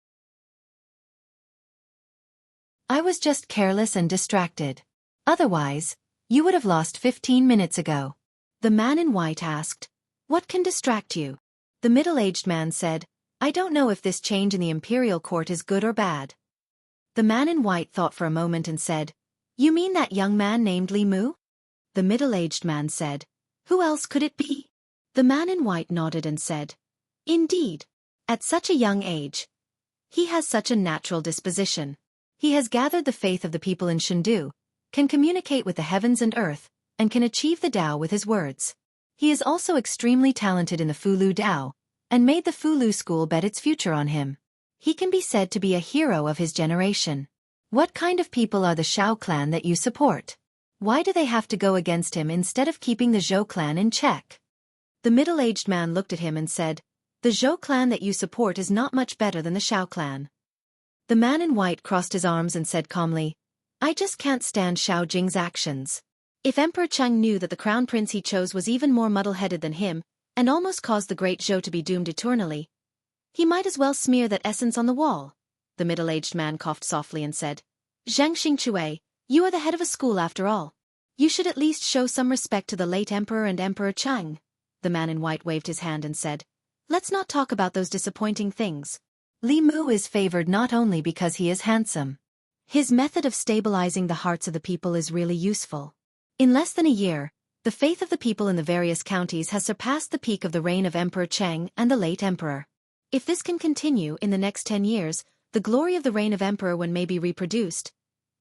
Speaker 1: I was just careless and distracted. Otherwise, you would have lost 15 minutes ago. The man in white asked, What can distract you? The middle-aged man said, I don't know if this change in the imperial court is good or bad. The man in white thought for a moment and said, You mean that young man named Li Mu? The middle-aged man said, Who else could it be? The man in white nodded and said, Indeed. At such a young age. He has such a natural disposition. He has gathered the faith of the people in Shendu, can communicate with the heavens and earth, and can achieve the Tao with his words. He is also extremely talented in the Fulu Tao, and made the Fulu school bet its future on him. He can be said to be a hero of his generation. What kind of people are the Shao clan that you support? Why do they have to go against him instead of keeping the Zhou clan in check? The middle-aged man looked at him and said, The Zhou clan that you support is not much better than the Shao clan. The man in white crossed his arms and said calmly, I just can't stand Shao Jing's actions. If Emperor Cheng knew that the crown prince he chose was even more muddle-headed than him, and almost caused the Great Zhou to be doomed eternally, he might as well smear that essence on the wall. The middle-aged man coughed softly and said, Zhang Xingchui, you are the head of a school after all. You should at least show some respect to the late emperor and Emperor Cheng. The man in white waved his hand and said, Let's not talk about those disappointing things. Li Mu is favored not only because he is handsome. His method of stabilizing the hearts of the people is really useful. In less than a year, the faith of the people in the various counties has surpassed the peak of the reign of Emperor Cheng and the late emperor. If this can continue in the next 10 years, the glory of the reign of Emperor Wen may be reproduced.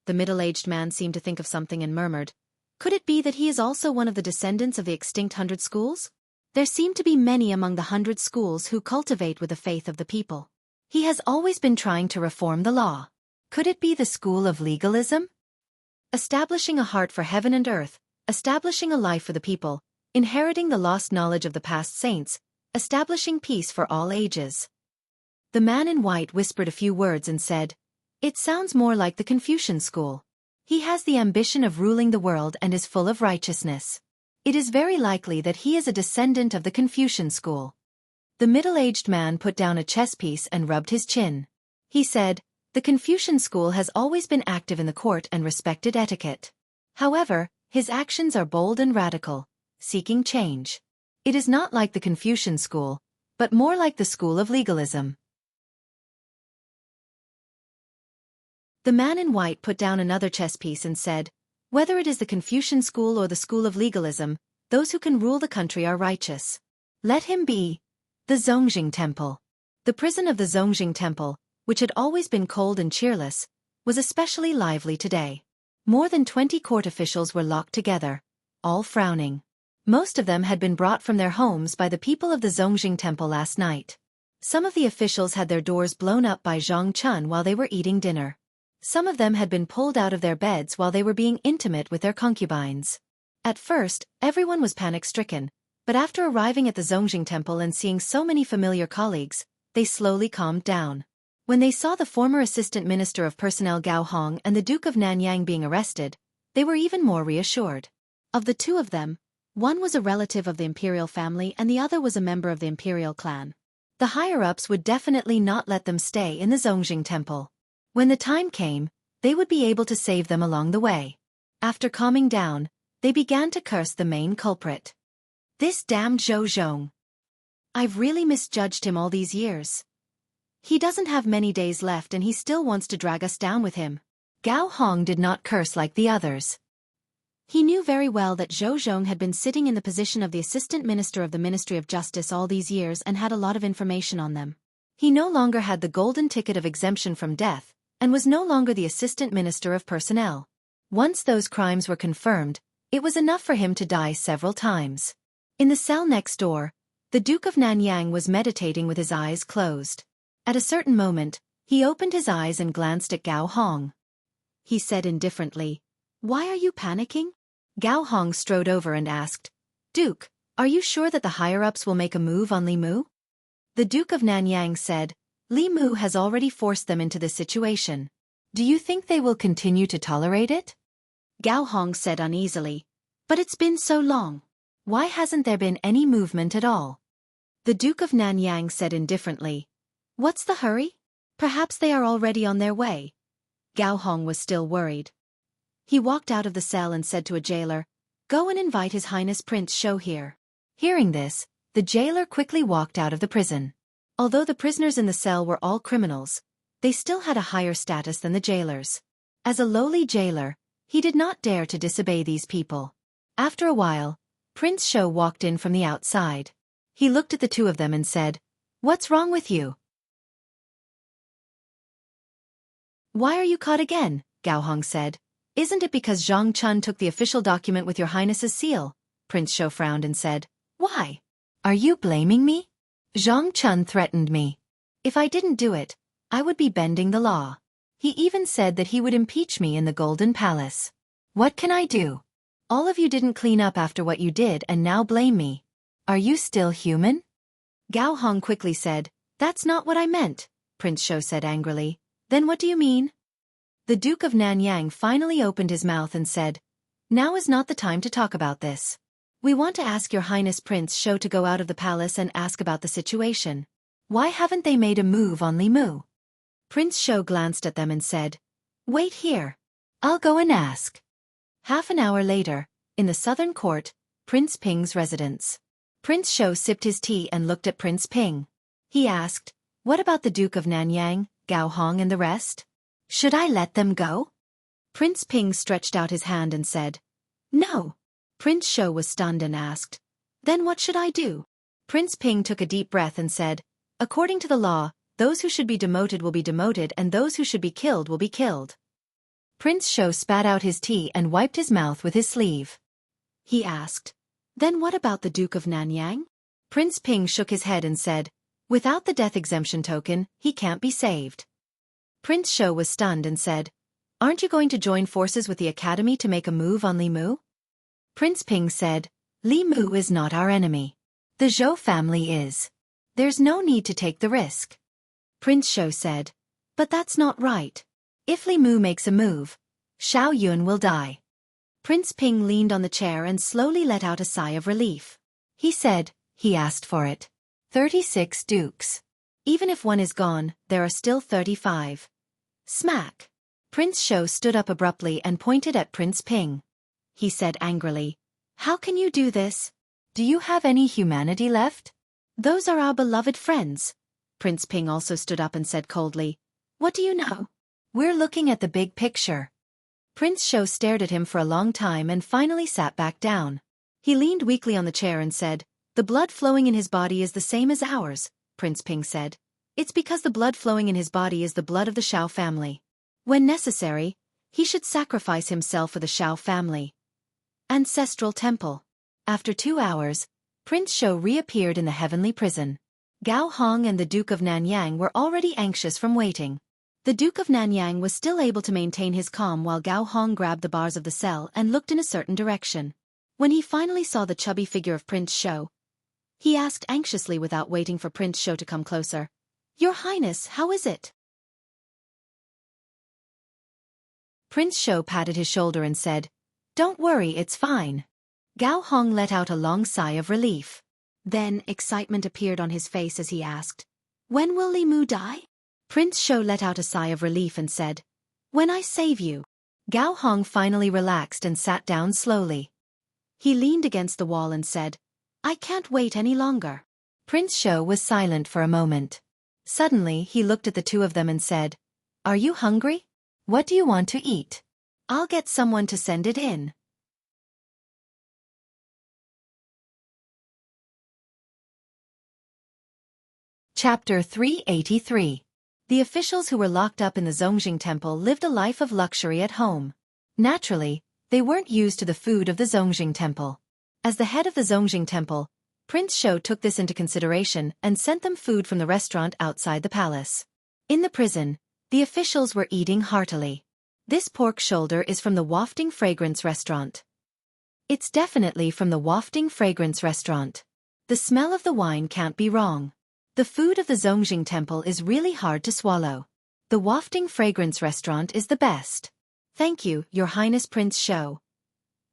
Speaker 1: The middle-aged man seemed to think of something and murmured, Could it be that he is also one of the descendants of the extinct 100 schools? There seem to be many among the 100 schools who cultivate with the faith of the people. He has always been trying to reform the law. Could it be the school of legalism? Establishing a heart for heaven and earth, establishing a life for the people, inheriting the lost knowledge of the past saints, establishing peace for all ages. The man in white whispered a few words and said, It sounds more like the Confucian school. He has the ambition of ruling the world and is full of righteousness. It is very likely that he is a descendant of the Confucian school. The middle-aged man put down a chess piece and rubbed his chin. He said, The Confucian school has always been active in the court and respected etiquette. However, his actions are bold and radical, seeking change. It is not like the Confucian school, but more like the school of legalism. The man in white put down another chess piece and said, Whether it is the Confucian school or the school of legalism, those who can rule the country are righteous. Let him be. The Zongjing Temple. The prison of the Zongjing Temple, which had always been cold and cheerless, was especially lively today. More than 20 court officials were locked together, all frowning. Most of them had been brought from their homes by the people of the Zongjing Temple last night. Some of the officials had their doors blown up by Zhang Chun while they were eating dinner. Some of them had been pulled out of their beds while they were being intimate with their concubines. At first, everyone was panic-stricken, but after arriving at the Zongjing Temple and seeing so many familiar colleagues, they slowly calmed down. When they saw the former Assistant Minister of Personnel Gao Hong and the Duke of Nanyang being arrested, they were even more reassured. Of the two of them, one was a relative of the imperial family and the other was a member of the imperial clan. The higher-ups would definitely not let them stay in the Zongjing Temple. When the time came, they would be able to save them along the way. After calming down, they began to curse the main culprit. This damned Zhou Zhong. I've really misjudged him all these years. He doesn't have many days left and he still wants to drag us down with him. Gao Hong did not curse like the others. He knew very well that Zhou Zhong had been sitting in the position of the Assistant Minister of the Ministry of Justice all these years and had a lot of information on them. He no longer had the golden ticket of exemption from death, and was no longer the Assistant Minister of Personnel. Once those crimes were confirmed, it was enough for him to die several times. In the cell next door, the Duke of Nanyang was meditating with his eyes closed. At a certain moment, he opened his eyes and glanced at Gao Hong. He said indifferently, "Why are you panicking?" Gao Hong strode over and asked, "Duke, are you sure that the higher-ups will make a move on Li Mu?" The Duke of Nanyang said, "Li Mu has already forced them into this situation. Do you think they will continue to tolerate it?" Gao Hong said uneasily, "But it's been so long. Why hasn't there been any movement at all?" The Duke of Nanyang said indifferently, "What's the hurry? Perhaps they are already on their way." Gao Hong was still worried. He walked out of the cell and said to a jailer, "Go and invite His Highness Prince Shou here." Hearing this, the jailer quickly walked out of the prison. Although the prisoners in the cell were all criminals, they still had a higher status than the jailers. As a lowly jailer, he did not dare to disobey these people. After a while, Prince Shou walked in from the outside. He looked at the two of them and said, "What's wrong with you?" "Why are you caught again?" Gao Hong said. "Isn't it because Zhang Chun took the official document with your highness's seal?" Prince Shou frowned and said, "Why? Are you blaming me? Zhang Chun threatened me. If I didn't do it, I would be bending the law. He even said that he would impeach me in the Golden Palace. What can I do? All of you didn't clean up after what you did and now blame me. Are you still human?" Gao Hong quickly said, "That's not what I meant," Prince Shou said angrily. "Then what do you mean?" The Duke of Nanyang finally opened his mouth and said, "Now is not the time to talk about this. We want to ask your highness Prince Shou to go out of the palace and ask about the situation. Why haven't they made a move on Li Mu?" Prince Shou glanced at them and said, "Wait here. I'll go and ask." Half an hour later, in the southern court, Prince Ping's residence. Prince Shou sipped his tea and looked at Prince Ping. He asked, "What about the Duke of Nanyang, Gao Hong and the rest? Should I let them go?" Prince Ping stretched out his hand and said, "No." Prince Shou was stunned and asked, "Then what should I do?" Prince Ping took a deep breath and said, "According to the law, those who should be demoted will be demoted and those who should be killed will be killed." Prince Shou spat out his tea and wiped his mouth with his sleeve. He asked, "Then what about the Duke of Nanyang?" Prince Ping shook his head and said, "Without the death exemption token, he can't be saved." Prince Shou was stunned and said, "Aren't you going to join forces with the academy to make a move on Li Mu?" Prince Ping said, "Li Mu is not our enemy. The Zhou family is. There's no need to take the risk." Prince Shou said, "But that's not right. If Li Mu makes a move, Xiao Yun will die." Prince Ping leaned on the chair and slowly let out a sigh of relief. He said, "He asked for it. 36 dukes. Even if one is gone, there are still 35. Smack. Prince Shou stood up abruptly and pointed at Prince Ping. He said angrily, "How can you do this? Do you have any humanity left? Those are our beloved friends." Prince Ping also stood up and said coldly, "What do you know? We're looking at the big picture." Prince Shou stared at him for a long time and finally sat back down. He leaned weakly on the chair and said, "The blood flowing in his body is the same as ours," Prince Ping said. "It's because the blood flowing in his body is the blood of the Shao family. When necessary, he should sacrifice himself for the Shao family." Ancestral Temple. After 2 hours, Prince Shou reappeared in the heavenly prison. Gao Hong and the Duke of Nanyang were already anxious from waiting. The Duke of Nanyang was still able to maintain his calm while Gao Hong grabbed the bars of the cell and looked in a certain direction. When he finally saw the chubby figure of Prince Shou, he asked anxiously without waiting for Prince Shou to come closer, "Your Highness, how is it?" Prince Shou patted his shoulder and said, "Don't worry, it's fine." Gao Hong let out a long sigh of relief. Then excitement appeared on his face as he asked, "When will Li Mu die?" Prince Shou let out a sigh of relief and said, "When I save you." Gao Hong finally relaxed and sat down slowly. He leaned against the wall and said, "I can't wait any longer." Prince Shou was silent for a moment. Suddenly he looked at the two of them and said, "Are you hungry? What do you want to eat? I'll get someone to send it in." Chapter 383. The officials who were locked up in the Zongjing Temple lived a life of luxury at home. Naturally, they weren't used to the food of the Zongjing Temple. As the head of the Zongjing Temple, Prince Shou took this into consideration and sent them food from the restaurant outside the palace. In the prison, the officials were eating heartily. "This pork shoulder is from the Wafting Fragrance restaurant." "It's definitely from the Wafting Fragrance restaurant. The smell of the wine can't be wrong. The food of the Zongjing Temple is really hard to swallow. The Wafting Fragrance restaurant is the best. Thank you, Your Highness Prince Shou."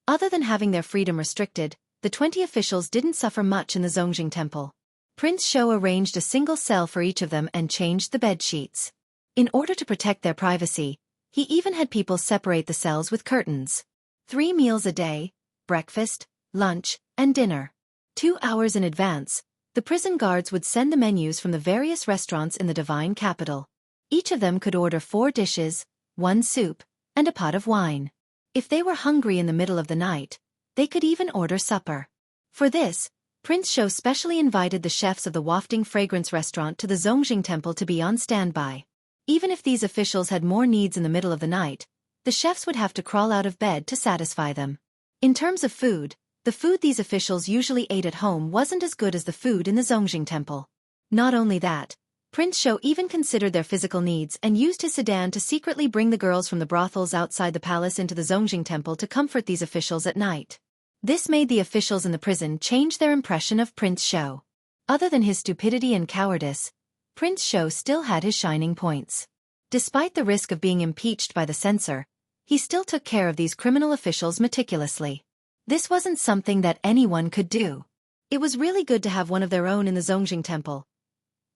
Speaker 1: Other than having their freedom restricted, the 20 officials didn't suffer much in the Zongjing Temple. Prince Shou arranged a single cell for each of them and changed the bed sheets. In order to protect their privacy, he even had people separate the cells with curtains. 3 meals a day, breakfast, lunch, and dinner. 2 hours in advance, the prison guards would send the menus from the various restaurants in the divine capital. Each of them could order 4 dishes, 1 soup, and a pot of wine. If they were hungry in the middle of the night, they could even order supper. For this, Prince Shou specially invited the chefs of the Wafting Fragrance restaurant to the Zongjing Temple to be on standby. Even if these officials had more needs in the middle of the night, the chefs would have to crawl out of bed to satisfy them. In terms of food, the food these officials usually ate at home wasn't as good as the food in the Zongjing Temple. Not only that, Prince Shou even considered their physical needs and used his sedan to secretly bring the girls from the brothels outside the palace into the Zongjing Temple to comfort these officials at night. This made the officials in the prison change their impression of Prince Shou. Other than his stupidity and cowardice, Prince Shou still had his shining points. Despite the risk of being impeached by the censor, he still took care of these criminal officials meticulously. This wasn't something that anyone could do. It was really good to have one of their own in the Zongjing Temple.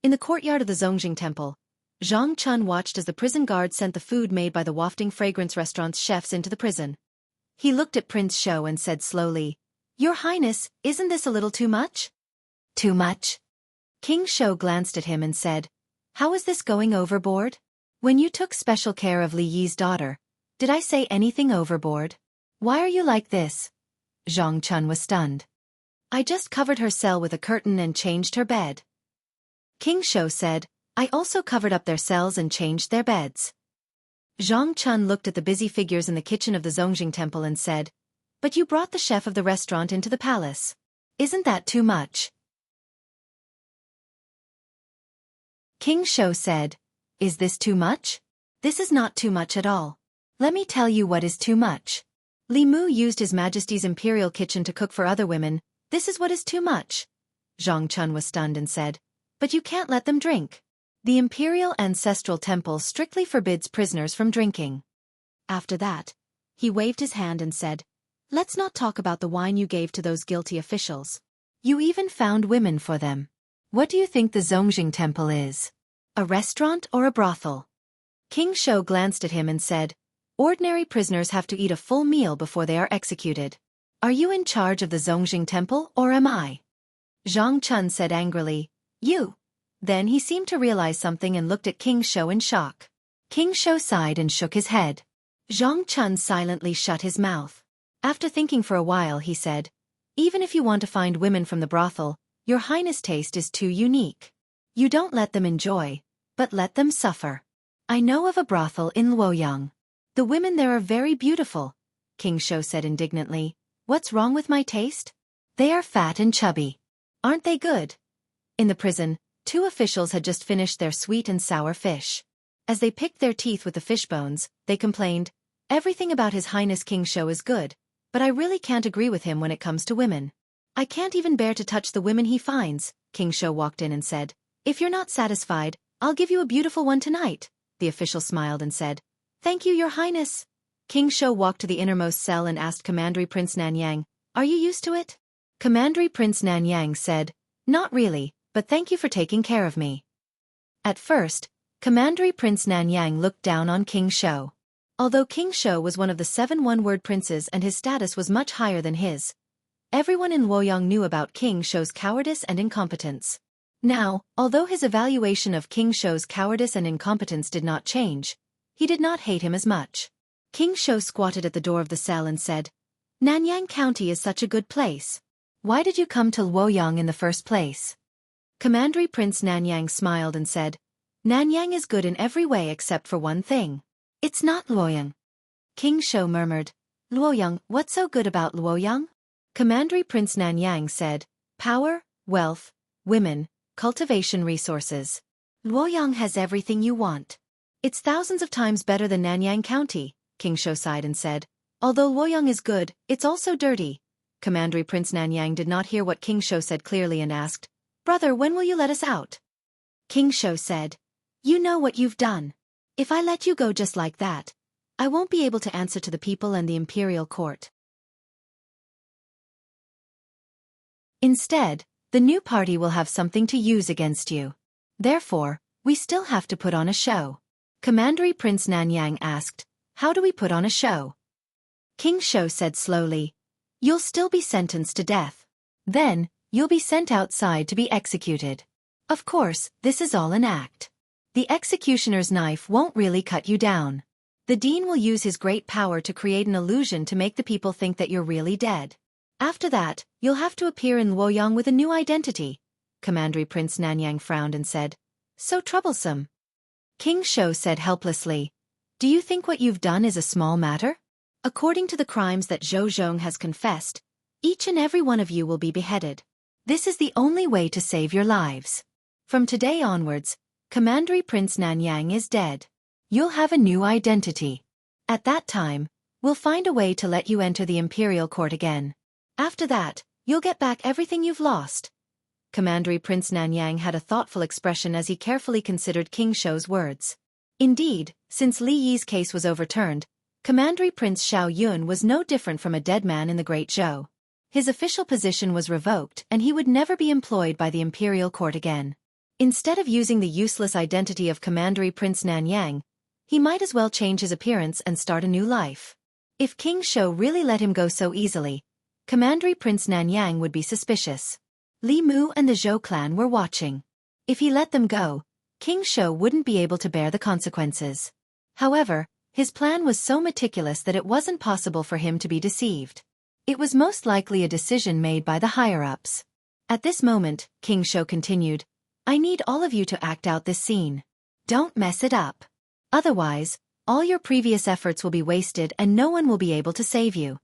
Speaker 1: In the courtyard of the Zongjing Temple, Zhang Chun watched as the prison guard sent the food made by the Wafting Fragrance restaurant's chefs into the prison. He looked at Prince Shou and said slowly, "Your Highness, isn't this a little too much?" "Too much?" King Shou glanced at him and said, "How is this going overboard? When you took special care of Li Yi's daughter, did I say anything overboard? Why are you like this?" Zhang Chun was stunned. "I just covered her cell with a curtain and changed her bed." King Shou said, "I also covered up their cells and changed their beds." Zhang Chun looked at the busy figures in the kitchen of the Zongjing Temple and said, "But you brought the chef of the restaurant into the palace. Isn't that too much?" King Shou said, "Is this too much? This is not too much at all. Let me tell you what is too much. Li Mu used His Majesty's imperial kitchen to cook for other women. This is what is too much." Zhang Chun was stunned and said, "But you can't let them drink. The imperial ancestral temple strictly forbids prisoners from drinking." After that, he waved his hand and said, "Let's not talk about the wine you gave to those guilty officials. You even found women for them. What do you think the Zongjing Temple is? A restaurant or a brothel?" King Shou glanced at him and said, "Ordinary prisoners have to eat a full meal before they are executed. Are you in charge of the Zongjing Temple or am I?" Zhang Chun said angrily, "You." Then he seemed to realize something and looked at King Shou in shock. King Shou sighed and shook his head. Zhang Chun silently shut his mouth. After thinking for a while he said, "Even if you want to find women from the brothel, Your Highness' taste is too unique. You don't let them enjoy, but let them suffer. I know of a brothel in Luoyang. The women there are very beautiful." King Shou said indignantly, "What's wrong with my taste? They are fat and chubby. Aren't they good?" In the prison, two officials had just finished their sweet and sour fish. As they picked their teeth with the fish bones, they complained, "Everything about His Highness King Sho is good, but I really can't agree with him when it comes to women. I can't even bear to touch the women he finds." King Sho walked in and said, "If you're not satisfied, I'll give you a beautiful one tonight." The official smiled and said, "Thank you, Your Highness." King Sho walked to the innermost cell and asked Commandery Prince Nanyang, "Are you used to it?" Commandery Prince Nanyang said, "Not really, but thank you for taking care of me." At first, Commandery Prince Nanyang looked down on King Sho. Although King Sho was one of the 7 one-word princes and his status was much higher than his, everyone in Luoyang knew about King Sho's cowardice and incompetence. Now, although his evaluation of King Sho's cowardice and incompetence did not change, he did not hate him as much. King Sho squatted at the door of the cell and said, "Nanyang County is such a good place. Why did you come to Luoyang in the first place?" Commandery Prince Nanyang smiled and said, "Nanyang is good in every way except for one thing. It's not Luoyang." King Sho murmured, "Luoyang, what's so good about Luoyang?" Commandery Prince Nanyang said, "Power, wealth, women, cultivation resources. Luoyang has everything you want. It's thousands of times better than Nanyang County." King Sho sighed and said, "Although Luoyang is good, it's also dirty." Commandery Prince Nanyang did not hear what King Sho said clearly and asked, "Brother, when will you let us out?" King Sho said, "You know what you've done. If I let you go just like that, I won't be able to answer to the people and the imperial court. Instead, the new party will have something to use against you. Therefore, we still have to put on a show." Commandery Prince Nanyang asked, "How do we put on a show?" King Sho said slowly, "You'll still be sentenced to death. Then, you'll be sent outside to be executed. Of course, this is all an act. The executioner's knife won't really cut you down. The dean will use his great power to create an illusion to make the people think that you're really dead. After that, you'll have to appear in Luoyang with a new identity." Commandery Prince Nanyang frowned and said, "So troublesome." King Sho said helplessly, "Do you think what you've done is a small matter? According to the crimes that Zhou Zhong has confessed, each and every one of you will be beheaded. This is the only way to save your lives. From today onwards, Commandery Prince Nanyang is dead. You'll have a new identity. At that time, we'll find a way to let you enter the imperial court again. After that, you'll get back everything you've lost." Commandery Prince Nanyang had a thoughtful expression as he carefully considered King Sho's words. Indeed, since Li Yi's case was overturned, Commandery Prince Xiao Yun was no different from a dead man in the Great Zhou. His official position was revoked and he would never be employed by the imperial court again. Instead of using the useless identity of Commandery Prince Nanyang, he might as well change his appearance and start a new life. If King Sho really let him go so easily, Commandery Prince Nanyang would be suspicious. Li Mu and the Zhou clan were watching. If he let them go, King Sho wouldn't be able to bear the consequences. However, his plan was so meticulous that it wasn't possible for him to be deceived. It was most likely a decision made by the higher-ups. At this moment, King Sho continued, "I need all of you to act out this scene. Don't mess it up. Otherwise, all your previous efforts will be wasted and no one will be able to save you."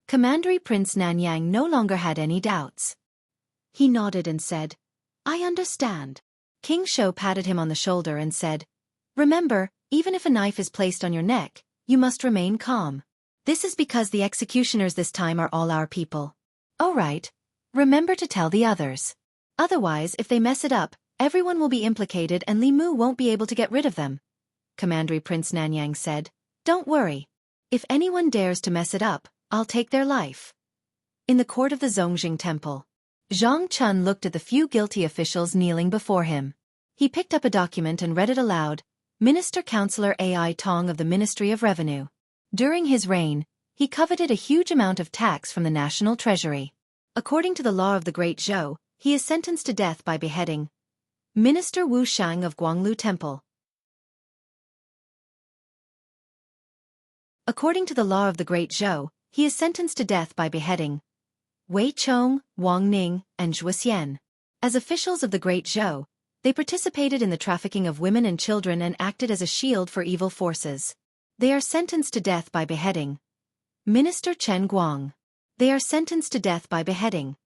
Speaker 1: Commandery Prince Nanyang no longer had any doubts. He nodded and said, "I understand." King Sho patted him on the shoulder and said, "Remember, even if a knife is placed on your neck, you must remain calm. This is because the executioners this time are all our people. All right. Remember to tell the others. Otherwise, if they mess it up, everyone will be implicated and Li Mu won't be able to get rid of them." Commandery Prince Nanyang said, "Don't worry. If anyone dares to mess it up, I'll take their life." In the court of the Zongjing Temple, Zhang Chun looked at the few guilty officials kneeling before him. He picked up a document and read it aloud. Minister Councillor Ai Tong of the Ministry of Revenue. During his reign, he coveted a huge amount of tax from the national treasury. According to the law of the Great Zhou, he is sentenced to death by beheading. Minister Wu Shang of Guanglu Temple. According to the law of the Great Zhou, he is sentenced to death by beheading. Wei Chong, Wang Ning, and Zhuo Xian. As officials of the Great Zhou, they participated in the trafficking of women and children and acted as a shield for evil forces. They are sentenced to death by beheading. Minister Chen Guang. They are sentenced to death by beheading.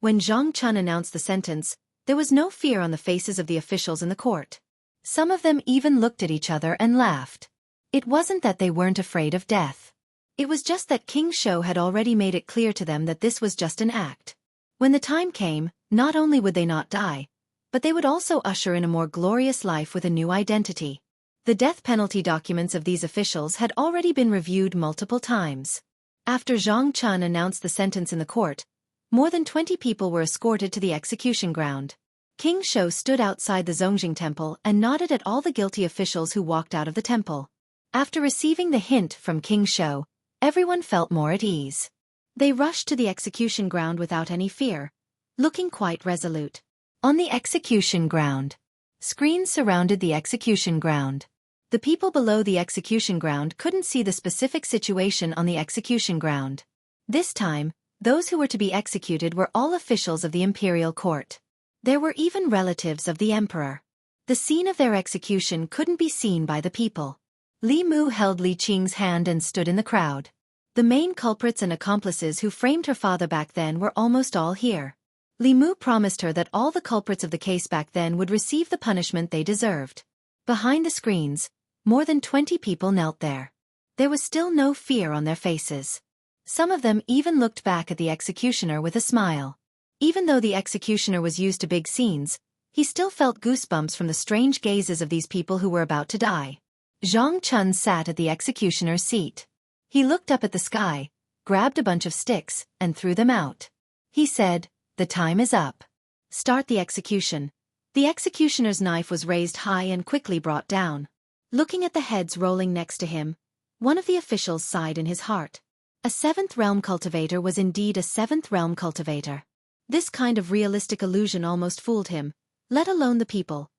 Speaker 1: When Zhang Chun announced the sentence, There was no fear on the faces of the officials in the court. Some of them even looked at each other and laughed. It wasn't that they weren't afraid of death. It was just that King Sho had already made it clear to them that this was just an act. When the time came, not only would they not die, but they would also usher in a more glorious life with a new identity. The death penalty documents of these officials had already been reviewed multiple times. After Zhang Chun announced the sentence in the court, more than 20 people were escorted to the execution ground. King Sho stood outside the Zongjing temple and nodded at all the guilty officials who walked out of the temple. After receiving the hint from King Sho, everyone felt more at ease. They rushed to the execution ground without any fear, looking quite resolute. On the execution ground. Screens surrounded the execution ground. The people below the execution ground couldn't see the specific situation on the execution ground. This time, those who were to be executed were all officials of the imperial court. There were even relatives of the emperor. The scene of their execution couldn't be seen by the people. Li Mu held Li Qing's hand and stood in the crowd. The main culprits and accomplices who framed her father back then were almost all here. Li Mu promised her that all the culprits of the case back then would receive the punishment they deserved. Behind the screens, more than 20 people knelt there. There was still no fear on their faces. Some of them even looked back at the executioner with a smile. Even though the executioner was used to big scenes, he still felt goosebumps from the strange gazes of these people who were about to die. Zhang Chun sat at the executioner's seat. He looked up at the sky, grabbed a bunch of sticks, and threw them out. He said, "The time is up. Start the execution." The executioner's knife was raised high and quickly brought down. Looking at the heads rolling next to him, one of the officials sighed in his heart. A seventh realm cultivator was indeed a seventh realm cultivator. This kind of realistic illusion almost fooled him, let alone the people.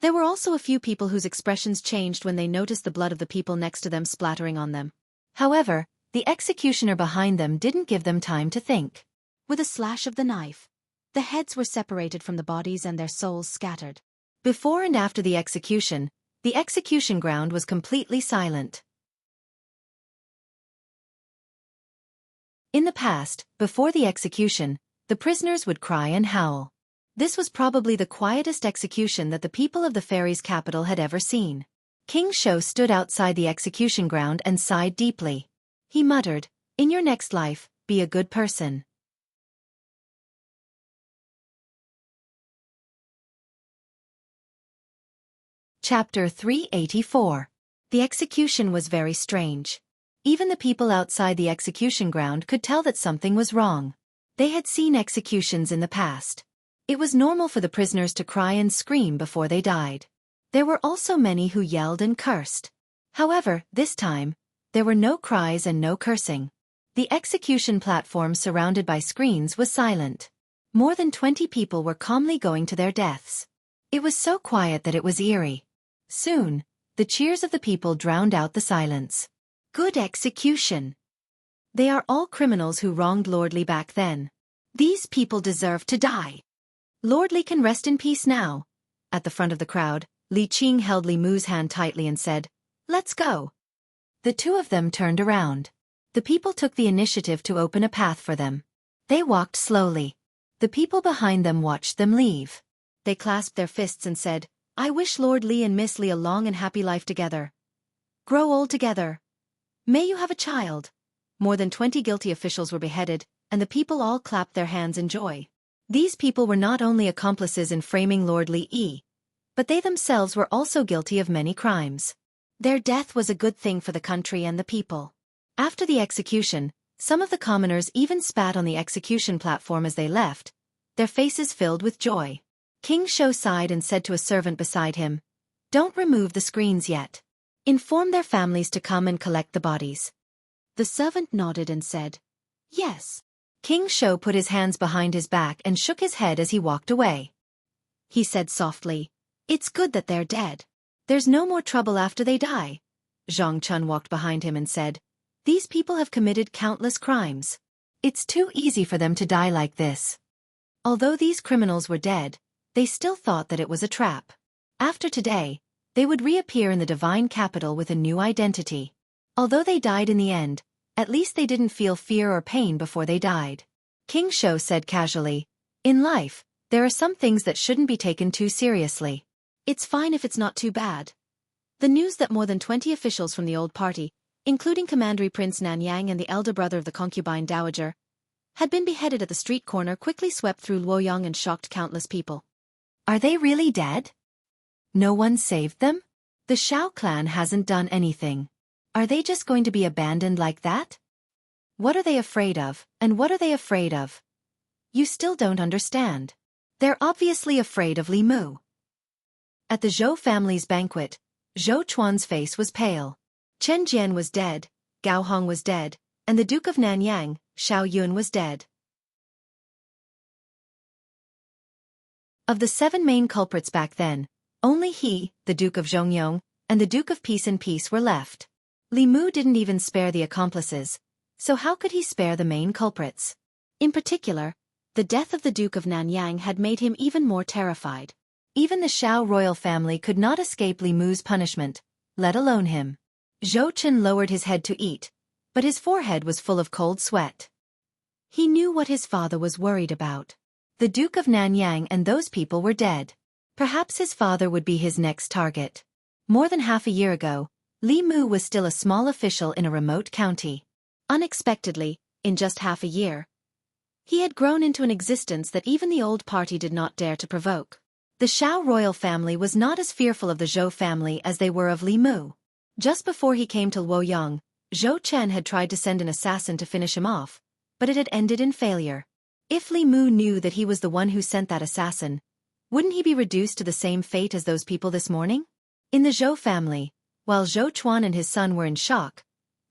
Speaker 1: There were also a few people whose expressions changed when they noticed the blood of the people next to them splattering on them. However, the executioner behind them didn't give them time to think. With a slash of the knife, the heads were separated from the bodies and their souls scattered. Before and after the execution ground was completely silent. In the past, before the execution, the prisoners would cry and howl. This was probably the quietest execution that the people of the fairies' capital had ever seen. King Sho stood outside the execution ground and sighed deeply. He muttered, "In your next life, be a good person." Chapter 384. The execution was very strange. Even the people outside the execution ground could tell that something was wrong. They had seen executions in the past. It was normal for the prisoners to cry and scream before they died. There were also many who yelled and cursed. However, this time, there were no cries and no cursing. The execution platform surrounded by screens was silent. More than 20 people were calmly going to their deaths. It was so quiet that it was eerie. Soon, the cheers of the people drowned out the silence. Good execution. They are all criminals who wronged Lord Li back then. These people deserve to die. Lord Li can rest in peace now. At the front of the crowd, Li Qing held Li Mu's hand tightly and said, "Let's go." The two of them turned around. The people took the initiative to open a path for them. They walked slowly. The people behind them watched them leave. They clasped their fists and said, "I wish Lord Li and Miss Li a long and happy life together. Grow old together. May you have a child." More than 20 guilty officials were beheaded, and the people all clapped their hands in joy. These people were not only accomplices in framing Lord Li, but they themselves were also guilty of many crimes. Their death was a good thing for the country and the people. After the execution, some of the commoners even spat on the execution platform as they left, their faces filled with joy. King Sho sighed and said to a servant beside him, "Don't remove the screens yet. Inform their families to come and collect the bodies." The servant nodded and said, "Yes." King Sho put his hands behind his back and shook his head as he walked away. He said softly, "It's good that they're dead. There's no more trouble after they die." Zhang Chun walked behind him and said, "These people have committed countless crimes. It's too easy for them to die like this." Although these criminals were dead, they still thought that it was a trap. After today, they would reappear in the divine capital with a new identity. Although they died in the end, at least they didn't feel fear or pain before they died. King Sho said casually, "In life, There are some things that shouldn't be taken too seriously. It's fine if it's not too bad. The news that more than 20 officials from the old party, including Commandery Prince Nanyang and the elder brother of the concubine dowager, had been beheaded at the street corner quickly swept through Luoyang and shocked countless people. Are they really dead? No one saved them? The Shao clan hasn't done anything. Are they just going to be abandoned like that? What are they afraid of, and what are they afraid of? You still don't understand. They're obviously afraid of Li Mu. At the Zhou family's banquet, Zhou Chuan's face was pale. Chen Jian was dead, Gao Hong was dead, and the Duke of Nanyang, Xiao Yun, was dead. Of the 7 main culprits back then, only he, the Duke of Zhongyong, and the Duke of Peace and Peace were left. Li Mu didn't even spare the accomplices, so how could he spare the main culprits? In particular, the death of the Duke of Nanyang had made him even more terrified. Even the Shao royal family could not escape Li Mu's punishment, let alone him. Zhou Chen lowered his head to eat, but his forehead was full of cold sweat. He knew what his father was worried about. The Duke of Nanyang and those people were dead. Perhaps his father would be his next target. More than half a year ago, Li Mu was still a small official in a remote county. Unexpectedly, in just half a year, he had grown into an existence that even the old party did not dare to provoke. The Shao royal family was not as fearful of the Zhou family as they were of Li Mu. Just before he came to Luoyang, Zhou Chen had tried to send an assassin to finish him off, but it had ended in failure. If Li Mu knew that he was the one who sent that assassin, wouldn't he be reduced to the same fate as those people this morning? In the Zhou family, while Zhou Chuan and his son were in shock,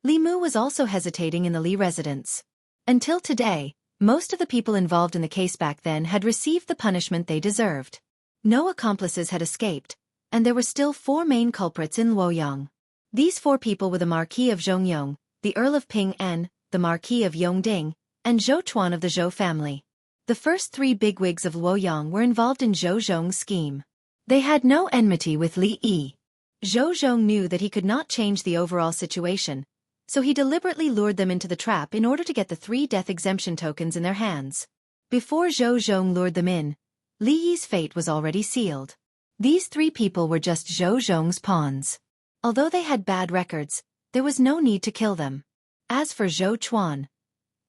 Speaker 1: Li Mu was also hesitating in the Li residence. Until today, most of the people involved in the case back then had received the punishment they deserved. No accomplices had escaped, and there were still 4 main culprits in Luoyang. These 4 people were the Marquis of Zhongyong, the Earl of Ping En, the Marquis of Yongding, and Zhou Chuan of the Zhou family. The first 3 bigwigs of Luoyang were involved in Zhou Zhong's scheme. They had no enmity with Li Yi. Zhou Zhong knew that he could not change the overall situation, so he deliberately lured them into the trap in order to get the 3 death exemption tokens in their hands. Before Zhou Zhong lured them in, Li Yi's fate was already sealed. These 3 people were just Zhou Zhong's pawns. Although they had bad records, there was no need to kill them. As for Zhou Chuan,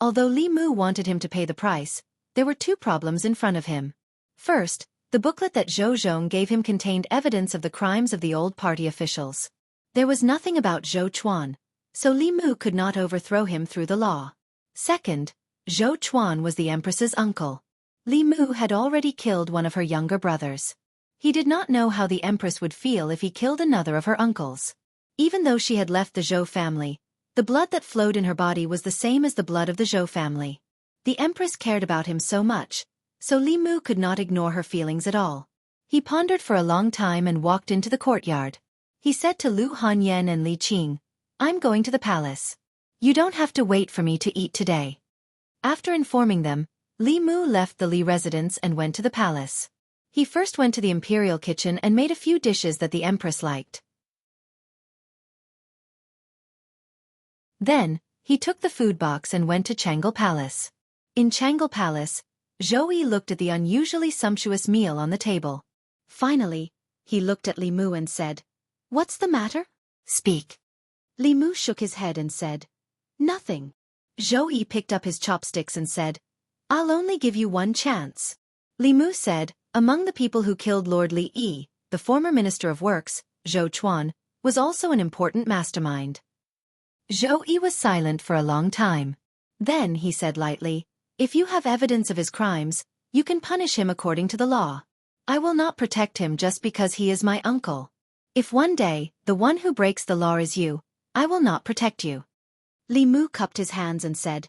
Speaker 1: although Li Mu wanted him to pay the price, there were 2 problems in front of him. First, the booklet that Zhou Zhong gave him contained evidence of the crimes of the old party officials. There was nothing about Zhou Chuan, so Li Mu could not overthrow him through the law. Second, Zhou Chuan was the Empress's uncle. Li Mu had already killed one of her younger brothers. He did not know how the Empress would feel if he killed another of her uncles. Even though she had left the Zhou family, the blood that flowed in her body was the same as the blood of the Zhou family. The Empress cared about him so much, so Li Mu could not ignore her feelings at all. He pondered for a long time and walked into the courtyard. He said to Lu Hanyan and Li Qing, "I'm going to the palace. You don't have to wait for me to eat today." After informing them, Li Mu left the Li residence and went to the palace. He first went to the imperial kitchen and made a few dishes that the Empress liked. Then, he took the food box and went to Changle Palace. In Changle Palace, Zhou Yi looked at the unusually sumptuous meal on the table. Finally, he looked at Li Mu and said, "What's the matter? Speak." Li Mu shook his head and said, "Nothing." Zhou Yi picked up his chopsticks and said, "I'll only give you one chance." Li Mu said, "Among the people who killed Lord Li Yi, the former Minister of Works, Zhou Chuan, was also an important mastermind." Zhou Yi was silent for a long time. Then he said lightly, "If you have evidence of his crimes, you can punish him according to the law. I will not protect him just because he is my uncle. If one day, the one who breaks the law is you, I will not protect you." Li Mu cupped his hands and said,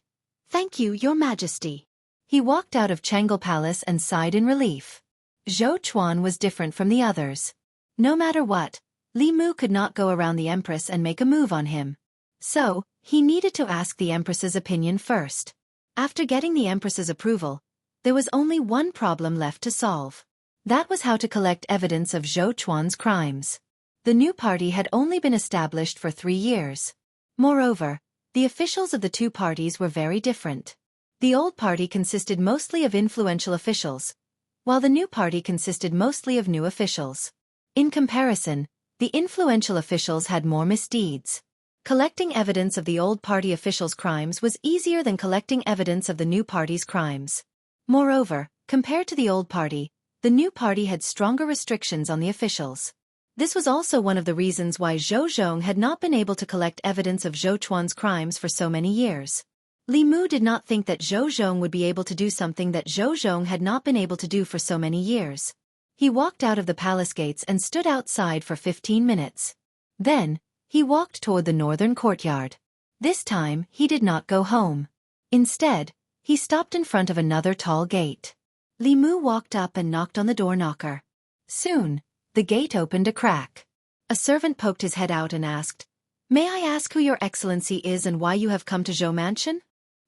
Speaker 1: "Thank you, Your Majesty." He walked out of Changle Palace and sighed in relief. Zhou Chuan was different from the others. No matter what, Li Mu could not go around the Empress and make a move on him. So, he needed to ask the Empress's opinion first. After getting the Empress's approval, there was only one problem left to solve. That was how to collect evidence of Zhou Chuan's crimes. The new party had only been established for 3 years. Moreover, the officials of the 2 parties were very different. The old party consisted mostly of influential officials, while the new party consisted mostly of new officials. In comparison, the influential officials had more misdeeds. Collecting evidence of the old party officials' crimes was easier than collecting evidence of the new party's crimes. Moreover, compared to the old party, the new party had stronger restrictions on the officials. This was also one of the reasons why Zhou Zhong had not been able to collect evidence of Zhou Chuan's crimes for so many years. Li Mu did not think that Zhou Zhong would be able to do something that Zhou Zhong had not been able to do for so many years. He walked out of the palace gates and stood outside for 15 minutes. Then, he walked toward the northern courtyard. This time, he did not go home. Instead, he stopped in front of another tall gate. Li Mu walked up and knocked on the door knocker. Soon, the gate opened a crack. A servant poked his head out and asked, "May I ask who your excellency is and why you have come to Zhou Mansion?"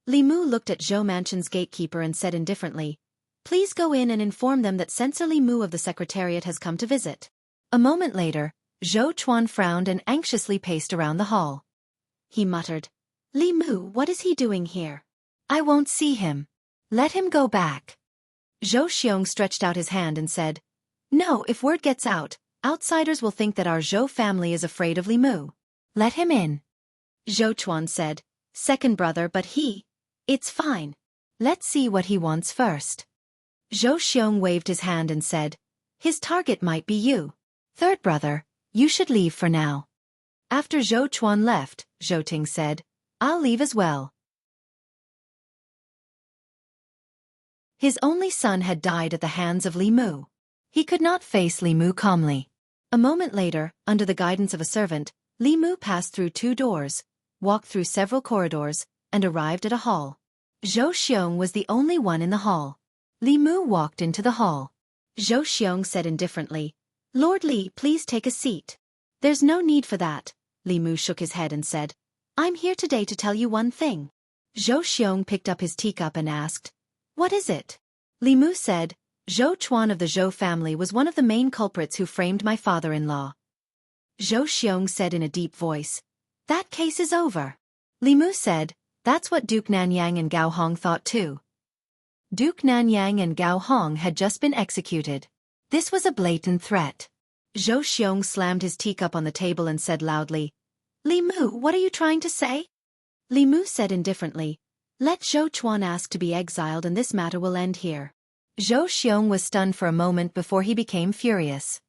Speaker 1: Li Mu looked at Zhou Mansion's gatekeeper and said indifferently, "Please go in and inform them that Censor Li Mu of the Secretariat has come to visit." A moment later, Zhou Chuan frowned and anxiously paced around the hall. He muttered, "Li Mu, what is he doing here? I won't see him. Let him go back." Zhou Xiong stretched out his hand and said, "No, if word gets out, outsiders will think that our Zhou family is afraid of Li Mu. Let him in." Zhou Chuan said, "Second brother, but it's fine. Let's see what he wants first." Zhou Xiong waved his hand and said, "His target might be you. Third brother, you should leave for now." After Zhou Chuan left, Zhou Ting said, "I'll leave as well." His only son had died at the hands of Li Mu. He could not face Li Mu calmly. A moment later, under the guidance of a servant, Li Mu passed through 2 doors, walked through several corridors, and arrived at a hall. Zhou Xiong was the only one in the hall. Li Mu walked into the hall. Zhou Xiong said indifferently, "Lord Li, please take a seat." "There's no need for that." Li Mu shook his head and said, "I'm here today to tell you one thing." Zhou Xiong picked up his teacup and asked, "What is it?" Li Mu said, "Zhou Chuan of the Zhou family was one of the main culprits who framed my father-in-law." Zhou Xiong said in a deep voice, "That case is over." Li Mu said, "That's what Duke Nanyang and Gao Hong thought too." Duke Nanyang and Gao Hong had just been executed. This was a blatant threat. Zhou Xiong slammed his teacup on the table and said loudly, "Li Mu, what are you trying to say?" Li Mu said indifferently, "Let Zhou Chuan ask to be exiled and this matter will end here." Zhou Xiong was stunned for a moment before he became furious.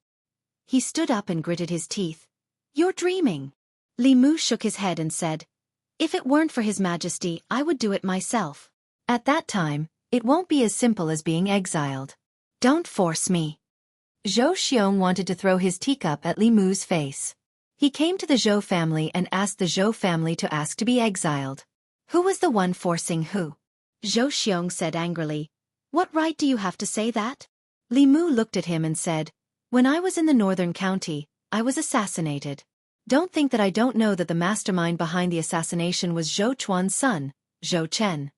Speaker 1: He stood up and gritted his teeth. "You're dreaming." Li Mu shook his head and said, "If it weren't for His Majesty, I would do it myself. At that time, it won't be as simple as being exiled. Don't force me." Zhou Xiong wanted to throw his teacup at Li Mu's face. He came to the Zhou family and asked the Zhou family to ask to be exiled. Who was the one forcing who? Zhou Xiong said angrily, "What right do you have to say that?" Li Mu looked at him and said, "When I was in the northern county, I was assassinated. Don't think that I don't know that the mastermind behind the assassination was Zhou Chuan's son, Zhou Chen."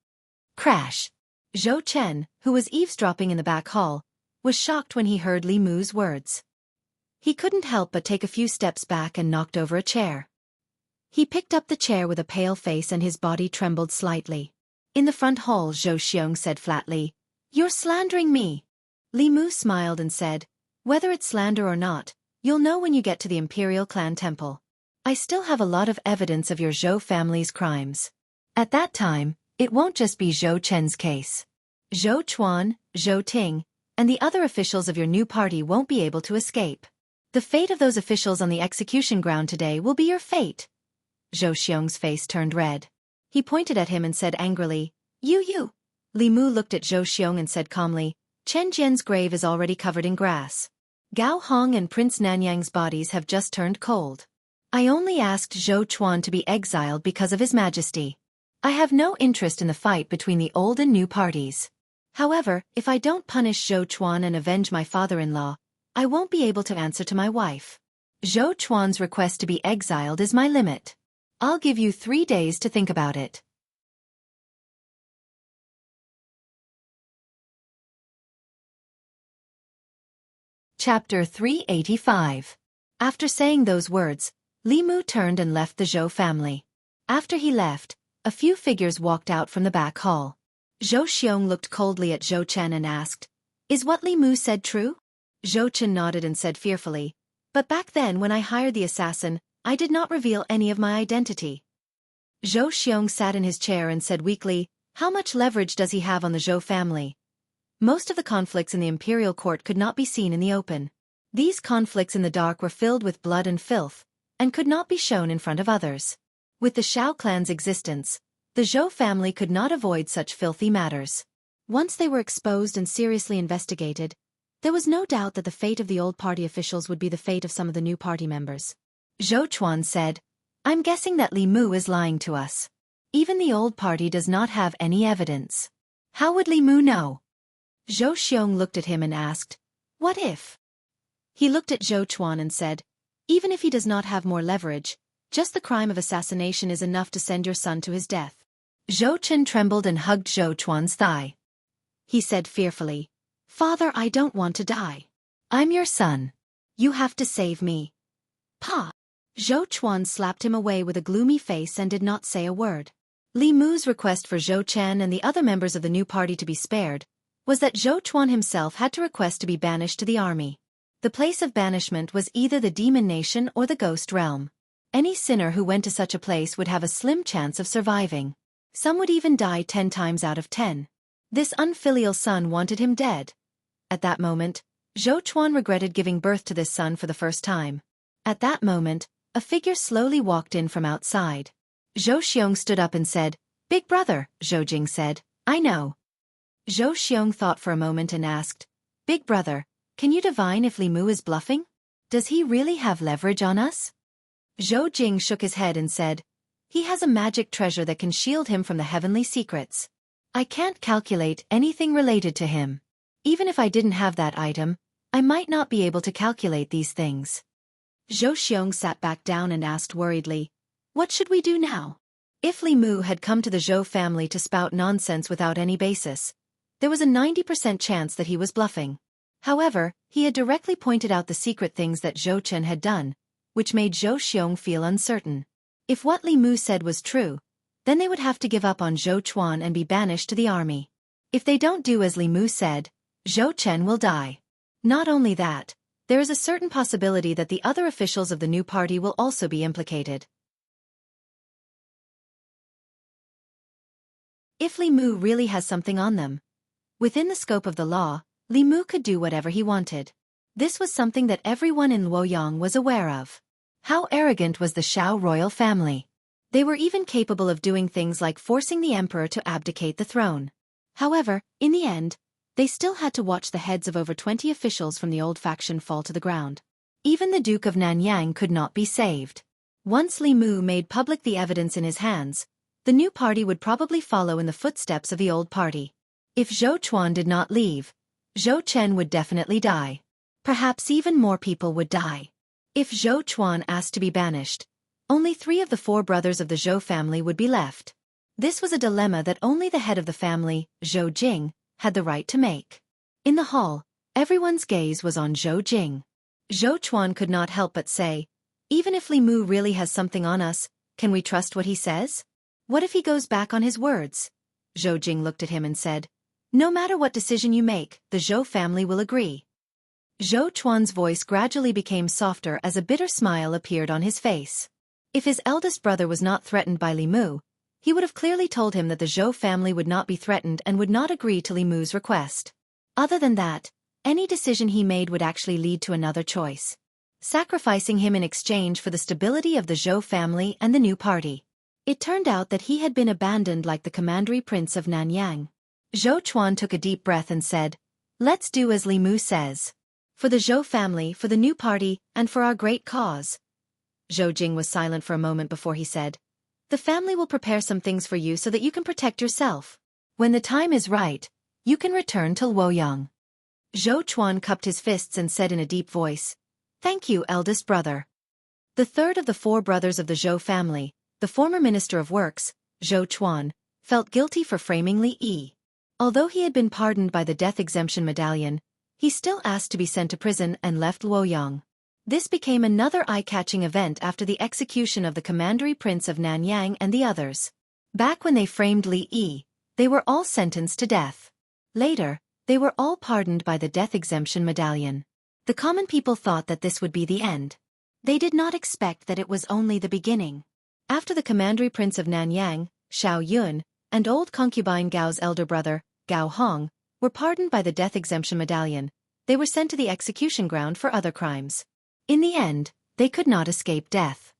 Speaker 1: Crash! Zhou Chen, who was eavesdropping in the back hall, was shocked when he heard Li Mu's words. He couldn't help but take a few steps back and knocked over a chair. He picked up the chair with a pale face and his body trembled slightly. In the front hall, Zhou Xiong said flatly, "You're slandering me." Li Mu smiled and said, "Whether it's slander or not, you'll know when you get to the Imperial Clan Temple. I still have a lot of evidence of your Zhou family's crimes. At that time, it won't just be Zhou Chen's case. Zhou Chuan, Zhou Ting, and the other officials of your new party won't be able to escape. The fate of those officials on the execution ground today will be your fate." Zhou Xiong's face turned red. He pointed at him and said angrily, You. Li Mu looked at Zhou Xiong and said calmly, "Chen Jian's grave is already covered in grass. Gao Hong and Prince Nanyang's bodies have just turned cold. I only asked Zhou Chuan to be exiled because of His Majesty. I have no interest in the fight between the old and new parties. However, if I don't punish Zhou Chuan and avenge my father-in-law, I won't be able to answer to my wife. Zhou Chuan's request to be exiled is my limit. I'll give you 3 days to think about it." Chapter 385. After saying those words, Li Mu turned and left the Zhou family. After he left, a few figures walked out from the back hall. Zhou Xiong looked coldly at Zhou Chen and asked, Is what Li Mu said true? Zhou Chen nodded and said fearfully, but back then when I hired the assassin, I did not reveal any of my identity. Zhou Xiong sat in his chair and said weakly, how much leverage does he have on the Zhou family? Most of the conflicts in the imperial court could not be seen in the open. These conflicts in the dark were filled with blood and filth, and could not be shown in front of others. With the Shao clan's existence, the Zhou family could not avoid such filthy matters. Once they were exposed and seriously investigated, there was no doubt that the fate of the old party officials would be the fate of some of the new party members. Zhou Chuan said, I'm guessing that Li Mu is lying to us. Even the old party does not have any evidence. How would Li Mu know? Zhou Xiong looked at him and asked, what if? He looked at Zhou Chuan and said, even if he does not have more leverage, just the crime of assassination is enough to send your son to his death. Zhou Chen trembled and hugged Zhou Chuan's thigh. He said fearfully, Father, I don't want to die. I'm your son. You have to save me. Pa! Zhou Chuan slapped him away with a gloomy face and did not say a word. Li Mu's request for Zhou Chen and the other members of the new party to be spared was that Zhou Chuan himself had to request to be banished to the army. The place of banishment was either the demon nation or the ghost realm. Any sinner who went to such a place would have a slim chance of surviving. Some would even die 10 times out of 10. This unfilial son wanted him dead. At that moment, Zhou Chuan regretted giving birth to this son for the first time. At that moment, a figure slowly walked in from outside. Zhou Xiong stood up and said, Big brother, Zhou Jing said, I know. Zhou Xiong thought for a moment and asked, Big brother, can you divine if Li Mu is bluffing? Does he really have leverage on us? Zhou Jing shook his head and said, he has a magic treasure that can shield him from the heavenly secrets. I can't calculate anything related to him. Even if I didn't have that item, I might not be able to calculate these things. Zhou Xiong sat back down and asked worriedly, what should we do now? If Li Mu had come to the Zhou family to spout nonsense without any basis, there was a 90% chance that he was bluffing. However, he had directly pointed out the secret things that Zhou Chen had done, which made Zhou Xiong feel uncertain. If what Li Mu said was true, then they would have to give up on Zhou Chuan and be banished to the army. If they don't do as Li Mu said, Zhou Chen will die. Not only that, there is a certain possibility that the other officials of the new party will also be implicated. If Li Mu really has something on them, within the scope of the law, Li Mu could do whatever he wanted. This was something that everyone in Luoyang was aware of. How arrogant was the Shao royal family. They were even capable of doing things like forcing the emperor to abdicate the throne. However, in the end, they still had to watch the heads of over 20 officials from the old faction fall to the ground. Even the Duke of Nanyang could not be saved. Once Li Mu made public the evidence in his hands, the new party would probably follow in the footsteps of the old party. If Zhou Chuan did not leave, Zhou Chen would definitely die. Perhaps even more people would die. If Zhou Chuan asked to be banished, only 3 of the 4 brothers of the Zhou family would be left. This was a dilemma that only the head of the family, Zhou Jing, had the right to make. In the hall, everyone's gaze was on Zhou Jing. Zhou Chuan could not help but say, even if Li Mu really has something on us, can we trust what he says? What if he goes back on his words? Zhou Jing looked at him and said, no matter what decision you make, the Zhou family will agree. Zhou Chuan's voice gradually became softer as a bitter smile appeared on his face. If his eldest brother was not threatened by Li Mu, he would have clearly told him that the Zhou family would not be threatened and would not agree to Li Mu's request. Other than that, any decision he made would actually lead to another choice, sacrificing him in exchange for the stability of the Zhou family and the new party. It turned out that he had been abandoned like the commandery prince of Nanyang. Zhou Chuan took a deep breath and said, let's do as Li Mu says. For the Zhou family, for the new party, and for our great cause. Zhou Jing was silent for a moment before he said, the family will prepare some things for you so that you can protect yourself. When the time is right, you can return to Luoyang. Zhou Chuan cupped his fists and said in a deep voice, thank you, eldest brother. The third of the 4 brothers of the Zhou family, the former Minister of Works, Zhou Chuan, felt guilty for framing Li Yi. Although he had been pardoned by the death exemption medallion, he still asked to be sent to prison and left Luoyang. This became another eye-catching event after the execution of the commandery prince of Nanyang and the others. Back when they framed Li Yi, they were all sentenced to death. Later, They were all pardoned by the death exemption medallion. The common people thought that this would be the end. They did not expect that it was only the beginning. After the commandery prince of Nanyang, Xiao Yun, and old concubine Gao's elder brother, Gao Hong, were pardoned by the death exemption medallion, they were sent to the execution ground for other crimes. In the end, they could not escape death.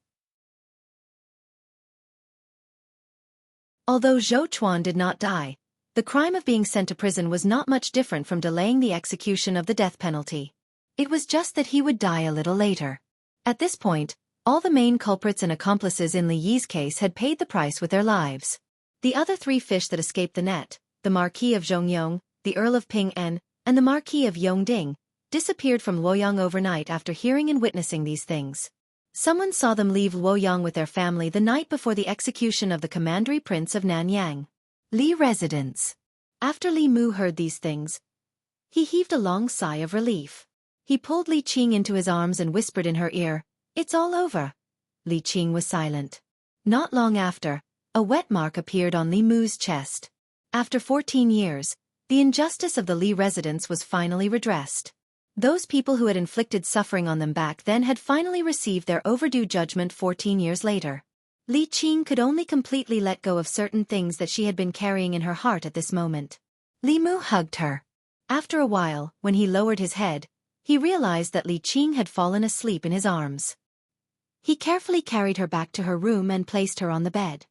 Speaker 1: Although Zhou Chuan did not die, the crime of being sent to prison was not much different from delaying the execution of the death penalty. It was just that he would die a little later. At this point, all the main culprits and accomplices in Li Yi's case had paid the price with their lives. The other three fish that escaped the net, the Marquis of Zhongyong, the Earl of Ping En, and the Marquis of Yongding, disappeared from Luoyang overnight after hearing and witnessing these things. Someone saw them leave Luoyang with their family the night before the execution of the commandery prince of Nanyang. Li residence. After Li Mu heard these things, he heaved a long sigh of relief. He pulled Li Qing into his arms and whispered in her ear, "It's all over." Li Qing was silent. Not long after, a wet mark appeared on Li Mu's chest. After 14 years, the injustice of the Li residence was finally redressed. Those people who had inflicted suffering on them back then had finally received their overdue judgment 14 years later. Li Qing could only completely let go of certain things that she had been carrying in her heart at this moment. Li Mu hugged her. After a while, when he lowered his head, he realized that Li Qing had fallen asleep in his arms. He carefully carried her back to her room and placed her on the bed.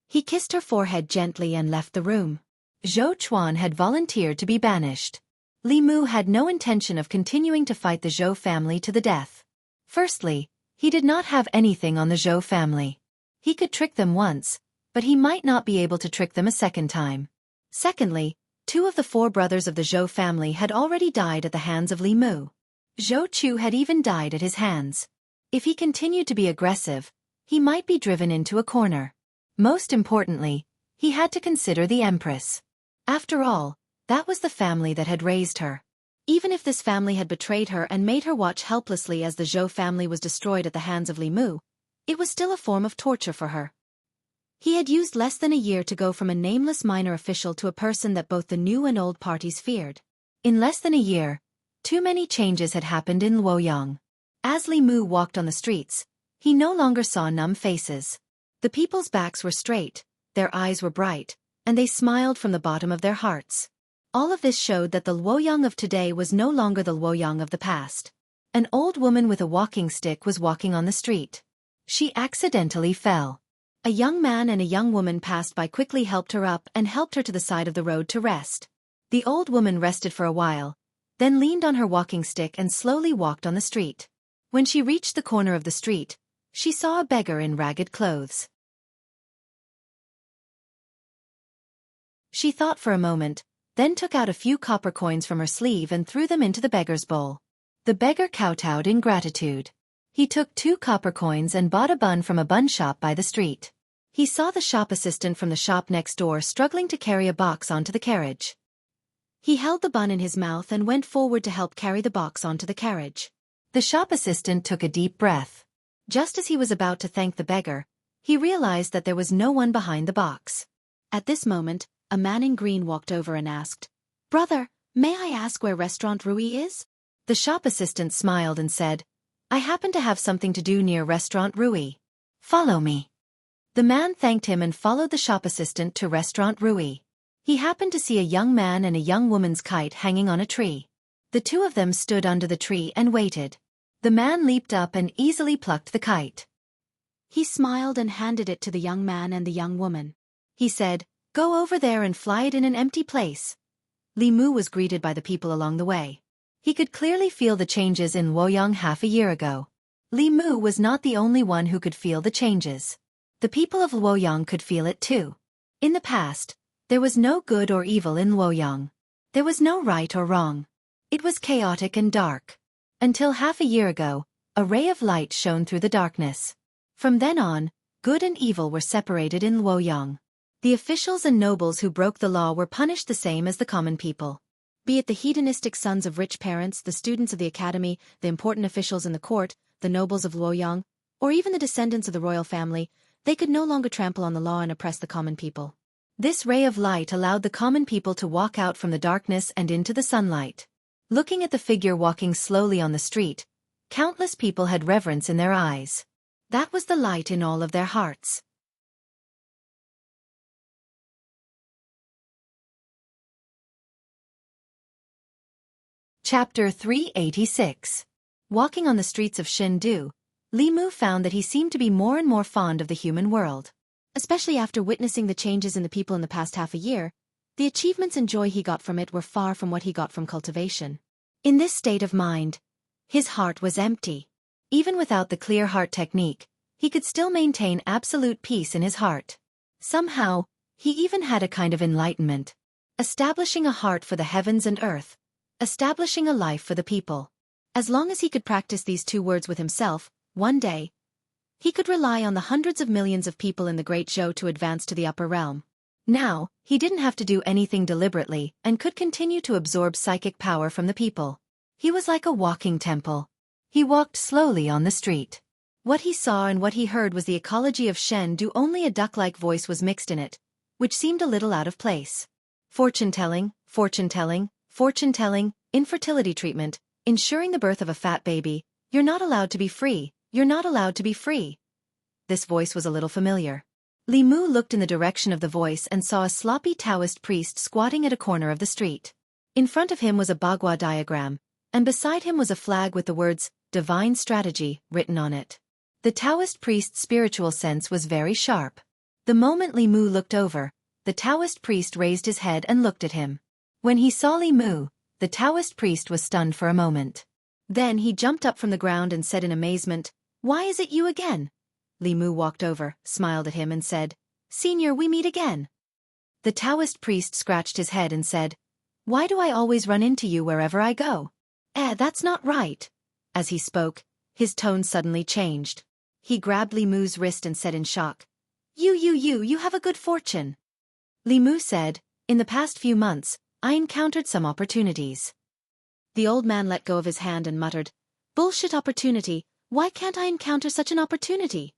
Speaker 1: He kissed her forehead gently and left the room. Zhou Chuan had volunteered to be banished. Li Mu had no intention of continuing to fight the Zhou family to the death. Firstly, he did not have anything on the Zhou family. He could trick them once, but he might not be able to trick them a second time. Secondly, 2 of the 4 brothers of the Zhou family had already died at the hands of Li Mu. Zhou Chu had even died at his hands. If he continued to be aggressive, he might be driven into a corner. Most importantly, he had to consider the Empress. After all, that was the family that had raised her. Even if this family had betrayed her and made her watch helplessly as the Zhou family was destroyed at the hands of Li Mu, it was still a form of torture for her. He had used less than a year to go from a nameless minor official to a person that both the new and old parties feared. In less than a year, too many changes had happened in Luoyang. As Li Mu walked on the streets, he no longer saw numb faces. The people's backs were straight, their eyes were bright, and they smiled from the bottom of their hearts. All of this showed that the Luoyang of today was no longer the Luoyang of the past. An old woman with a walking stick was walking on the street. She accidentally fell. A young man and a young woman passed by, quickly helped her up and helped her to the side of the road to rest. The old woman rested for a while, then leaned on her walking stick and slowly walked on the street. When she reached the corner of the street, she saw a beggar in ragged clothes. She thought for a moment, then took out a few copper coins from her sleeve and threw them into the beggar's bowl. The beggar kowtowed in gratitude. He took 2 copper coins and bought a bun from a bun shop by the street. He saw the shop assistant from the shop next door struggling to carry a box onto the carriage. He held the bun in his mouth and went forward to help carry the box onto the carriage. The shop assistant took a deep breath. Just as he was about to thank the beggar, he realized that there was no one behind the box. At this moment, a man in green walked over and asked, "Brother, may I ask where Restaurant Rui is?" The shop assistant smiled and said, "I happen to have something to do near Restaurant Rui. Follow me." The man thanked him and followed the shop assistant to Restaurant Rui. He happened to see a young man and a young woman's kite hanging on a tree. The 2 of them stood under the tree and waited. The man leaped up and easily plucked the kite. He smiled and handed it to the young man and the young woman. He said, "Go over there and fly it in an empty place." Li Mu was greeted by the people along the way. He could clearly feel the changes in Luoyang half a year ago. Li Mu was not the only one who could feel the changes. The people of Luoyang could feel it too. In the past, there was no good or evil in Luoyang. There was no right or wrong. It was chaotic and dark. Until half a year ago, a ray of light shone through the darkness. From then on, good and evil were separated in Luoyang. The officials and nobles who broke the law were punished the same as the common people. Be it the hedonistic sons of rich parents, the students of the academy, the important officials in the court, the nobles of Luoyang, or even the descendants of the royal family, they could no longer trample on the law and oppress the common people. This ray of light allowed the common people to walk out from the darkness and into the sunlight. Looking at the figure walking slowly on the street, countless people had reverence in their eyes. That was the light in all of their hearts. Chapter 386. Walking on the streets of Chengdu, Li Mu found that he seemed to be more and more fond of the human world. Especially after witnessing the changes in the people in the past half a year, the achievements and joy he got from it were far from what he got from cultivation. In this state of mind, his heart was empty. Even without the clear heart technique, he could still maintain absolute peace in his heart. Somehow, he even had a kind of enlightenment. Establishing a heart for the heavens and earth. Establishing a life for the people. As long as he could practice these two words with himself, one day, he could rely on the hundreds of millions of people in the Great Zhou to advance to the upper realm. Now, he didn't have to do anything deliberately and could continue to absorb psychic power from the people. He was like a walking temple. He walked slowly on the street. What he saw and what he heard was the ecology of Chengdu. Only a duck-like voice was mixed in it, which seemed a little out of place. Fortune-telling, fortune-telling, fortune-telling, infertility treatment, ensuring the birth of a fat baby, you're not allowed to be free, you're not allowed to be free. This voice was a little familiar. Li Mu looked in the direction of the voice and saw a sloppy Taoist priest squatting at a corner of the street. In front of him was a bagua diagram, and beside him was a flag with the words, Divine Strategy, written on it. The Taoist priest's spiritual sense was very sharp. The moment Li Mu looked over, the Taoist priest raised his head and looked at him. When he saw Li Mu, the Taoist priest was stunned for a moment. Then he jumped up from the ground and said in amazement, "Why is it you again?" Li Mu walked over, smiled at him and said, "Senior, we meet again." The Taoist priest scratched his head and said, "Why do I always run into you wherever I go?" That's not right." As he spoke, his tone suddenly changed. He grabbed Li Mu's wrist and said in shock, You have a good fortune." Li Mu said, "In the past few months, I encountered some opportunities." The old man let go of his hand and muttered, "Bullshit opportunity, why can't I encounter such an opportunity?"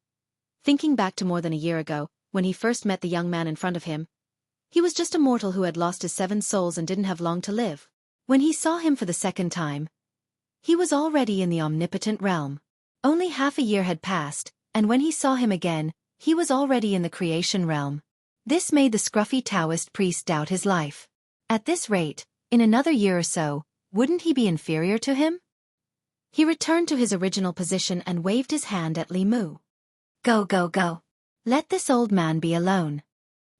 Speaker 1: Thinking back to more than a year ago, when he first met the young man in front of him, he was just a mortal who had lost his 7 souls and didn't have long to live. When he saw him for the second time, he was already in the omnipotent realm. Only half a year had passed, and when he saw him again, he was already in the creation realm. This made the scruffy Taoist priest doubt his life. At this rate, in another year or so, wouldn't he be inferior to him? He returned to his original position and waved his hand at Li Mu. Go, go, go. Let this old man be alone."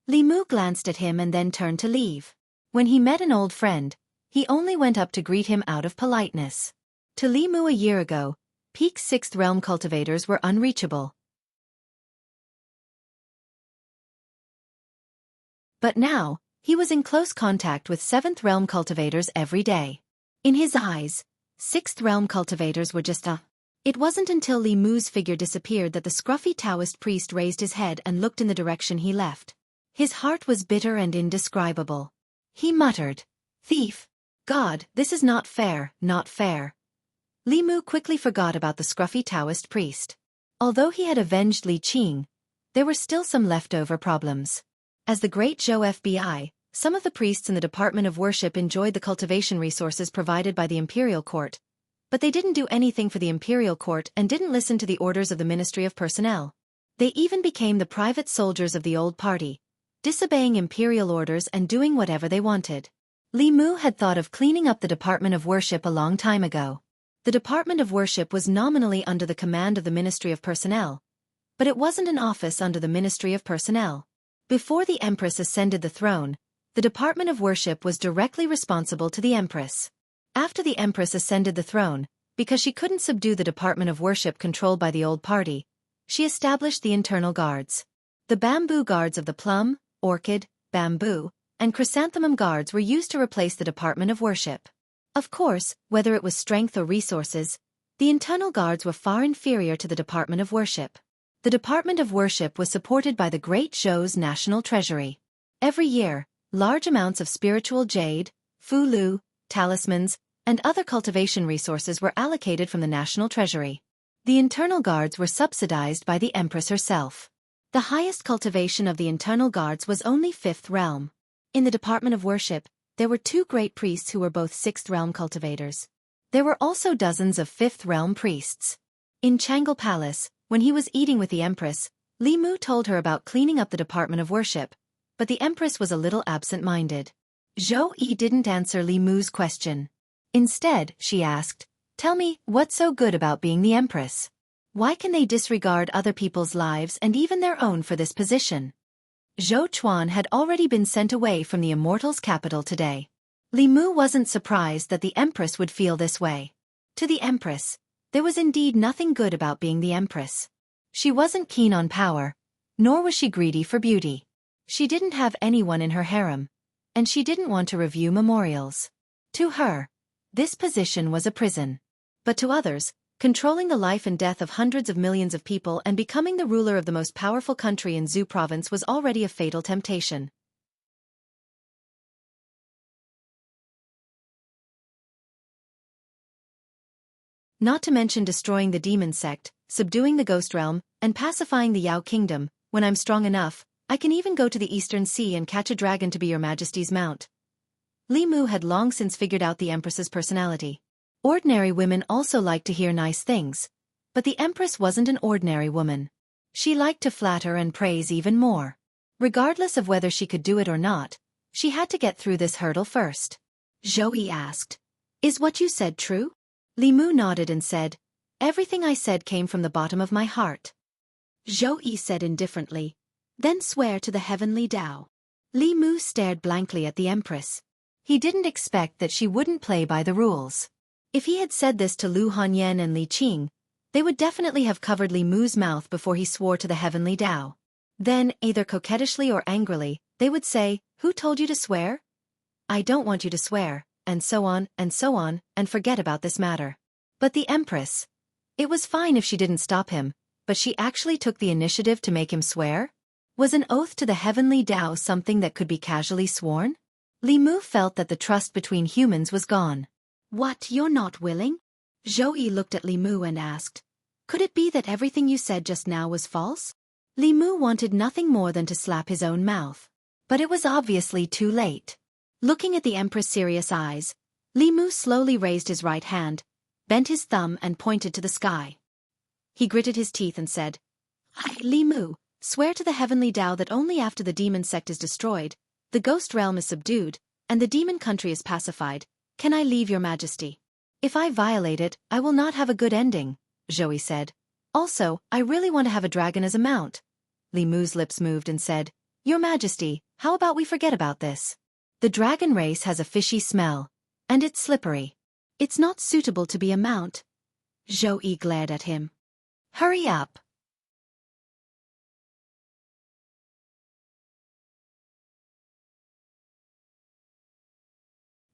Speaker 1: Li Mu glanced at him and then turned to leave. When he met an old friend, he only went up to greet him out of politeness. To Li Mu a year ago, peak 6th realm cultivators were unreachable. But now, he was in close contact with 7th realm cultivators every day. In his eyes, 6th realm cultivators were just a... It wasn't until Li Mu's figure disappeared that the scruffy Taoist priest raised his head and looked in the direction he left. His heart was bitter and indescribable. He muttered, "Thief! God, this is not fair, not fair." Li Mu quickly forgot about the scruffy Taoist priest. Although he had avenged Li Qing, there were still some leftover problems. As the Great Zhou FBI, some of the priests in the Department of Worship enjoyed the cultivation resources provided by the Imperial Court, but they didn't do anything for the Imperial Court and didn't listen to the orders of the Ministry of Personnel. They even became the private soldiers of the old party, disobeying imperial orders and doing whatever they wanted. Li Mu had thought of cleaning up the Department of Worship a long time ago. The Department of Worship was nominally under the command of the Ministry of Personnel, but it wasn't an office under the Ministry of Personnel. Before the Empress ascended the throne, the Department of Worship was directly responsible to the Empress. After the Empress ascended the throne, because she couldn't subdue the Department of Worship controlled by the old party, she established the internal guards. The bamboo guards of the plum, orchid, bamboo, and chrysanthemum guards were used to replace the Department of Worship. Of course, whether it was strength or resources, the internal guards were far inferior to the Department of Worship. The Department of Worship was supported by the Great Zhou's national treasury. Every year, large amounts of spiritual jade, fulu, talismans, and other cultivation resources were allocated from the national treasury. The internal guards were subsidized by the Empress herself. The highest cultivation of the internal guards was only 5th realm. In the department of worship, there were 2 great priests who were both 6th realm cultivators. There were also dozens of 5th realm priests. In Changle Palace, when he was eating with the Empress, Li Mu told her about cleaning up the department of worship, but the Empress was a little absent-minded. Zhou Yi didn't answer Li Mu's question. Instead, she asked, "Tell me, what's so good about being the Empress? Why can they disregard other people's lives and even their own for this position?" Zhou Chuan had already been sent away from the Immortals' capital today. Li Mu wasn't surprised that the Empress would feel this way. To the Empress, there was indeed nothing good about being the Empress. She wasn't keen on power, nor was she greedy for beauty. She didn't have anyone in her harem, and she didn't want to review memorials. To her, this position was a prison. But to others, controlling the life and death of hundreds of millions of people and becoming the ruler of the most powerful country in Zhu province was already a fatal temptation. Not to mention destroying the demon sect, subduing the ghost realm, and pacifying the Yao kingdom. When I'm strong enough, I can even go to the Eastern Sea and catch a dragon to be your Majesty's mount. Li Mu had long since figured out the Empress's personality. Ordinary women also like to hear nice things, but the Empress wasn't an ordinary woman. She liked to flatter and praise even more. Regardless of whether she could do it or not, she had to get through this hurdle first. Zhou Yi asked, "Is what you said true?" Li Mu nodded and said, "Everything I said came from the bottom of my heart." Zhou Yi said indifferently, "Then swear to the heavenly Tao." Li Mu stared blankly at the Empress. He didn't expect that she wouldn't play by the rules. If he had said this to Lu Hanyan and Li Qing, they would definitely have covered Li Mu's mouth before he swore to the heavenly Tao. Then, either coquettishly or angrily, they would say, "Who told you to swear?" "I don't want you to swear," and so on, and forget about this matter. But the Empress. It was fine if she didn't stop him, but she actually took the initiative to make him swear? Was an oath to the heavenly Tao something that could be casually sworn? Li Mu felt that the trust between humans was gone. "What, you're not willing?" Zhou Yi looked at Li Mu and asked, "Could it be that everything you said just now was false?" Li Mu wanted nothing more than to slap his own mouth. But it was obviously too late. Looking at the Empress' serious eyes, Li Mu slowly raised his right hand, bent his thumb and pointed to the sky. He gritted his teeth and said, "I, Li Mu, swear to the heavenly Tao that only after the demon sect is destroyed, the ghost realm is subdued, and the demon country is pacified, can I leave your Majesty. If I violate it, I will not have a good ending," Zhou Yi said. "Also, I really want to have a dragon as a mount." Li Mu's lips moved and said, "Your Majesty, how about we forget about this? The dragon race has a fishy smell, and it's slippery. It's not suitable to be a mount." Zhou Yi glared at him. "Hurry up."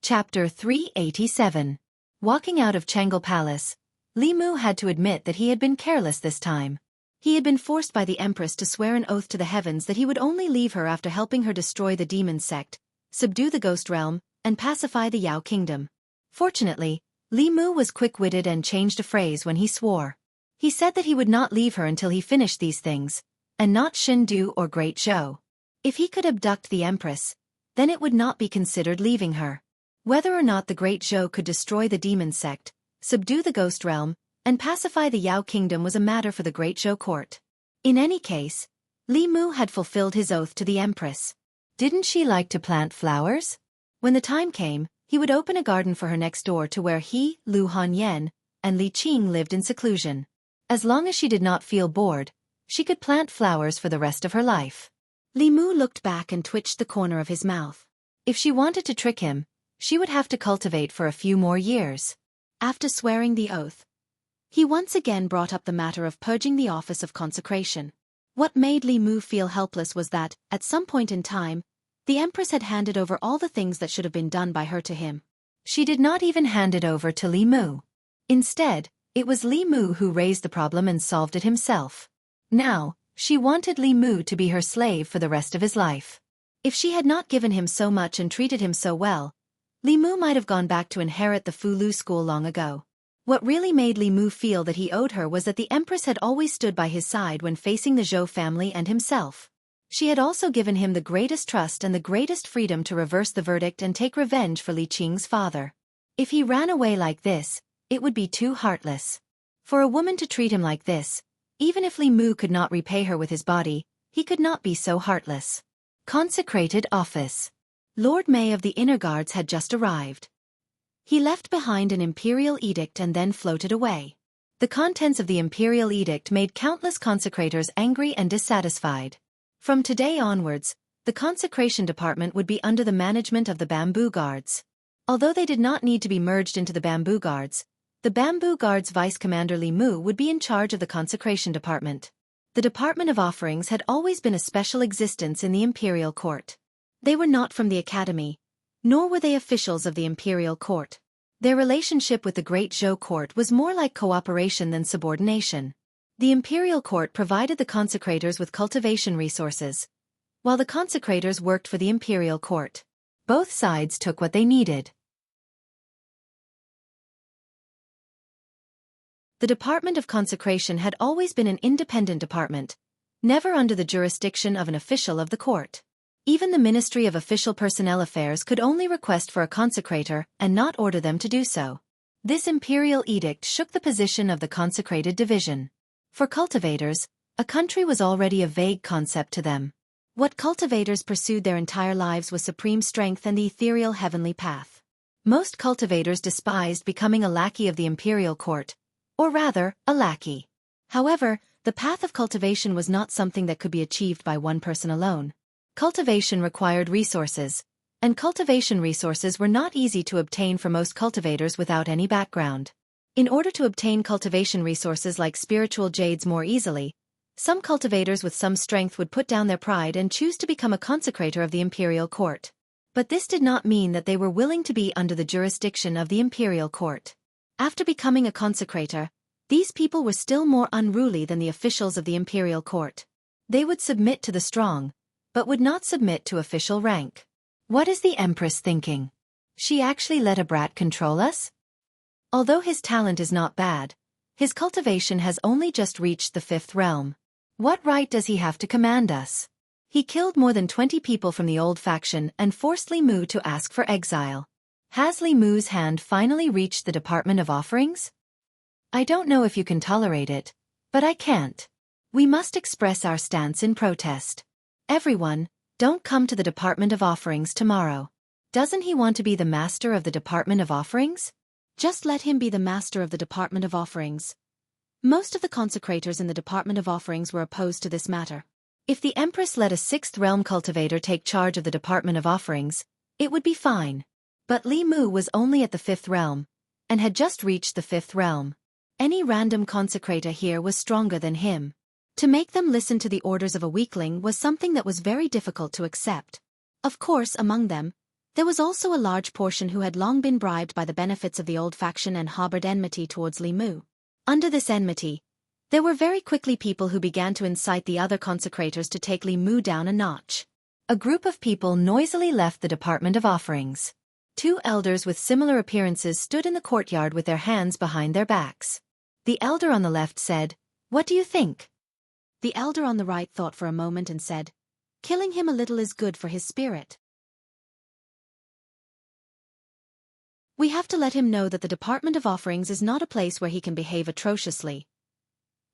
Speaker 1: Chapter 387. Walking out of Changle Palace, Li Mu had to admit that he had been careless this time. He had been forced by the Empress to swear an oath to the heavens that he would only leave her after helping her destroy the demon sect, subdue the ghost realm, and pacify the Yao kingdom. Fortunately, Li Mu was quick-witted and changed a phrase when he swore. He said that he would not leave her until he finished these things, and not Shindu or Great Zhou. If he could abduct the Empress, then it would not be considered leaving her. Whether or not the Great Zhou could destroy the demon sect, subdue the ghost realm, and pacify the Yao kingdom was a matter for the Great Zhou court. In any case, Li Mu had fulfilled his oath to the Empress. Didn't she like to plant flowers? When the time came, he would open a garden for her next door to where he, Lu Hanyan, and Li Qing lived in seclusion. As long as she did not feel bored, she could plant flowers for the rest of her life. Li Mu looked back and twitched the corner of his mouth. If she wanted to trick him, she would have to cultivate for a few more years. After swearing the oath, he once again brought up the matter of purging the office of consecration. What made Li Mu feel helpless was that, at some point in time, the Empress had handed over all the things that should have been done by her to him. She did not even hand it over to Li Mu. Instead, it was Li Mu who raised the problem and solved it himself. Now, she wanted Li Mu to be her slave for the rest of his life. If she had not given him so much and treated him so well, Li Mu might have gone back to inherit the Fulu school long ago. What really made Li Mu feel that he owed her was that the Empress had always stood by his side when facing the Zhou family and himself. She had also given him the greatest trust and the greatest freedom to reverse the verdict and take revenge for Li Qing's father. If he ran away like this, it would be too heartless. For a woman to treat him like this, even if Li Mu could not repay her with his body, he could not be so heartless. Consecrated Office. Lord May of the Inner Guards had just arrived. He left behind an imperial edict and then floated away. The contents of the imperial edict made countless consecrators angry and dissatisfied. From today onwards, the consecration department would be under the management of the Bamboo Guards. Although they did not need to be merged into the Bamboo Guards, the Bamboo Guards Vice Commander Li Mu would be in charge of the consecration department. The Department of Offerings had always been a special existence in the imperial court. They were not from the academy, nor were they officials of the imperial court. Their relationship with the Great Zhou court was more like cooperation than subordination. The imperial court provided the consecrators with cultivation resources, while the consecrators worked for the imperial court. Both sides took what they needed. The Department of Consecration had always been an independent department, never under the jurisdiction of an official of the court. Even the Ministry of Official Personnel Affairs could only request for a consecrator and not order them to do so. This imperial edict shook the position of the consecrated division. For cultivators, a country was already a vague concept to them. What cultivators pursued their entire lives was supreme strength and the ethereal heavenly path. Most cultivators despised becoming a lackey of the imperial court, or rather, a lackey. However, the path of cultivation was not something that could be achieved by one person alone. Cultivation required resources, and cultivation resources were not easy to obtain for most cultivators without any background. In order to obtain cultivation resources like spiritual jades more easily, some cultivators with some strength would put down their pride and choose to become a consecrator of the imperial court. But this did not mean that they were willing to be under the jurisdiction of the imperial court. After becoming a consecrator, these people were still more unruly than the officials of the imperial court. They would submit to the strong, but would not submit to official rank. What is the Empress thinking? She actually let a brat control us? Although his talent is not bad, his cultivation has only just reached the 5th realm. What right does he have to command us? He killed more than 20 people from the old faction and forced Li Mu to ask for exile. Has Li Mu's hand finally reached the Department of Offerings? I don't know if you can tolerate it, but I can't. We must express our stance in protest. Everyone, don't come to the Department of Offerings tomorrow. Doesn't he want to be the master of the Department of Offerings? Just let him be the master of the Department of Offerings. Most of the consecrators in the Department of Offerings were opposed to this matter. If the Empress let a 6th realm cultivator take charge of the Department of Offerings, it would be fine. But Li Mu was only at the 5th realm, and had just reached the 5th realm. Any random consecrator here was stronger than him. To make them listen to the orders of a weakling was something that was very difficult to accept. Of course, among them, there was also a large portion who had long been bribed by the benefits of the old faction and harbored enmity towards Li Mu. Under this enmity, there were very quickly people who began to incite the other consecrators to take Li Mu down a notch. A group of people noisily left the Department of Offerings. 2 elders with similar appearances stood in the courtyard with their hands behind their backs. The elder on the left said, "What do you think?" The elder on the right thought for a moment and said, "Killing him a little is good for his spirit. We have to let him know that the Department of Offerings is not a place where he can behave atrociously."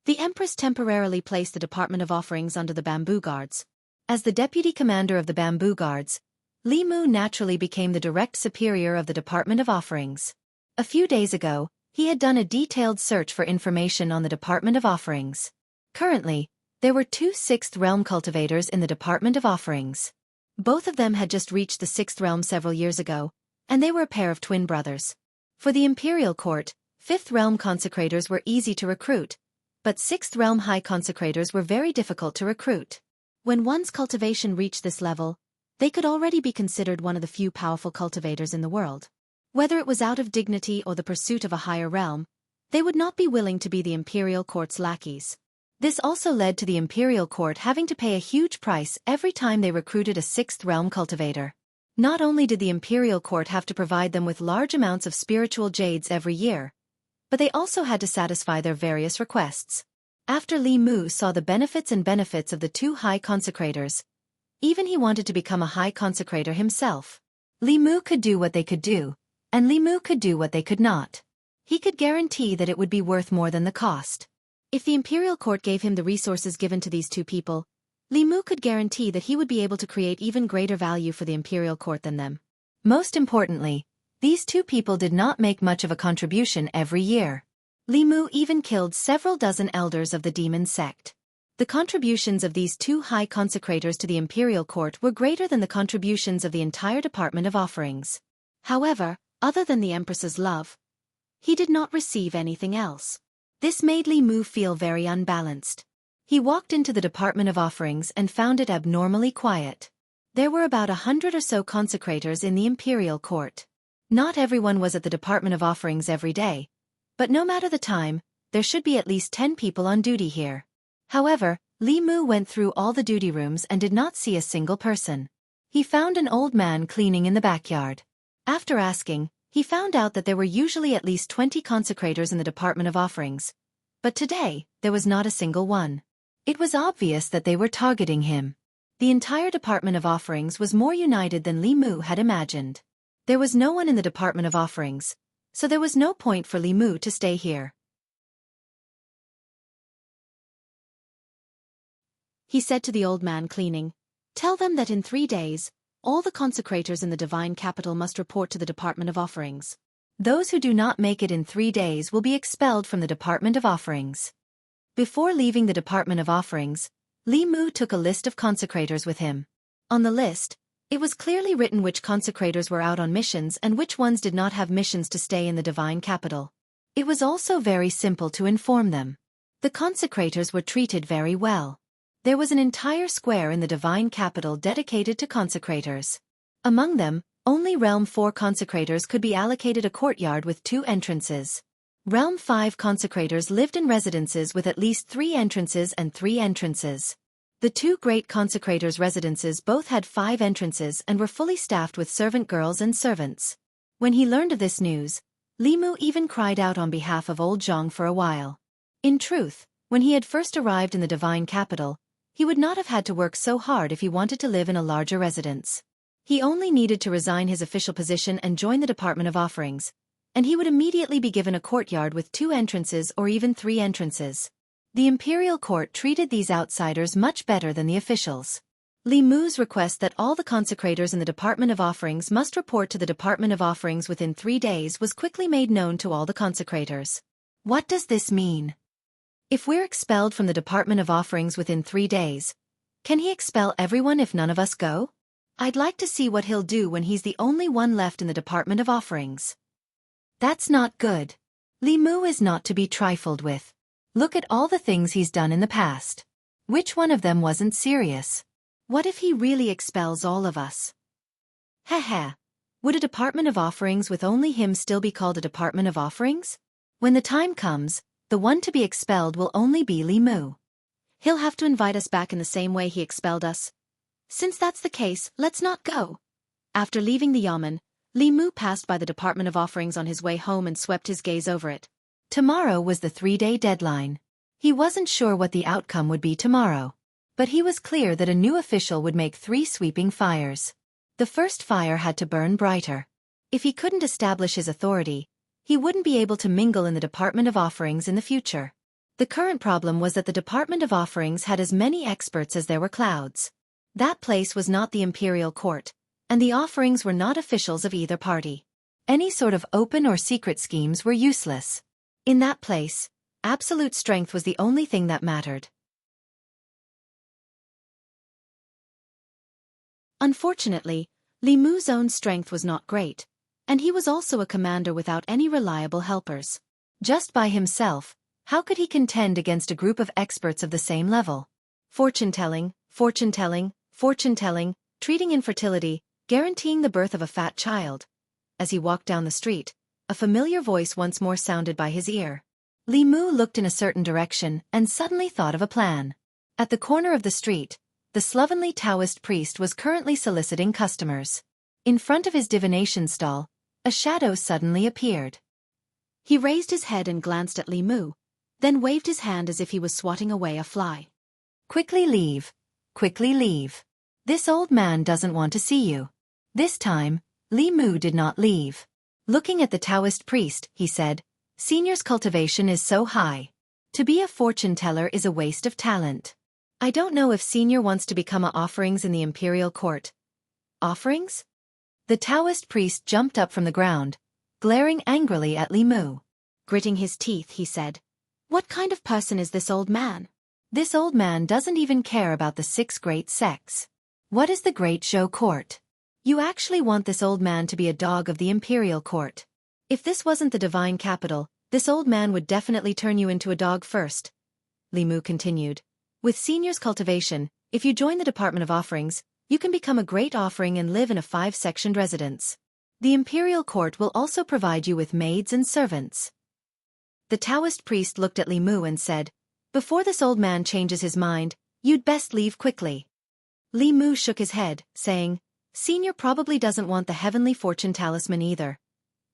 Speaker 1: The Empress temporarily placed the Department of Offerings under the Bamboo Guards. As the deputy commander of the Bamboo Guards, Li Mu naturally became the direct superior of the Department of Offerings. A few days ago, he had done a detailed search for information on the Department of Offerings. Currently, there were 2 6th realm cultivators in the Department of Offerings. Both of them had just reached the 6th realm several years ago, and they were a pair of twin brothers. For the imperial court, 5th realm consecrators were easy to recruit, but 6th realm high consecrators were very difficult to recruit. When one's cultivation reached this level, they could already be considered one of the few powerful cultivators in the world. Whether it was out of dignity or the pursuit of a higher realm, they would not be willing to be the imperial court's lackeys. This also led to the imperial court having to pay a huge price every time they recruited a 6th realm cultivator. Not only did the imperial court have to provide them with large amounts of spiritual jades every year, but they also had to satisfy their various requests. After Li Mu saw the benefits of the two high consecrators, even he wanted to become a high consecrator himself. Li Mu could do what they could do, and Li Mu could do what they could not. He could guarantee that it would be worth more than the cost. If the imperial court gave him the resources given to these two people, Li Mu could guarantee that he would be able to create even greater value for the imperial court than them. Most importantly, these two people did not make much of a contribution every year. Li Mu even killed several dozen elders of the demon sect. The contributions of these two high consecrators to the imperial court were greater than the contributions of the entire Department of Offerings. However, other than the Empress's love, he did not receive anything else. This made Li Mu feel very unbalanced. He walked into the Department of Offerings and found it abnormally quiet. There were about 100 or so consecrators in the imperial court. Not everyone was at the Department of Offerings every day, but no matter the time, there should be at least 10 people on duty here. However, Li Mu went through all the duty rooms and did not see a single person. He found an old man cleaning in the backyard. After asking, he found out that there were usually at least 20 consecrators in the Department of Offerings, but today, there was not a single one. It was obvious that they were targeting him. The entire Department of Offerings was more united than Li Mu had imagined. There was no one in the Department of Offerings, so there was no point for Li Mu to stay here. He said to the old man cleaning, "Tell them that in 3 days, all the consecrators in the divine capital must report to the Department of Offerings. Those who do not make it in 3 days will be expelled from the Department of Offerings." Before leaving the Department of Offerings, Li Mu took a list of consecrators with him. On the list, it was clearly written which consecrators were out on missions and which ones did not have missions to stay in the divine capital. It was also very simple to inform them. The consecrators were treated very well. There was an entire square in the divine capital dedicated to consecrators. Among them, only Realm 4 consecrators could be allocated a courtyard with 2 entrances. Realm 5 consecrators lived in residences with at least 3 entrances and 3 entrances. The 2 great consecrators' residences both had 5 entrances and were fully staffed with servant girls and servants. When he learned of this news, Li Mu even cried out on behalf of old Zhang for a while. In truth, when he had first arrived in the divine capital, he would not have had to work so hard if he wanted to live in a larger residence. He only needed to resign his official position and join the Department of Offerings, and he would immediately be given a courtyard with 2 entrances or even 3 entrances. The imperial court treated these outsiders much better than the officials. Li Mu's request that all the consecrators in the Department of Offerings must report to the Department of Offerings within 3 days was quickly made known to all the consecrators. What does this mean? If we're expelled from the Department of Offerings within 3 days, can he expel everyone if none of us go? I'd like to see what he'll do when he's the only one left in the Department of Offerings. That's not good. Li Mu is not to be trifled with. Look at all the things he's done in the past. Which one of them wasn't serious? What if he really expels all of us? Heh. Would a Department of Offerings with only him still be called a Department of Offerings? When the time comes, the one to be expelled will only be Li Mu. He'll have to invite us back in the same way he expelled us. Since that's the case, let's not go. After leaving the yamen, Li Mu passed by the Department of Offerings on his way home and swept his gaze over it. Tomorrow was the 3-day deadline. He wasn't sure what the outcome would be tomorrow, but he was clear that a new official would make 3 sweeping fires. The first fire had to burn brighter. If he couldn't establish his authority, he wouldn't be able to mingle in the Department of Offerings in the future. The current problem was that the Department of Offerings had as many experts as there were clouds. That place was not the imperial court, and the offerings were not officials of either party. Any sort of open or secret schemes were useless. In that place, absolute strength was the only thing that mattered. Unfortunately, Li Mu's own strength was not great, and he was also a commander without any reliable helpers. Just by himself, how could he contend against a group of experts of the same level? Fortune-telling, treating infertility, guaranteeing the birth of a fat child. As he walked down the street, a familiar voice once more sounded by his ear. Li Mu looked in a certain direction and suddenly thought of a plan. At the corner of the street, the slovenly Daoist priest was currently soliciting customers. In front of his divination stall, a shadow suddenly appeared. He raised his head and glanced at Li Mu, then waved his hand as if he was swatting away a fly. Quickly leave. Quickly leave. This old man doesn't want to see you. This time, Li Mu did not leave. Looking at the Taoist priest, he said, Senior's cultivation is so high. To be a fortune teller is a waste of talent. I don't know if Senior wants to become a offerings in the imperial court. Offerings? The Taoist priest jumped up from the ground, glaring angrily at Li Mu. Gritting his teeth, he said, What kind of person is this old man? This old man doesn't even care about the 6 great sects. What is the Great Zhou Court? You actually want this old man to be a dog of the imperial court. If this wasn't the divine capital, this old man would definitely turn you into a dog first. Li Mu continued. With Senior's cultivation, if you join the Department of Offerings, you can become a great offering and live in a 5-sectioned residence. The imperial court will also provide you with maids and servants. The Taoist priest looked at Li Mu and said, Before this old man changes his mind, you'd best leave quickly. Li Mu shook his head, saying, Senior probably doesn't want the heavenly fortune talisman either.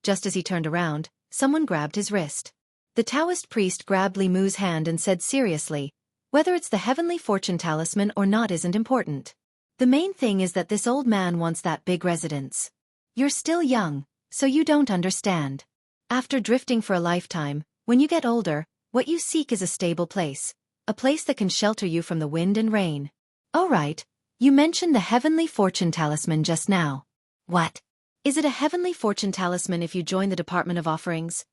Speaker 1: Just as he turned around, someone grabbed his wrist. The Taoist priest grabbed Li Mu's hand and said seriously, Whether it's the heavenly fortune talisman or not isn't important. The main thing is that this old man wants that big residence. You're still young, so you don't understand. After drifting for a lifetime, when you get older, what you seek is a stable place, a place that can shelter you from the wind and rain. Oh right, you mentioned the heavenly fortune talisman just now. What? Is it a heavenly fortune talisman if you join the Department of Offerings?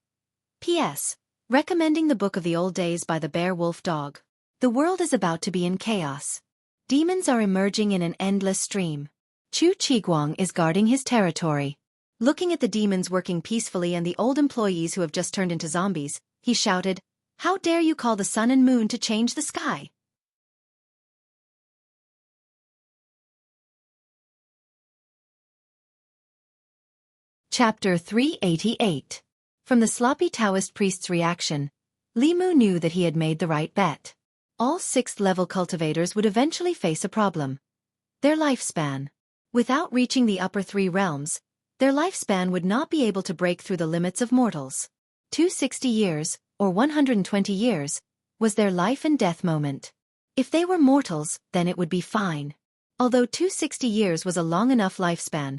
Speaker 1: P.S. Recommending the Book of the Old Days by the Bear Wolf Dog. The world is about to be in chaos. Demons are emerging in an endless stream. Chu Qiguang is guarding his territory. Looking at the demons working peacefully and the old employees who have just turned into zombies, he shouted, How dare you call the sun and moon to change the sky? Chapter 388. From the sloppy Taoist priest's reaction, Li Mu knew that he had made the right bet. All 6th-level cultivators would eventually face a problem. Their lifespan. Without reaching the upper 3 realms, their lifespan would not be able to break through the limits of mortals. 260 years, or 120 years, was their life and death moment. If they were mortals, then it would be fine. Although 260 years was a long enough lifespan,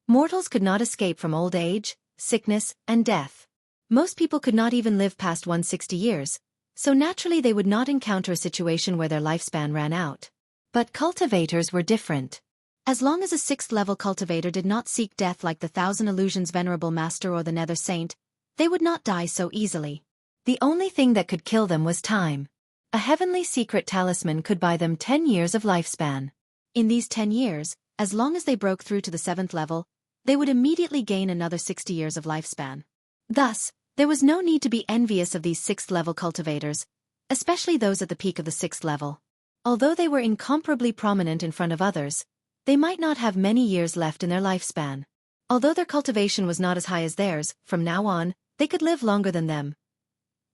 Speaker 1: mortals could not escape from old age, sickness, and death. Most people could not even live past 160 years, so naturally they would not encounter a situation where their lifespan ran out. But cultivators were different. As long as a 6th-level cultivator did not seek death like the Thousand Illusions Venerable Master or the Nether Saint, they would not die so easily. The only thing that could kill them was time. A heavenly secret talisman could buy them 10 years of lifespan. In these 10 years, as long as they broke through to the 7th level, they would immediately gain another 60 years of lifespan. Thus, there was no need to be envious of these 6th-level cultivators, especially those at the peak of the 6th level. Although they were incomparably prominent in front of others, they might not have many years left in their lifespan. Although their cultivation was not as high as theirs, from now on, they could live longer than them.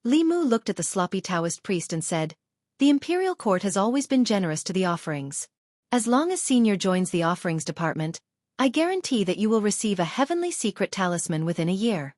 Speaker 1: Li Mu looked at the sloppy Taoist priest and said, The imperial court has always been generous to the offerings. As long as Senior joins the offerings department, I guarantee that you will receive a heavenly secret talisman within a year.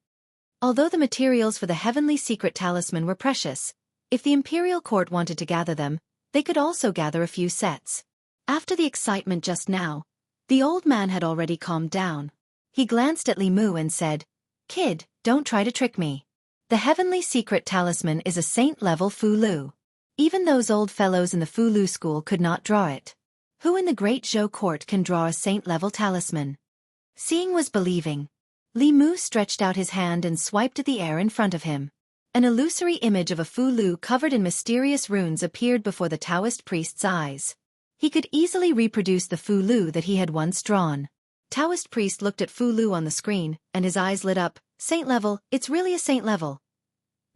Speaker 1: Although the materials for the heavenly secret talisman were precious, if the imperial court wanted to gather them, they could also gather a few sets. After the excitement just now, the old man had already calmed down. He glanced at Li Mu and said, Kid, don't try to trick me. The heavenly secret talisman is a saint-level Fu Lu. Even those old fellows in the Fu Lu school could not draw it. Who in the Great Zhou court can draw a saint-level talisman? Seeing was believing. Li Mu stretched out his hand and swiped at the air in front of him. An illusory image of a Fu Lu covered in mysterious runes appeared before the Taoist priest's eyes. He could easily reproduce the Fu Lu that he had once drawn. Taoist priest looked at Fu Lu on the screen, and his eyes lit up. Saint level, it's really a saint level.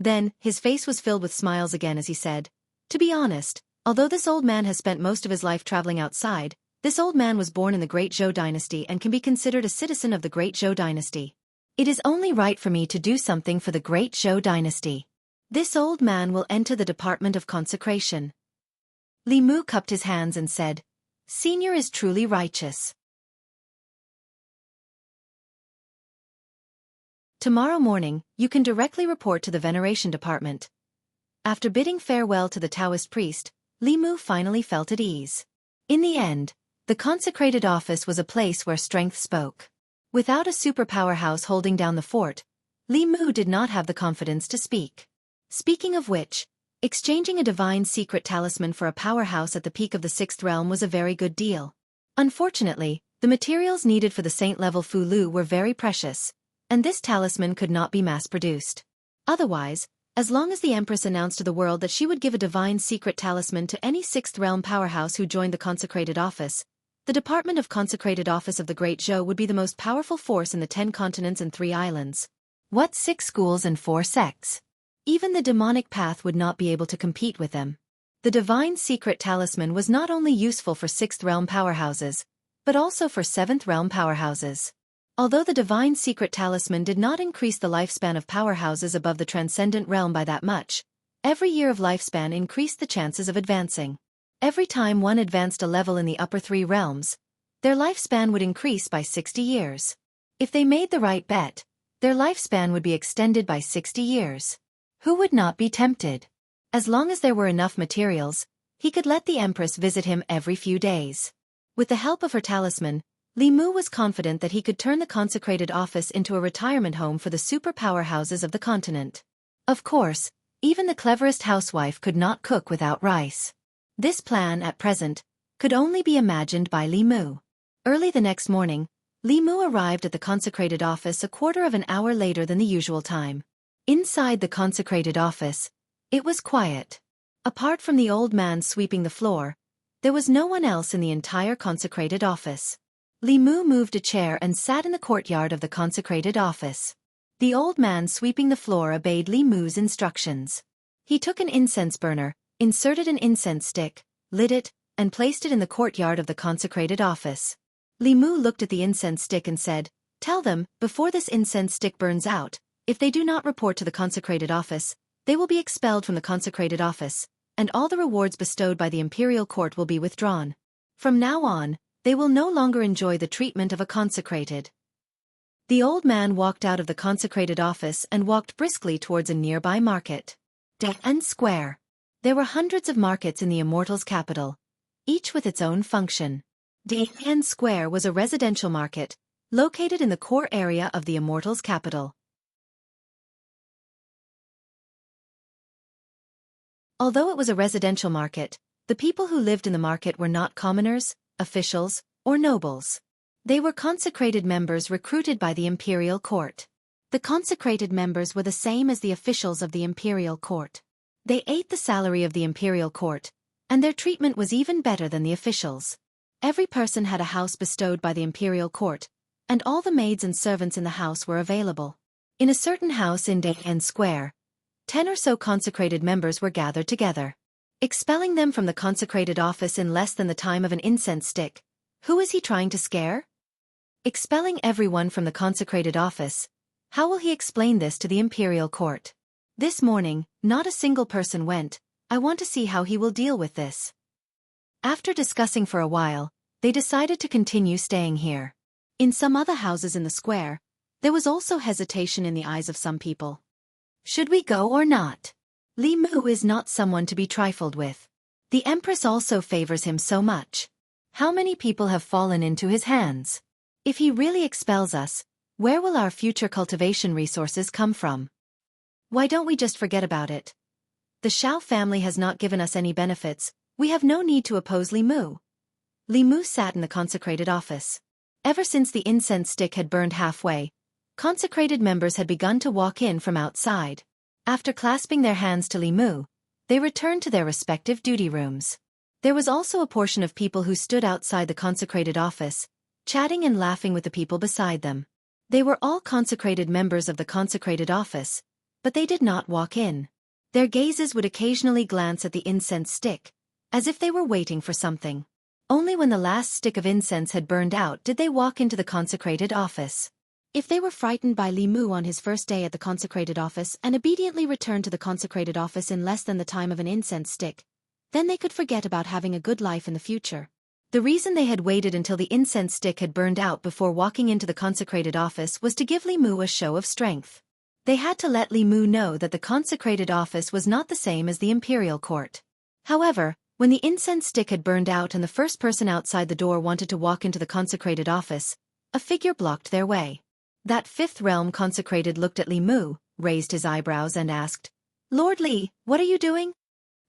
Speaker 1: Then, his face was filled with smiles again as he said, To be honest, although this old man has spent most of his life traveling outside, this old man was born in the Great Zhou dynasty and can be considered a citizen of the Great Zhou dynasty. It is only right for me to do something for the Great Zhou dynasty. This old man will enter the Department of Consecration. Li Mu cupped his hands and said, Senior is truly righteous. Tomorrow morning, you can directly report to the veneration department. After bidding farewell to the Daoist priest, Li Mu finally felt at ease. In the end, the consecrated office was a place where strength spoke. Without a super powerhouse holding down the fort, Li Mu did not have the confidence to speak. Speaking of which, exchanging a divine secret talisman for a powerhouse at the peak of the 6th realm was a very good deal. Unfortunately, the materials needed for the saint-level Fu Lu were very precious, and this talisman could not be mass-produced. Otherwise, as long as the Empress announced to the world that she would give a divine secret talisman to any 6th realm powerhouse who joined the consecrated office, the Department of Consecrated Office of the Great Zhou would be the most powerful force in the 10 continents and 3 islands. What 6 schools and 4 sects? Even the demonic path would not be able to compete with them. The divine secret talisman was not only useful for 6th realm powerhouses, but also for 7th realm powerhouses. Although the divine secret talisman did not increase the lifespan of powerhouses above the transcendent realm by that much, every year of lifespan increased the chances of advancing. Every time one advanced a level in the upper 3 realms, their lifespan would increase by 60 years. If they made the right bet, their lifespan would be extended by 60 years. Who would not be tempted? As long as there were enough materials, he could let the Empress visit him every few days. With the help of her talisman, Li Mu was confident that he could turn the consecrated office into a retirement home for the super powerhouses of the continent. Of course, even the cleverest housewife could not cook without rice. This plan, at present, could only be imagined by Li Mu. Early the next morning, Li Mu arrived at the consecrated office a quarter of an hour later than the usual time. Inside the consecrated office, it was quiet. Apart from the old man sweeping the floor, there was no one else in the entire consecrated office. Li Mu moved a chair and sat in the courtyard of the consecrated office. The old man sweeping the floor obeyed Li Mu's instructions. He took an incense burner, inserted an incense stick, lit it, and placed it in the courtyard of the consecrated office. Li Mu looked at the incense stick and said, "Tell them, before this incense stick burns out, if they do not report to the consecrated office, they will be expelled from the consecrated office, and all the rewards bestowed by the imperial court will be withdrawn. From now on, they will no longer enjoy the treatment of a consecrated." The old man walked out of the consecrated office and walked briskly towards a nearby market. Daoist Square. There were hundreds of markets in the Immortals' capital, each with its own function. Daoist Square was a residential market, located in the core area of the Immortals' capital. Although it was a residential market, the people who lived in the market were not commoners, officials, or nobles. They were consecrated members recruited by the imperial court. The consecrated members were the same as the officials of the imperial court. They ate the salary of the imperial court, and their treatment was even better than the officials. Every person had a house bestowed by the imperial court, and all the maids and servants in the house were available. In a certain house in Daoist Square, 10 or so consecrated members were gathered together. Expelling them from the consecrated office in less than the time of an incense stick. Who is he trying to scare? Expelling everyone from the consecrated office. How will he explain this to the imperial court? This morning, not a single person went. I want to see how he will deal with this. After discussing for a while, they decided to continue staying here. In some other houses in the square, there was also hesitation in the eyes of some people. Should we go or not? Li Mu is not someone to be trifled with. The Empress also favors him so much. How many people have fallen into his hands? If he really expels us, where will our future cultivation resources come from? Why don't we just forget about it? The Shao family has not given us any benefits, we have no need to oppose Li Mu. Li Mu sat in the consecrated office. Ever since the incense stick had burned halfway, consecrated members had begun to walk in from outside. After clasping their hands to Li Mu, they returned to their respective duty rooms. There was also a portion of people who stood outside the consecrated office, chatting and laughing with the people beside them. They were all consecrated members of the consecrated office, but they did not walk in. Their gazes would occasionally glance at the incense stick, as if they were waiting for something. Only when the last stick of incense had burned out did they walk into the consecrated office. If they were frightened by Li Mu on his first day at the consecrated office and obediently returned to the consecrated office in less than the time of an incense stick, then they could forget about having a good life in the future. The reason they had waited until the incense stick had burned out before walking into the consecrated office was to give Li Mu a show of strength. They had to let Li Mu know that the consecrated office was not the same as the imperial court. However, when the incense stick had burned out and the first person outside the door wanted to walk into the consecrated office, a figure blocked their way. That fifth realm consecrated looked at Li Mu, raised his eyebrows and asked, "Lord Li, what are you doing?"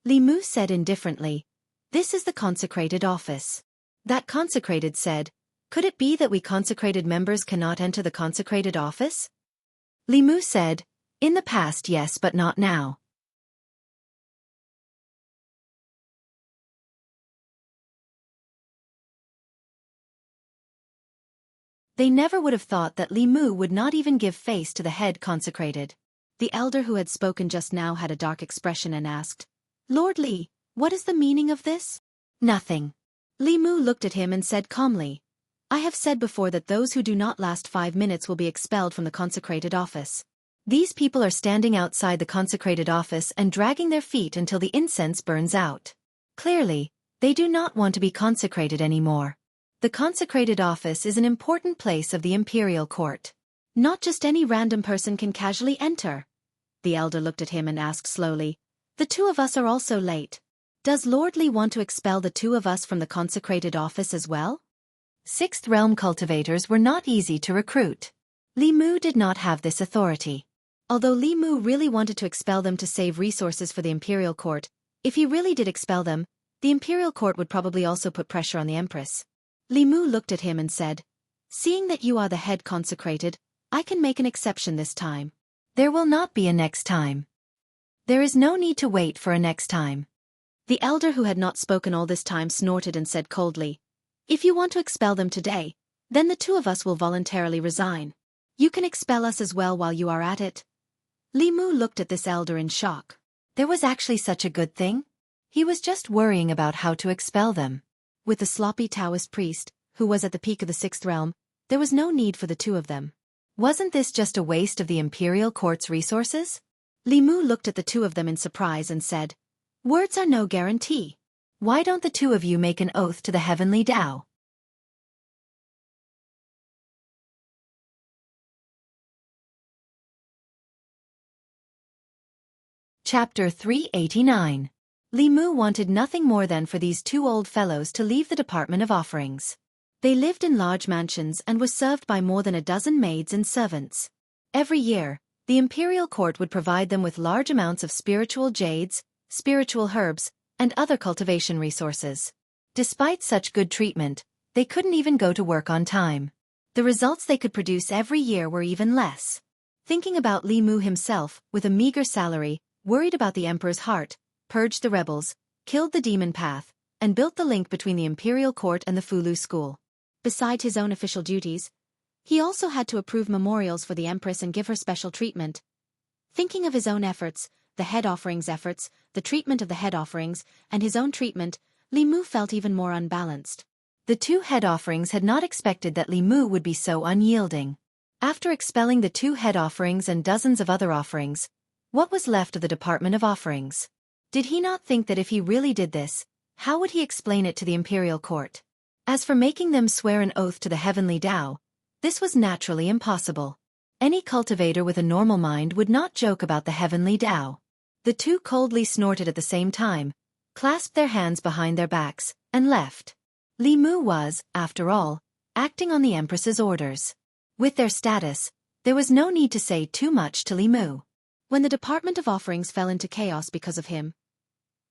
Speaker 1: Li Mu said indifferently, "This is the consecrated office." That consecrated said, "Could it be that we consecrated members cannot enter the consecrated office?" Li Mu said, "In the past yes, but not now." They never would have thought that Li Mu would not even give face to the head consecrated. The elder who had spoken just now had a dark expression and asked, "Lord Li, what is the meaning of this?" "Nothing." Li Mu looked at him and said calmly, "I have said before that those who do not last 5 minutes will be expelled from the consecrated office. These people are standing outside the consecrated office and dragging their feet until the incense burns out. Clearly, they do not want to be consecrated anymore. The consecrated office is an important place of the imperial court. Not just any random person can casually enter." The elder looked at him and asked slowly, "The two of us are also late. Does Lord Li want to expel the two of us from the consecrated office as well?" Sixth realm cultivators were not easy to recruit. Li Mu did not have this authority. Although Li Mu really wanted to expel them to save resources for the imperial court, if he really did expel them, the imperial court would probably also put pressure on the empress. Li Mu looked at him and said, "Seeing that you are the head consecrated, I can make an exception this time." "There will not be a next time. There is no need to wait for a next time." The elder who had not spoken all this time snorted and said coldly, "If you want to expel them today, then the two of us will voluntarily resign. You can expel us as well while you are at it." Li Mu looked at this elder in shock. There was actually such a good thing? He was just worrying about how to expel them. With the sloppy Daoist priest, who was at the peak of the sixth realm, there was no need for the two of them. Wasn't this just a waste of the imperial court's resources? Li Mu looked at the two of them in surprise and said, "Words are no guarantee. Why don't the two of you make an oath to the heavenly Tao?" Chapter 389. Li Mu wanted nothing more than for these two old fellows to leave the Department of Offerings. They lived in large mansions and were served by more than a dozen maids and servants. Every year, the imperial court would provide them with large amounts of spiritual jades, spiritual herbs, and other cultivation resources. Despite such good treatment, they couldn't even go to work on time. The results they could produce every year were even less. Thinking about Li Mu himself, with a meager salary, worried about the emperor's heart, purged the rebels, killed the demon path, and built the link between the imperial court and the Fulu school. Besides his own official duties, he also had to approve memorials for the empress and give her special treatment. Thinking of his own efforts, the head offerings efforts, the treatment of the head offerings, and his own treatment, Li Mu felt even more unbalanced. The two head offerings had not expected that Li Mu would be so unyielding. After expelling the two head offerings and dozens of other offerings, what was left of the Department of Offerings? Did he not think that if he really did this, how would he explain it to the imperial court? As for making them swear an oath to the heavenly Tao, this was naturally impossible. Any cultivator with a normal mind would not joke about the heavenly Tao. The two coldly snorted at the same time, clasped their hands behind their backs, and left. Li Mu was, after all, acting on the empress's orders. With their status, there was no need to say too much to Li Mu. When the Department of Offerings fell into chaos because of him,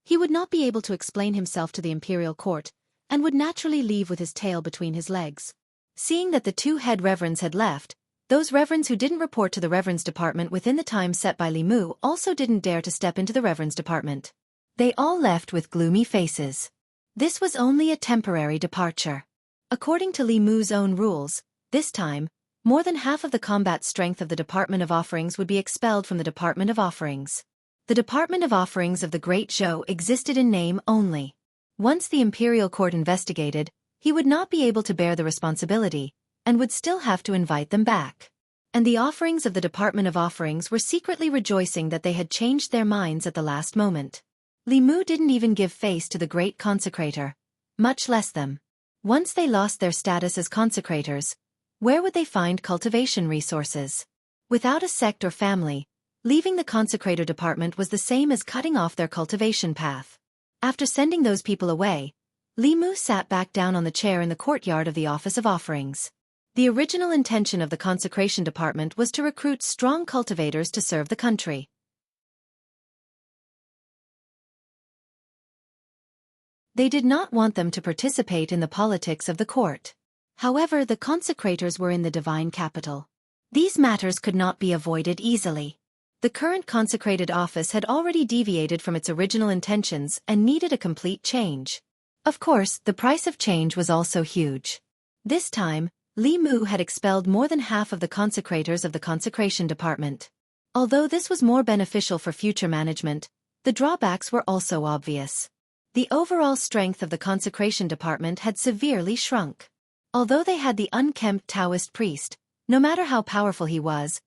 Speaker 1: he would not be able to explain himself to the imperial court, and would naturally leave with his tail between his legs. Seeing that the two head reverends had left, those reverends who didn't report to the reverends department within the time set by Li Mu also didn't dare to step into the reverends department. They all left with gloomy faces. This was only a temporary departure. According to Li Mu's own rules, this time, more than half of the combat strength of the Department of Offerings would be expelled from the Department of Offerings. The Department of Offerings of the Great Zhou existed in name only. Once the imperial court investigated, he would not be able to bear the responsibility, and would still have to invite them back. And the offerings of the Department of Offerings were secretly rejoicing that they had changed their minds at the last moment. Li Mu didn't even give face to the great consecrator, much less them. Once they lost their status as consecrators, where would they find cultivation resources? Without a sect or family, leaving the consecrator department was the same as cutting off their cultivation path. After sending those people away, Li Mu sat back down on the chair in the courtyard of the Office of Offerings. The original intention of the consecration department was to recruit strong cultivators to serve the country. They did not want them to participate in the politics of the court. However, the consecrators were in the divine capital. These matters could not be avoided easily. The current consecrated office had already deviated from its original intentions and needed a complete change. Of course, the price of change was also huge. This time, Li Mu had expelled more than half of the consecrators of the consecration department. Although this was more beneficial for future management, the drawbacks were also obvious. The overall strength of the consecration department had severely shrunk. Although they had the unkempt Daoist priest, no matter how powerful he was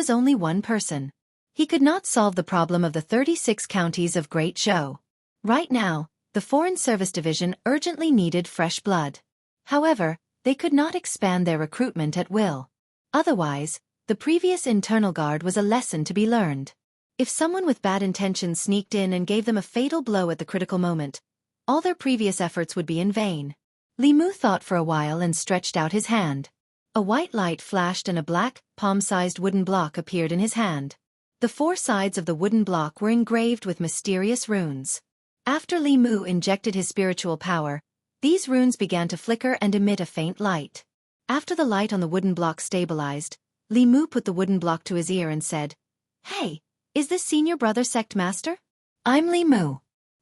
Speaker 1: only one person. He could not solve the problem of the 36 counties of Great Zhou. Right now, the Foreign Service Division urgently needed fresh blood. However, they could not expand their recruitment at will. Otherwise, the previous internal guard was a lesson to be learned. If someone with bad intentions sneaked in and gave them a fatal blow at the critical moment, all their previous efforts would be in vain. Li Mu thought for a while and stretched out his hand. A white light flashed and a black, palm-sized wooden block appeared in his hand. The four sides of the wooden block were engraved with mysterious runes. After Li Mu injected his spiritual power, these runes began to flicker and emit a faint light. After the light on the wooden block stabilized, Li Mu put the wooden block to his ear and said, "Hey, is this senior brother sect master? I'm Li Mu.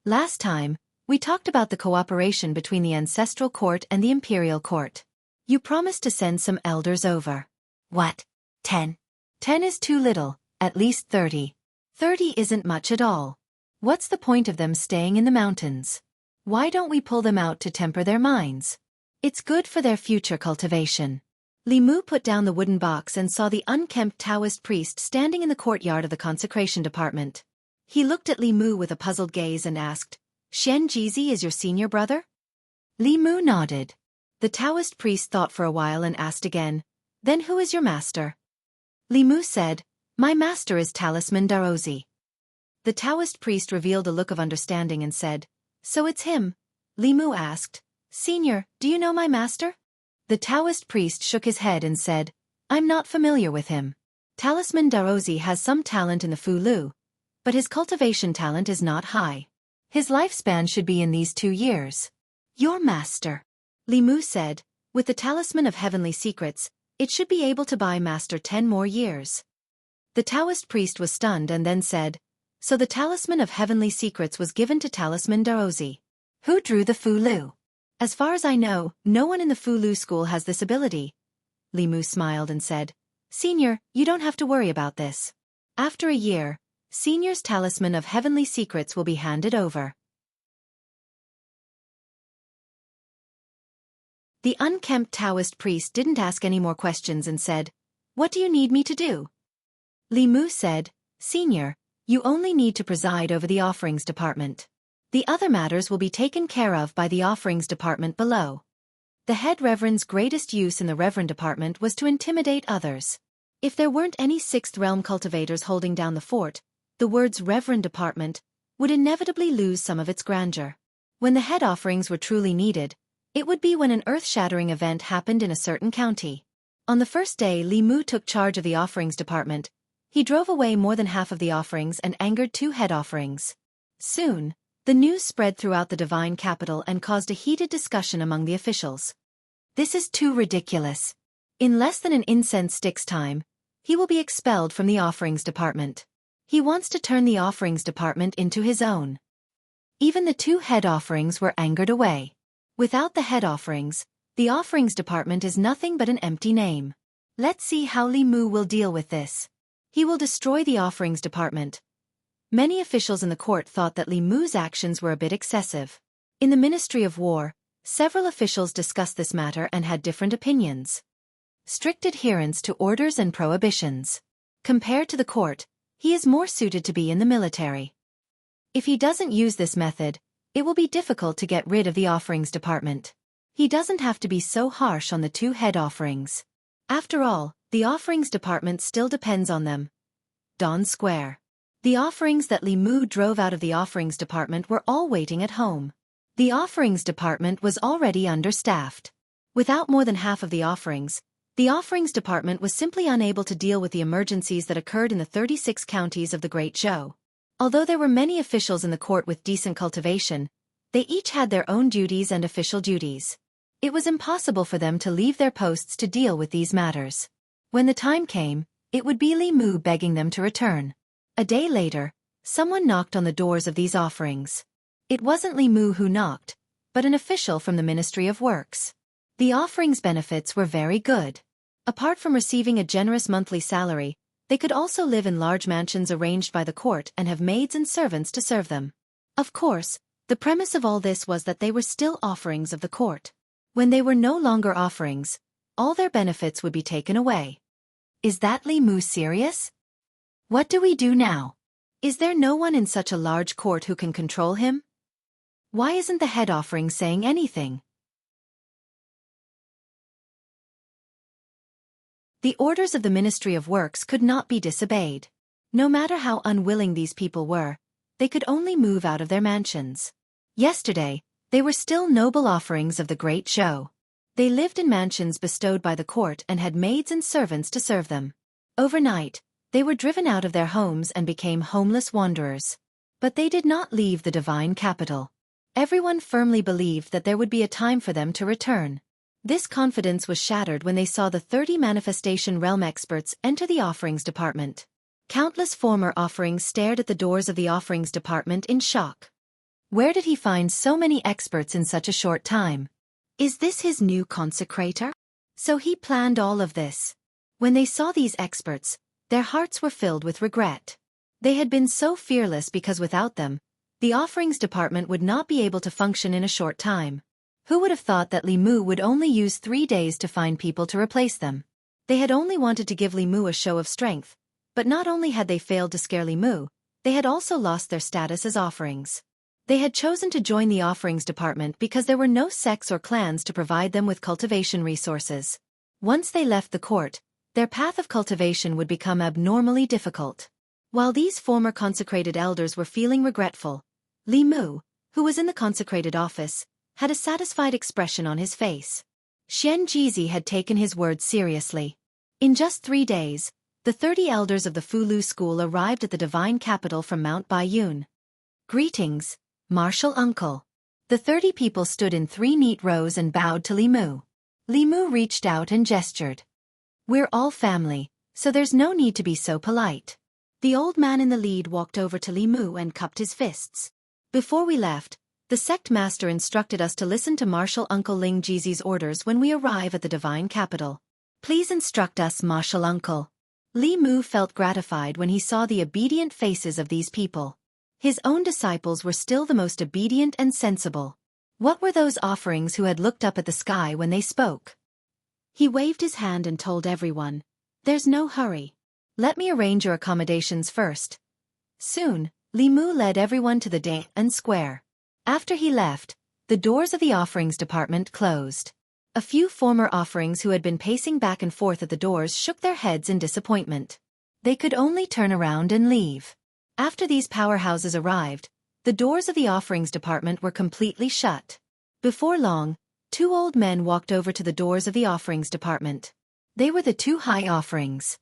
Speaker 1: Last time, we talked about the cooperation between the ancestral court and the imperial court. You promised to send some elders over. What? 10? 10 is too little, at least 30. 30 isn't much at all. What's the point of them staying in the mountains? Why don't we pull them out to temper their minds? It's good for their future cultivation." Li Mu put down the wooden box and saw the unkempt Daoist priest standing in the courtyard of the consecration department. He looked at Li Mu with a puzzled gaze and asked, "Shen Jizi is your senior brother?" Li Mu nodded. The Daoist priest thought for a while and asked again, "Then who is your master?" Li Mu said, "My master is Talisman Daozi." The Daoist priest revealed a look of understanding and said, "So it's him?" Li Mu asked, "Senior, do you know my master?" The Daoist priest shook his head and said, "I'm not familiar with him. Talisman Daozi has some talent in the Fu Lu, but his cultivation talent is not high. His lifespan should be in these 2 years. Your master," Li Mu said, "with the Talisman of Heavenly Secrets, it should be able to buy master 10 more years." The Daoist priest was stunned and then said, "So the Talisman of Heavenly Secrets was given to Talisman Daozi. Who drew the Fu Lu?" "As far as I know, no one in the Fu Lu school has this ability." Li Mu smiled and said, "Senior, you don't have to worry about this. After a year, Senior's Talisman of Heavenly Secrets will be handed over." The unkempt Daoist priest didn't ask any more questions and said, "What do you need me to do?" Li Mu said, "Senior, you only need to preside over the offerings department. The other matters will be taken care of by the offerings department below." The head reverend's greatest use in the reverend department was to intimidate others. If there weren't any sixth realm cultivators holding down the fort, the words reverend department would inevitably lose some of its grandeur. When the head offerings were truly needed, it would be when an earth-shattering event happened in a certain county. On the first day Li Mu took charge of the offerings department, he drove away more than half of the offerings and angered 2 head offerings. Soon, the news spread throughout the divine capital and caused a heated discussion among the officials. "This is too ridiculous. In less than an incense stick's time, he will be expelled from the offerings department. He wants to turn the offerings department into his own." Even the 2 head offerings were angered away. Without the head offerings, the offerings department is nothing but an empty name. Let's see how Li Mu will deal with this. He will destroy the offerings department. Many officials in the court thought that Li Mu's actions were a bit excessive. In the Ministry of War, several officials discussed this matter and had different opinions. Strict adherence to orders and prohibitions. Compared to the court, he is more suited to be in the military. If he doesn't use this method, it will be difficult to get rid of the offerings department. He doesn't have to be so harsh on the two head offerings. After all, the offerings department still depends on them. Dawn Square. The offerings that Li Mu drove out of the offerings department were all waiting at home. The offerings department was already understaffed. Without more than half of the offerings department was simply unable to deal with the emergencies that occurred in the 36 counties of the Great Zhou. Although there were many officials in the court with decent cultivation, they each had their own duties and official duties. It was impossible for them to leave their posts to deal with these matters. When the time came, it would be Li Mu begging them to return. A day later, someone knocked on the doors of these offerings. It wasn't Li Mu who knocked, but an official from the Ministry of Works. The offerings benefits were very good. Apart from receiving a generous monthly salary, they could also live in large mansions arranged by the court and have maids and servants to serve them. Of course, the premise of all this was that they were still offerings of the court. When they were no longer offerings, all their benefits would be taken away. Is that Li Mu serious? What do we do now? Is there no one in such a large court who can control him? Why isn't the head offering saying anything? The orders of the Ministry of Works could not be disobeyed. No matter how unwilling these people were, they could only move out of their mansions. Yesterday, they were still noble offerings of the Great Zhou. They lived in mansions bestowed by the court and had maids and servants to serve them. Overnight, they were driven out of their homes and became homeless wanderers. But they did not leave the divine capital. Everyone firmly believed that there would be a time for them to return. This confidence was shattered when they saw the 30 manifestation realm experts enter the offerings department. Countless former offerings stared at the doors of the offerings department in shock. Where did he find so many experts in such a short time? Is this his new consecrator? So he planned all of this. When they saw these experts, their hearts were filled with regret. They had been so fearless because without them, the offerings department would not be able to function in a short time. Who would have thought that Li Mu would only use 3 days to find people to replace them? They had only wanted to give Li Mu a show of strength, but not only had they failed to scare Li Mu, they had also lost their status as offerings. They had chosen to join the offerings department because there were no sects or clans to provide them with cultivation resources. Once they left the court, their path of cultivation would become abnormally difficult. While these former consecrated elders were feeling regretful, Li Mu, who was in the consecrated office, had a satisfied expression on his face. Xian Jizi had taken his words seriously. In just 3 days, the 30 elders of the Fulu school arrived at the divine capital from Mount Baiyun. Greetings, martial uncle. The 30 people stood in 3 neat rows and bowed to Li Mu. Li Mu reached out and gestured. We're all family, so there's no need to be so polite. The old man in the lead walked over to Li Mu and cupped his fists. Before we left, the sect master instructed us to listen to Martial Uncle Ling Jizi's orders when we arrive at the divine capital. Please instruct us, Martial Uncle. Li Mu felt gratified when he saw the obedient faces of these people. His own disciples were still the most obedient and sensible. What were those offerings who had looked up at the sky when they spoke? He waved his hand and told everyone, "There's no hurry. Let me arrange your accommodations first." Soon, Li Mu led everyone to the Daoist square. After he left, the doors of the offerings department closed. A few former offerings who had been pacing back and forth at the doors shook their heads in disappointment. They could only turn around and leave. After these powerhouses arrived, the doors of the offerings department were completely shut. Before long, 2 old men walked over to the doors of the offerings department. They were the 2 high offerings.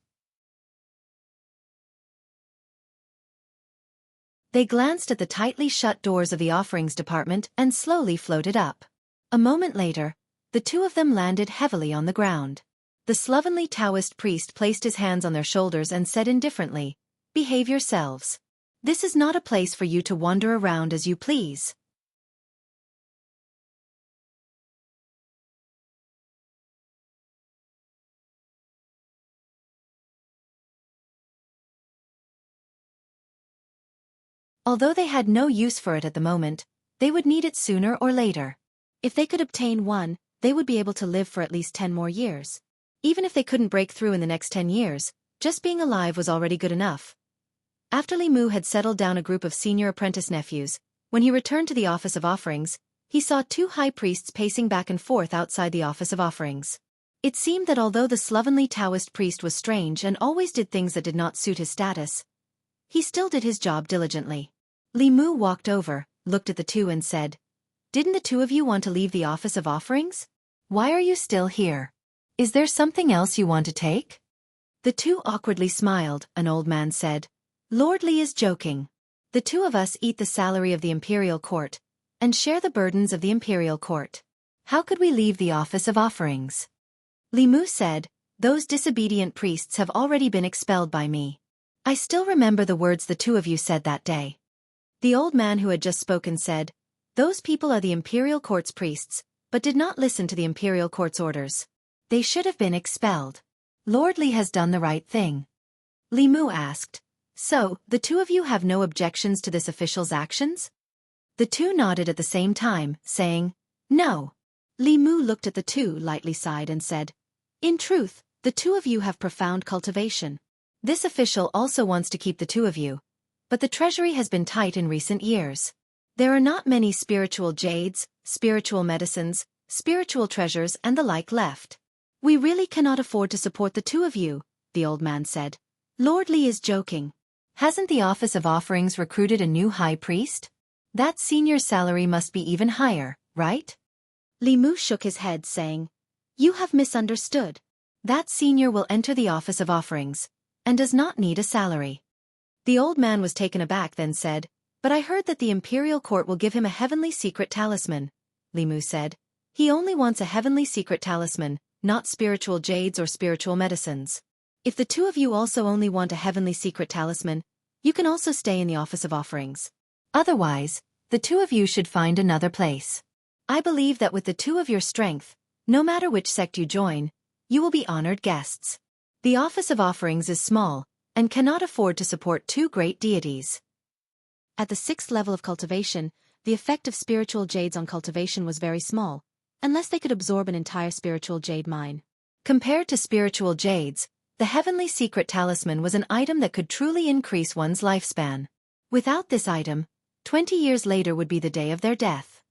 Speaker 1: They glanced at the tightly shut doors of the offerings department and slowly floated up. A moment later, the 2 of them landed heavily on the ground. The slovenly Daoist priest placed his hands on their shoulders and said indifferently, "Behave yourselves. This is not a place for you to wander around as you please." Although they had no use for it at the moment, they would need it sooner or later. If they could obtain one, they would be able to live for at least 10 more years. Even if they couldn't break through in the next 10 years, just being alive was already good enough. After Li Mu had settled down a group of senior apprentice nephews, when he returned to the office of offerings, he saw two high priests pacing back and forth outside the office of offerings. It seemed that although the slovenly Taoist priest was strange and always did things that did not suit his status, he still did his job diligently. Li Mu walked over, looked at the two and said, "Didn't the two of you want to leave the office of offerings? Why are you still here? Is there something else you want to take?" The two awkwardly smiled. An old man said, "Lord Li is joking. The two of us eat the salary of the imperial court and share the burdens of the imperial court. How could we leave the office of offerings?" Li Mu said, "Those disobedient priests have already been expelled by me. I still remember the words the two of you said that day." The old man who had just spoken said, "Those people are the imperial court's priests, but did not listen to the imperial court's orders. They should have been expelled. Lord Li has done the right thing." Li Mu asked, "So, the two of you have no objections to this official's actions?" The two nodded at the same time, saying, "No." Li Mu looked at the two, lightly sighed and said, "In truth, the two of you have profound cultivation. This official also wants to keep the two of you, but the treasury has been tight in recent years. There are not many spiritual jades, spiritual medicines, spiritual treasures and the like left. We really cannot afford to support the two of you," the old man said. "Lord Li is joking. Hasn't the office of offerings recruited a new high priest? That senior's salary must be even higher, right?" Li Mu shook his head, saying, "You have misunderstood. That senior will enter the office of offerings, and does not need a salary." The old man was taken aback, then said, "But I heard that the imperial court will give him a heavenly secret talisman." Li Mu said, "He only wants a heavenly secret talisman, not spiritual jades or spiritual medicines. If the two of you also only want a heavenly secret talisman, you can also stay in the office of offerings. Otherwise, the two of you should find another place. I believe that with the two of your strength, no matter which sect you join, you will be honored guests. The office of offerings is small, and cannot afford to support two great deities." At the 6th level of cultivation, the effect of spiritual jades on cultivation was very small, unless they could absorb an entire spiritual jade mine. Compared to spiritual jades, the heavenly secret talisman was an item that could truly increase one's lifespan. Without this item, 20 years later would be the day of their death.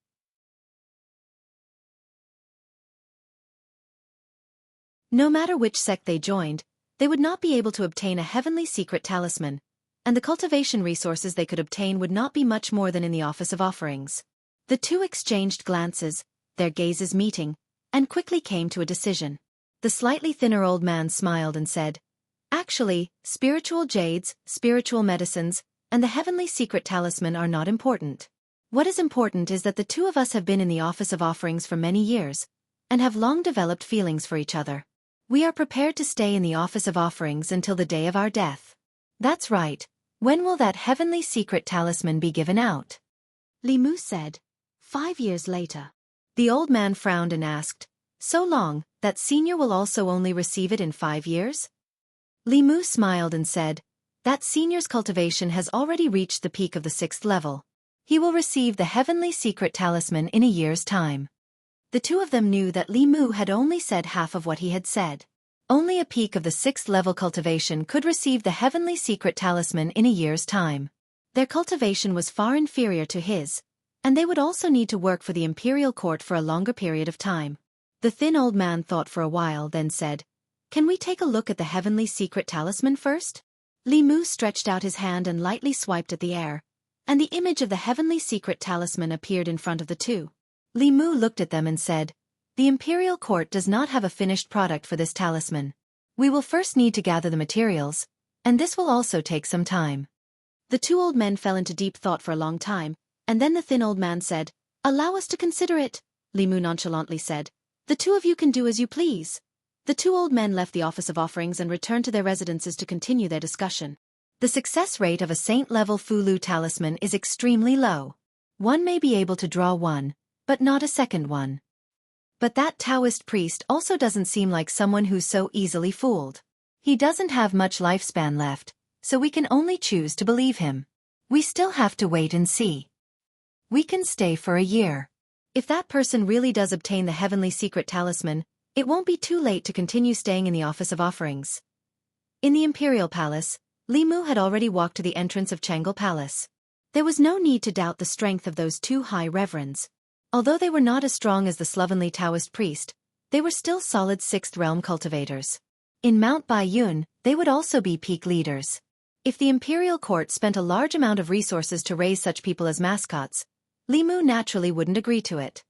Speaker 1: No matter which sect they joined, they would not be able to obtain a heavenly secret talisman, and the cultivation resources they could obtain would not be much more than in the office of offerings. The two exchanged glances, their gazes meeting, and quickly came to a decision. The slightly thinner old man smiled and said, "Actually, spiritual jades, spiritual medicines, and the heavenly secret talisman are not important. What is important is that the two of us have been in the office of offerings for many years, and have long developed feelings for each other. We are prepared to stay in the office of offerings until the day of our death." "That's right. When will that heavenly secret talisman be given out?" Li Mu said, 5 years later. The old man frowned and asked, "So long, that senior will also only receive it in 5 years?" Li Mu smiled and said, "That senior's cultivation has already reached the peak of the 6th level. He will receive the heavenly secret talisman in a year's time." The two of them knew that Li Mu had only said half of what he had said. Only a peak of the 6th level cultivation could receive the heavenly secret talisman in a year's time. Their cultivation was far inferior to his, and they would also need to work for the imperial court for a longer period of time. The thin old man thought for a while, then said, "Can we take a look at the heavenly secret talisman first?" Li Mu stretched out his hand and lightly swiped at the air, and the image of the heavenly secret talisman appeared in front of the two. Li Mu looked at them and said, "The imperial court does not have a finished product for this talisman. We will first need to gather the materials, and this will also take some time." The two old men fell into deep thought for a long time, and then the thin old man said, "Allow us to consider it," Li Mu nonchalantly said. "The two of you can do as you please." The two old men left the office of offerings and returned to their residences to continue their discussion. The success rate of a saint-level Fulu talisman is extremely low. One may be able to draw one, but not a second one. But that Taoist priest also doesn't seem like someone who's so easily fooled. He doesn't have much lifespan left, so we can only choose to believe him. We still have to wait and see. We can stay for a year. If that person really does obtain the heavenly secret talisman, it won't be too late to continue staying in the office of offerings. In the imperial palace, Li Mu had already walked to the entrance of Changle Palace. There was no need to doubt the strength of those two high reverends. Although they were not as strong as the slovenly Daoist priest, they were still solid 6th realm cultivators. In Mount Baiyun, they would also be peak leaders. If the imperial court spent a large amount of resources to raise such people as mascots, Li Mu naturally wouldn't agree to it.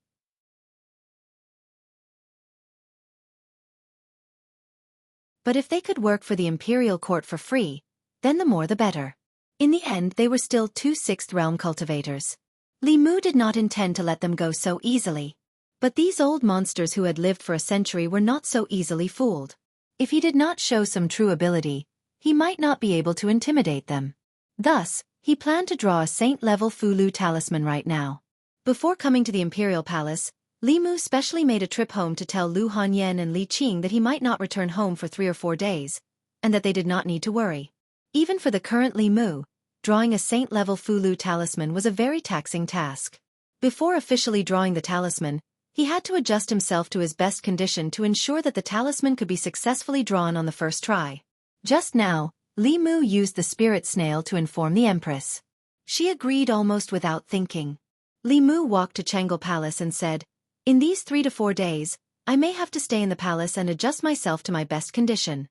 Speaker 1: But if they could work for the imperial court for free, then the more the better. In the end, they were still 2 6th realm cultivators. Li Mu did not intend to let them go so easily. But these old monsters who had lived for a century were not so easily fooled. If he did not show some true ability, he might not be able to intimidate them. Thus, he planned to draw a saint-level Fulu talisman right now. Before coming to the imperial palace, Li Mu specially made a trip home to tell Lu Hanyan and Li Qing that he might not return home for 3 or 4 days, and that they did not need to worry. Even for the current Li Mu, drawing a saint-level Fulu talisman was a very taxing task. Before officially drawing the talisman, he had to adjust himself to his best condition to ensure that the talisman could be successfully drawn on the first try. Just now, Li Mu used the spirit snail to inform the Empress. She agreed almost without thinking. Li Mu walked to Changel Palace and said, "In these 3 to 4 days, I may have to stay in the palace and adjust myself to my best condition."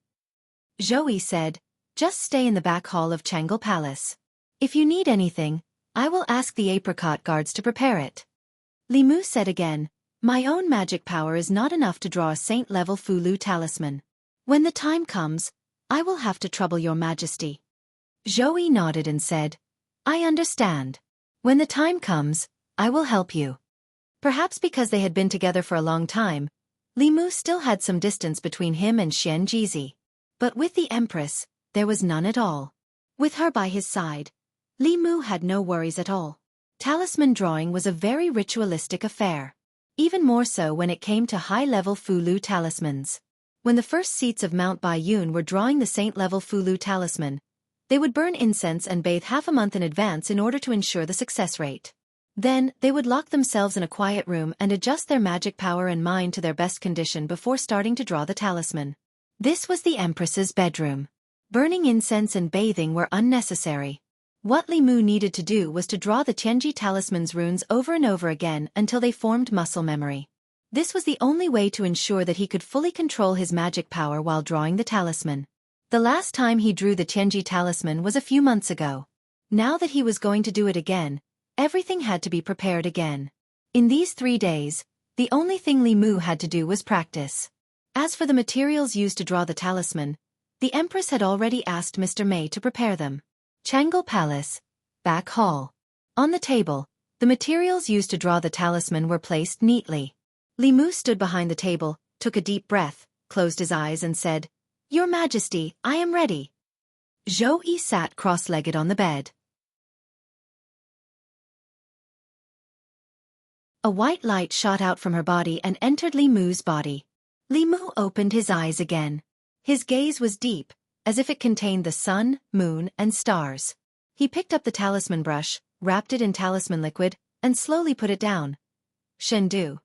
Speaker 1: Zhou said, "Just stay in the back hall of Changel Palace. If you need anything, I will ask the apricot guards to prepare it." Li Mu said again, "My own magic power is not enough to draw a saint-level Fulu talisman. When the time comes, I will have to trouble your majesty." Zhou nodded and said, "I understand. When the time comes, I will help you." Perhaps because they had been together for a long time, Li Mu still had some distance between him and Xian Jizi. But with the Empress, there was none at all. With her by his side, Li Mu had no worries at all. Talisman drawing was a very ritualistic affair. Even more so when it came to high-level Fulu talismans. When the first seats of Mount Baiyun were drawing the saint-level Fulu talisman, they would burn incense and bathe half a month in advance in order to ensure the success rate. Then, they would lock themselves in a quiet room and adjust their magic power and mind to their best condition before starting to draw the talisman. This was the Empress's bedroom. Burning incense and bathing were unnecessary. What Li Mu needed to do was to draw the Tianji talisman's runes over and over again until they formed muscle memory. This was the only way to ensure that he could fully control his magic power while drawing the talisman. The last time he drew the Tianji talisman was a few months ago. Now that he was going to do it again, everything had to be prepared again. In these 3 days, the only thing Li Mu had to do was practice. As for the materials used to draw the talisman, the Empress had already asked Mr. Mei to prepare them. Changel Palace, back hall. On the table, the materials used to draw the talisman were placed neatly. Li Mu stood behind the table, took a deep breath, closed his eyes and said, "Your Majesty, I am ready." Zhou sat cross-legged on the bed. A white light shot out from her body and entered Li Mu's body. Li Mu opened his eyes again. His gaze was deep, as if it contained the sun, moon, and stars. He picked up the talisman brush, wrapped it in talisman liquid, and slowly put it down. Shendu.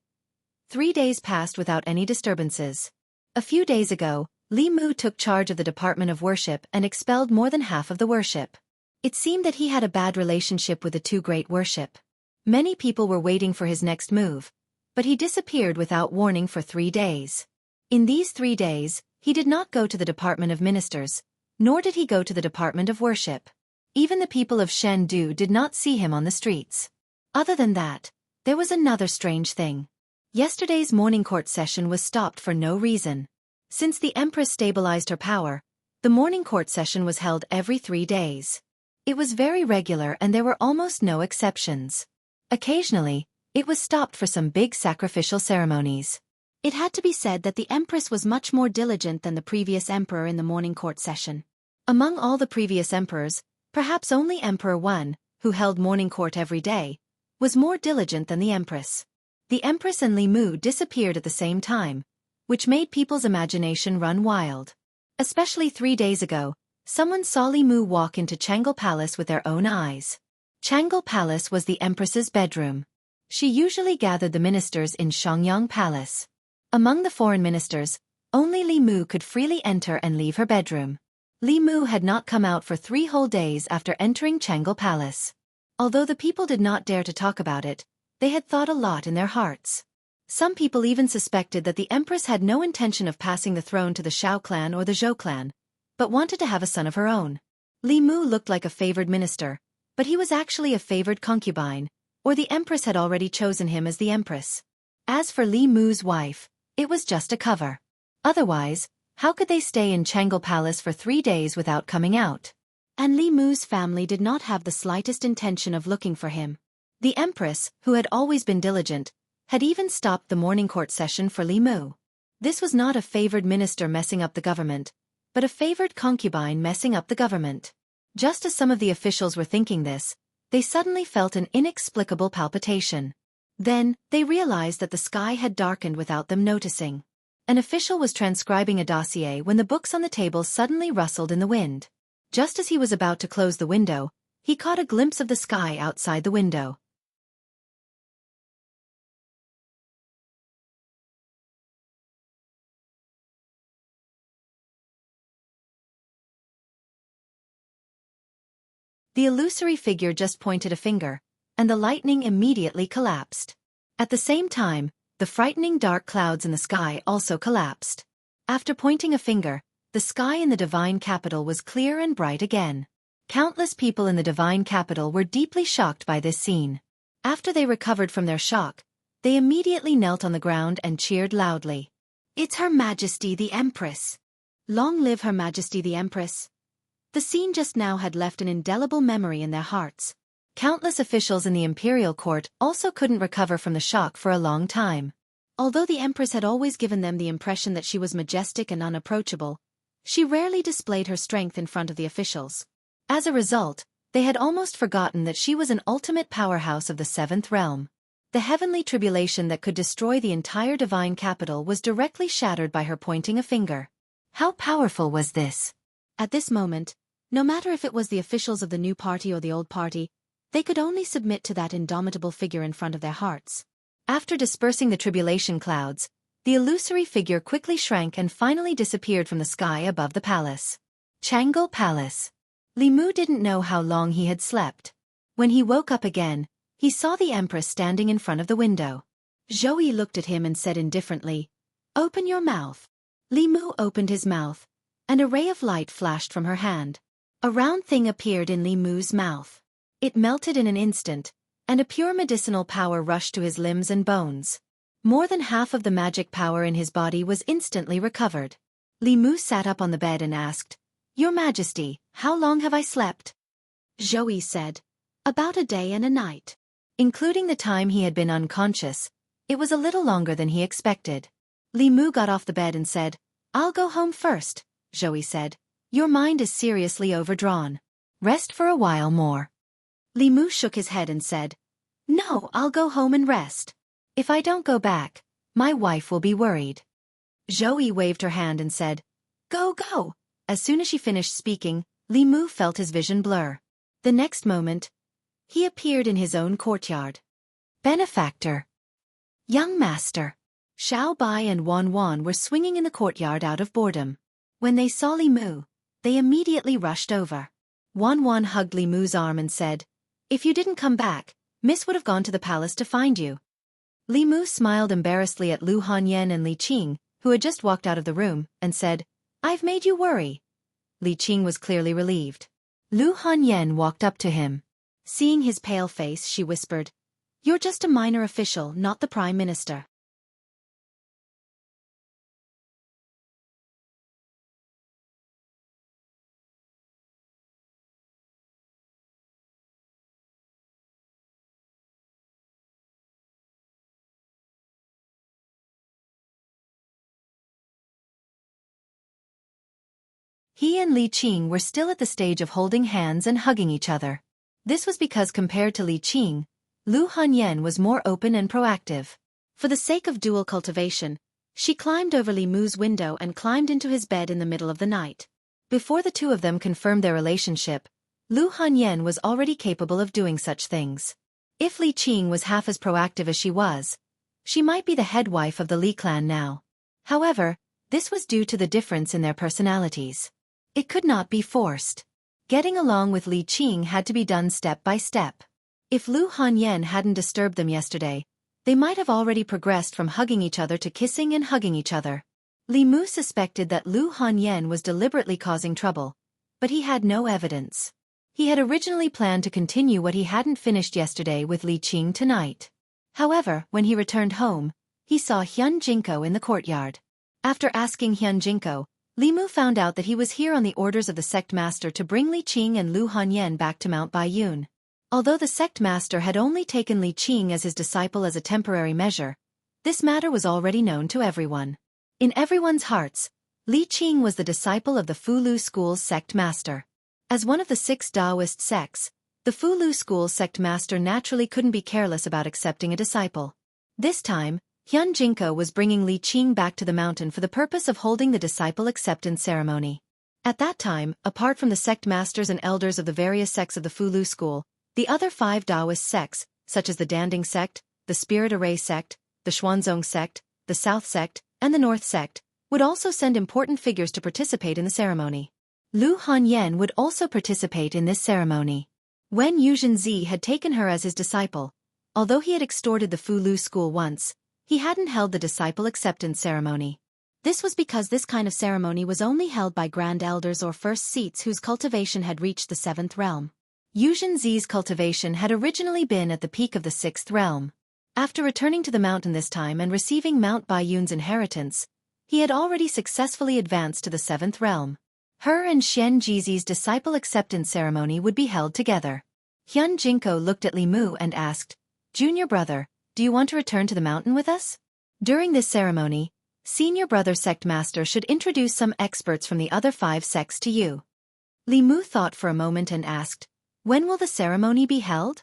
Speaker 1: 3 days passed without any disturbances. A few days ago, Li Mu took charge of the Department of Worship and expelled more than half of the worship. It seemed that he had a bad relationship with the 2 great worship. Many people were waiting for his next move, but he disappeared without warning for 3 days. In these 3 days, he did not go to the Department of Ministers, nor did he go to the Department of Worship. Even the people of Shendu did not see him on the streets. Other than that, there was another strange thing. Yesterday's morning court session was stopped for no reason. Since the Empress stabilized her power, the morning court session was held every 3 days. It was very regular and there were almost no exceptions. Occasionally, it was stopped for some big sacrificial ceremonies. It had to be said that the Empress was much more diligent than the previous emperor in the morning court session. Among all the previous emperors, perhaps only Emperor Wen, who held morning court every day, was more diligent than the Empress. The Empress and Li Mu disappeared at the same time, which made people's imagination run wild. Especially 3 days ago, someone saw Li Mu walk into Changel Palace with their own eyes. Changel Palace was the Empress's bedroom. She usually gathered the ministers in Shangyang Palace. Among the foreign ministers, only Li Mu could freely enter and leave her bedroom. Li Mu had not come out for 3 whole days after entering Changel Palace. Although the people did not dare to talk about it, they had thought a lot in their hearts. Some people even suspected that the Empress had no intention of passing the throne to the Shao clan or the Zhou clan, but wanted to have a son of her own. Li Mu looked like a favored minister, but he was actually a favored concubine, or the Empress had already chosen him as the Empress. As for Li Mu's wife, it was just a cover. Otherwise, how could they stay in Changle Palace for 3 days without coming out? And Li Mu's family did not have the slightest intention of looking for him. The Empress, who had always been diligent, had even stopped the morning court session for Li Mu. This was not a favored minister messing up the government, but a favored concubine messing up the government. Just as some of the officials were thinking this, they suddenly felt an inexplicable palpitation. Then, they realized that the sky had darkened without them noticing. An official was transcribing a dossier when the books on the table suddenly rustled in the wind. Just as he was about to close the window, he caught a glimpse of the sky outside the window. The illusory figure just pointed a finger, and the lightning immediately collapsed. At the same time, the frightening dark clouds in the sky also collapsed. After pointing a finger, the sky in the divine capital was clear and bright again. Countless people in the divine capital were deeply shocked by this scene. After they recovered from their shock, they immediately knelt on the ground and cheered loudly. "It's Her Majesty the Empress! Long live Her Majesty the Empress!" The scene just now had left an indelible memory in their hearts. Countless officials in the imperial court also couldn't recover from the shock for a long time. Although the Empress had always given them the impression that she was majestic and unapproachable, she rarely displayed her strength in front of the officials. As a result, they had almost forgotten that she was an ultimate powerhouse of the seventh realm. The heavenly tribulation that could destroy the entire divine capital was directly shattered by her pointing a finger. How powerful was this? At this moment, no matter if it was the officials of the new party or the old party, they could only submit to that indomitable figure in front of their hearts. After dispersing the tribulation clouds, the illusory figure quickly shrank and finally disappeared from the sky above the palace. Changle Palace. Li Mu didn't know how long he had slept. When he woke up again, he saw the Empress standing in front of the window. Zhou looked at him and said indifferently, "Open your mouth." Li Mu opened his mouth, and a ray of light flashed from her hand. A round thing appeared in Li Mu's mouth. It melted in an instant, and a pure medicinal power rushed to his limbs and bones. More than half of the magic power in his body was instantly recovered. Li Mu sat up on the bed and asked, "Your Majesty, how long have I slept?" Zhou said, "About a day and a night." Including the time he had been unconscious, it was a little longer than he expected. Li Mu got off the bed and said, "I'll go home first," Zhou said. "Your mind is seriously overdrawn. Rest for a while more." Li Mu shook his head and said, "No, I'll go home and rest. If I don't go back, my wife will be worried." Zhou waved her hand and said, "Go, go." As soon as she finished speaking, Li Mu felt his vision blur. The next moment, he appeared in his own courtyard. Benefactor. Young master. Xiao Bai and Wan Wan were swinging in the courtyard out of boredom. When they saw Li Mu, they immediately rushed over. Wan Wan hugged Li Mu's arm and said, "If you didn't come back, Miss would have gone to the palace to find you." Li Mu smiled embarrassedly at Lu Hanyan and Li Qing, who had just walked out of the room, and said, "I've made you worry." Li Qing was clearly relieved. Lu Hanyan walked up to him. Seeing his pale face, she whispered, "You're just a minor official, not the Prime Minister." He and Li Qing were still at the stage of holding hands and hugging each other. This was because compared to Li Qing, Lu Hanyan was more open and proactive. For the sake of dual cultivation, she climbed over Li Mu's window and climbed into his bed in the middle of the night. Before the two of them confirmed their relationship, Lu Hanyan was already capable of doing such things. If Li Qing was half as proactive as she might be the head wife of the Li clan now. However, this was due to the difference in their personalities. It could not be forced. Getting along with Li Qing had to be done step by step. If Lu Hanyan hadn't disturbed them yesterday, they might have already progressed from hugging each other to kissing and hugging each other. Li Mu suspected that Lu Hanyan was deliberately causing trouble, but he had no evidence. He had originally planned to continue what he hadn't finished yesterday with Li Qing tonight. However, when he returned home, he saw Hyun Jinko in the courtyard. After asking Hyun Jinko, Li Mu found out that he was here on the orders of the sect master to bring Li Qing and Lu Hanyan back to Mount Baiyun. Although the sect master had only taken Li Qing as his disciple as a temporary measure, this matter was already known to everyone. In everyone's hearts, Li Qing was the disciple of the Fulu School's sect master. As one of the 6 Daoist sects, the Fulu School's sect master naturally couldn't be careless about accepting a disciple. This time, Hyun Jinko was bringing Li Qing back to the mountain for the purpose of holding the disciple acceptance ceremony. At that time, apart from the sect masters and elders of the various sects of the Fulu School, the other 5 Daoist sects, such as the Danding sect, the Spirit Array sect, the Xuanzong sect, the South sect, and the North sect, would also send important figures to participate in the ceremony. Lu Hanyan would also participate in this ceremony. Wen Yuzhenzi had taken her as his disciple. Although he had extorted the Fulu School once, he hadn't held the disciple acceptance ceremony. This was because this kind of ceremony was only held by grand elders or first seats whose cultivation had reached the 7th realm. Yuzhenzi's cultivation had originally been at the peak of the 6th realm. After returning to the mountain this time and receiving Mount Baiyun's inheritance, he had already successfully advanced to the 7th realm. Her and Shen Jizi's disciple acceptance ceremony would be held together. Hyun Jinko looked at Li Mu and asked, "Junior brother, do you want to return to the mountain with us?" During this ceremony, Senior Brother Sect Master should introduce some experts from the other 5 sects to you. Li Mu thought for a moment and asked, "When will the ceremony be held?"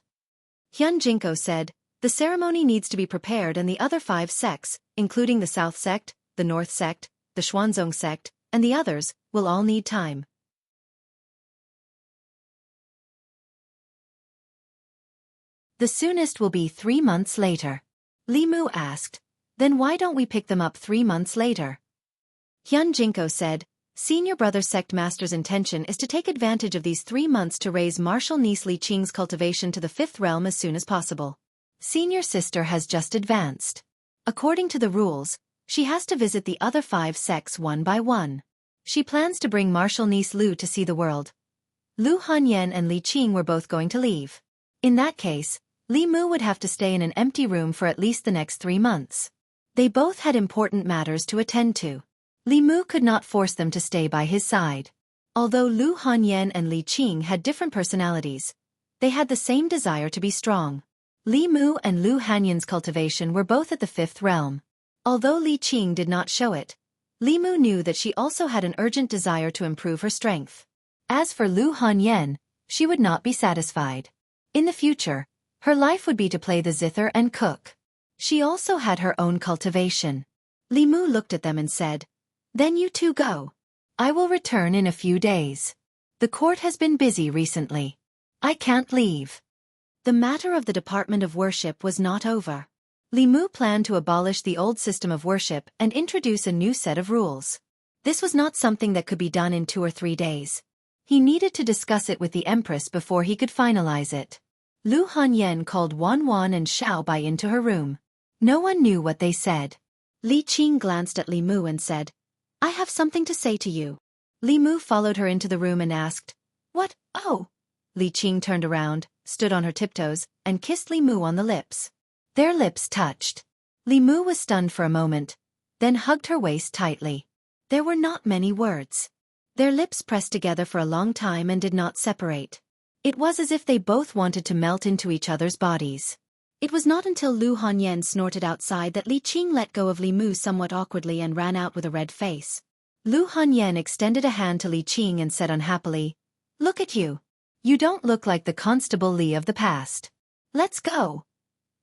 Speaker 1: Hyun Jinko said, "The ceremony needs to be prepared and the other 5 sects, including the South sect, the North sect, the Xuanzong sect, and the others, will all need time. The soonest will be 3 months later." Li Mu asked, "Then why don't we pick them up 3 months later?" Hyun Jinko said, "Senior Brother Sect Master's intention is to take advantage of these 3 months to raise martial niece Li Qing's cultivation to the 5th realm as soon as possible. Senior sister has just advanced. According to the rules, she has to visit the other 5 sects one by one. She plans to bring martial niece Lu to see the world. Lu Hanyan and Li Qing were both going to leave. In that case, Li Mu would have to stay in an empty room for at least the next 3 months. They both had important matters to attend to. Li Mu could not force them to stay by his side. Although Lu Hanyan and Li Qing had different personalities, they had the same desire to be strong. Li Mu and Lu Hanyan's cultivation were both at the 5th realm. Although Li Qing did not show it, Li Mu knew that she also had an urgent desire to improve her strength. As for Lu Hanyan, she would not be satisfied. In the future, her life would be to play the zither and cook. She also had her own cultivation. Li Mu looked at them and said, "Then you two go. I will return in a few days. The court has been busy recently. I can't leave." The matter of the Department of Worship was not over. Li Mu planned to abolish the old system of worship and introduce a new set of rules. This was not something that could be done in 2 or 3 days. He needed to discuss it with the Empress before he could finalize it. Lu Hanyan called Wan Wan and Xiao Bai into her room. No one knew what they said. Li Qing glanced at Li Mu and said, "I have something to say to you." Li Mu followed her into the room and asked, "What? Oh." Li Qing turned around, stood on her tiptoes, and kissed Li Mu on the lips. Their lips touched. Li Mu was stunned for a moment, then hugged her waist tightly. There were not many words. Their lips pressed together for a long time and did not separate. It was as if they both wanted to melt into each other's bodies. It was not until Lu Hanyan snorted outside that Li Qing let go of Li Mu somewhat awkwardly and ran out with a red face. Lu Hanyan extended a hand to Li Qing and said unhappily, "Look at you. You don't look like the Constable Li of the past. Let's go."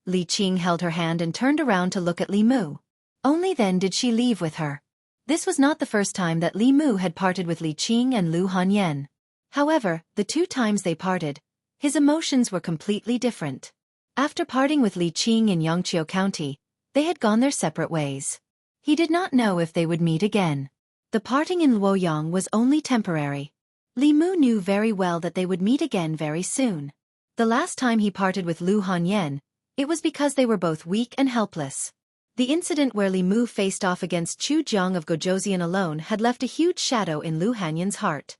Speaker 1: Li Qing held her hand and turned around to look at Li Mu. Only then did she leave with her. This was not the first time that Li Mu had parted with Li Qing and Lu Hanyan. However, the 2 times they parted, his emotions were completely different. After parting with Li Qing in Yangqiu County, they had gone their separate ways. He did not know if they would meet again. The parting in Luoyang was only temporary. Li Mu knew very well that they would meet again very soon. The last time he parted with Lu Hanyan, it was because they were both weak and helpless. The incident where Li Mu faced off against Chu Jiang of Gojoseon alone had left a huge shadow in Lu Hanyan's heart.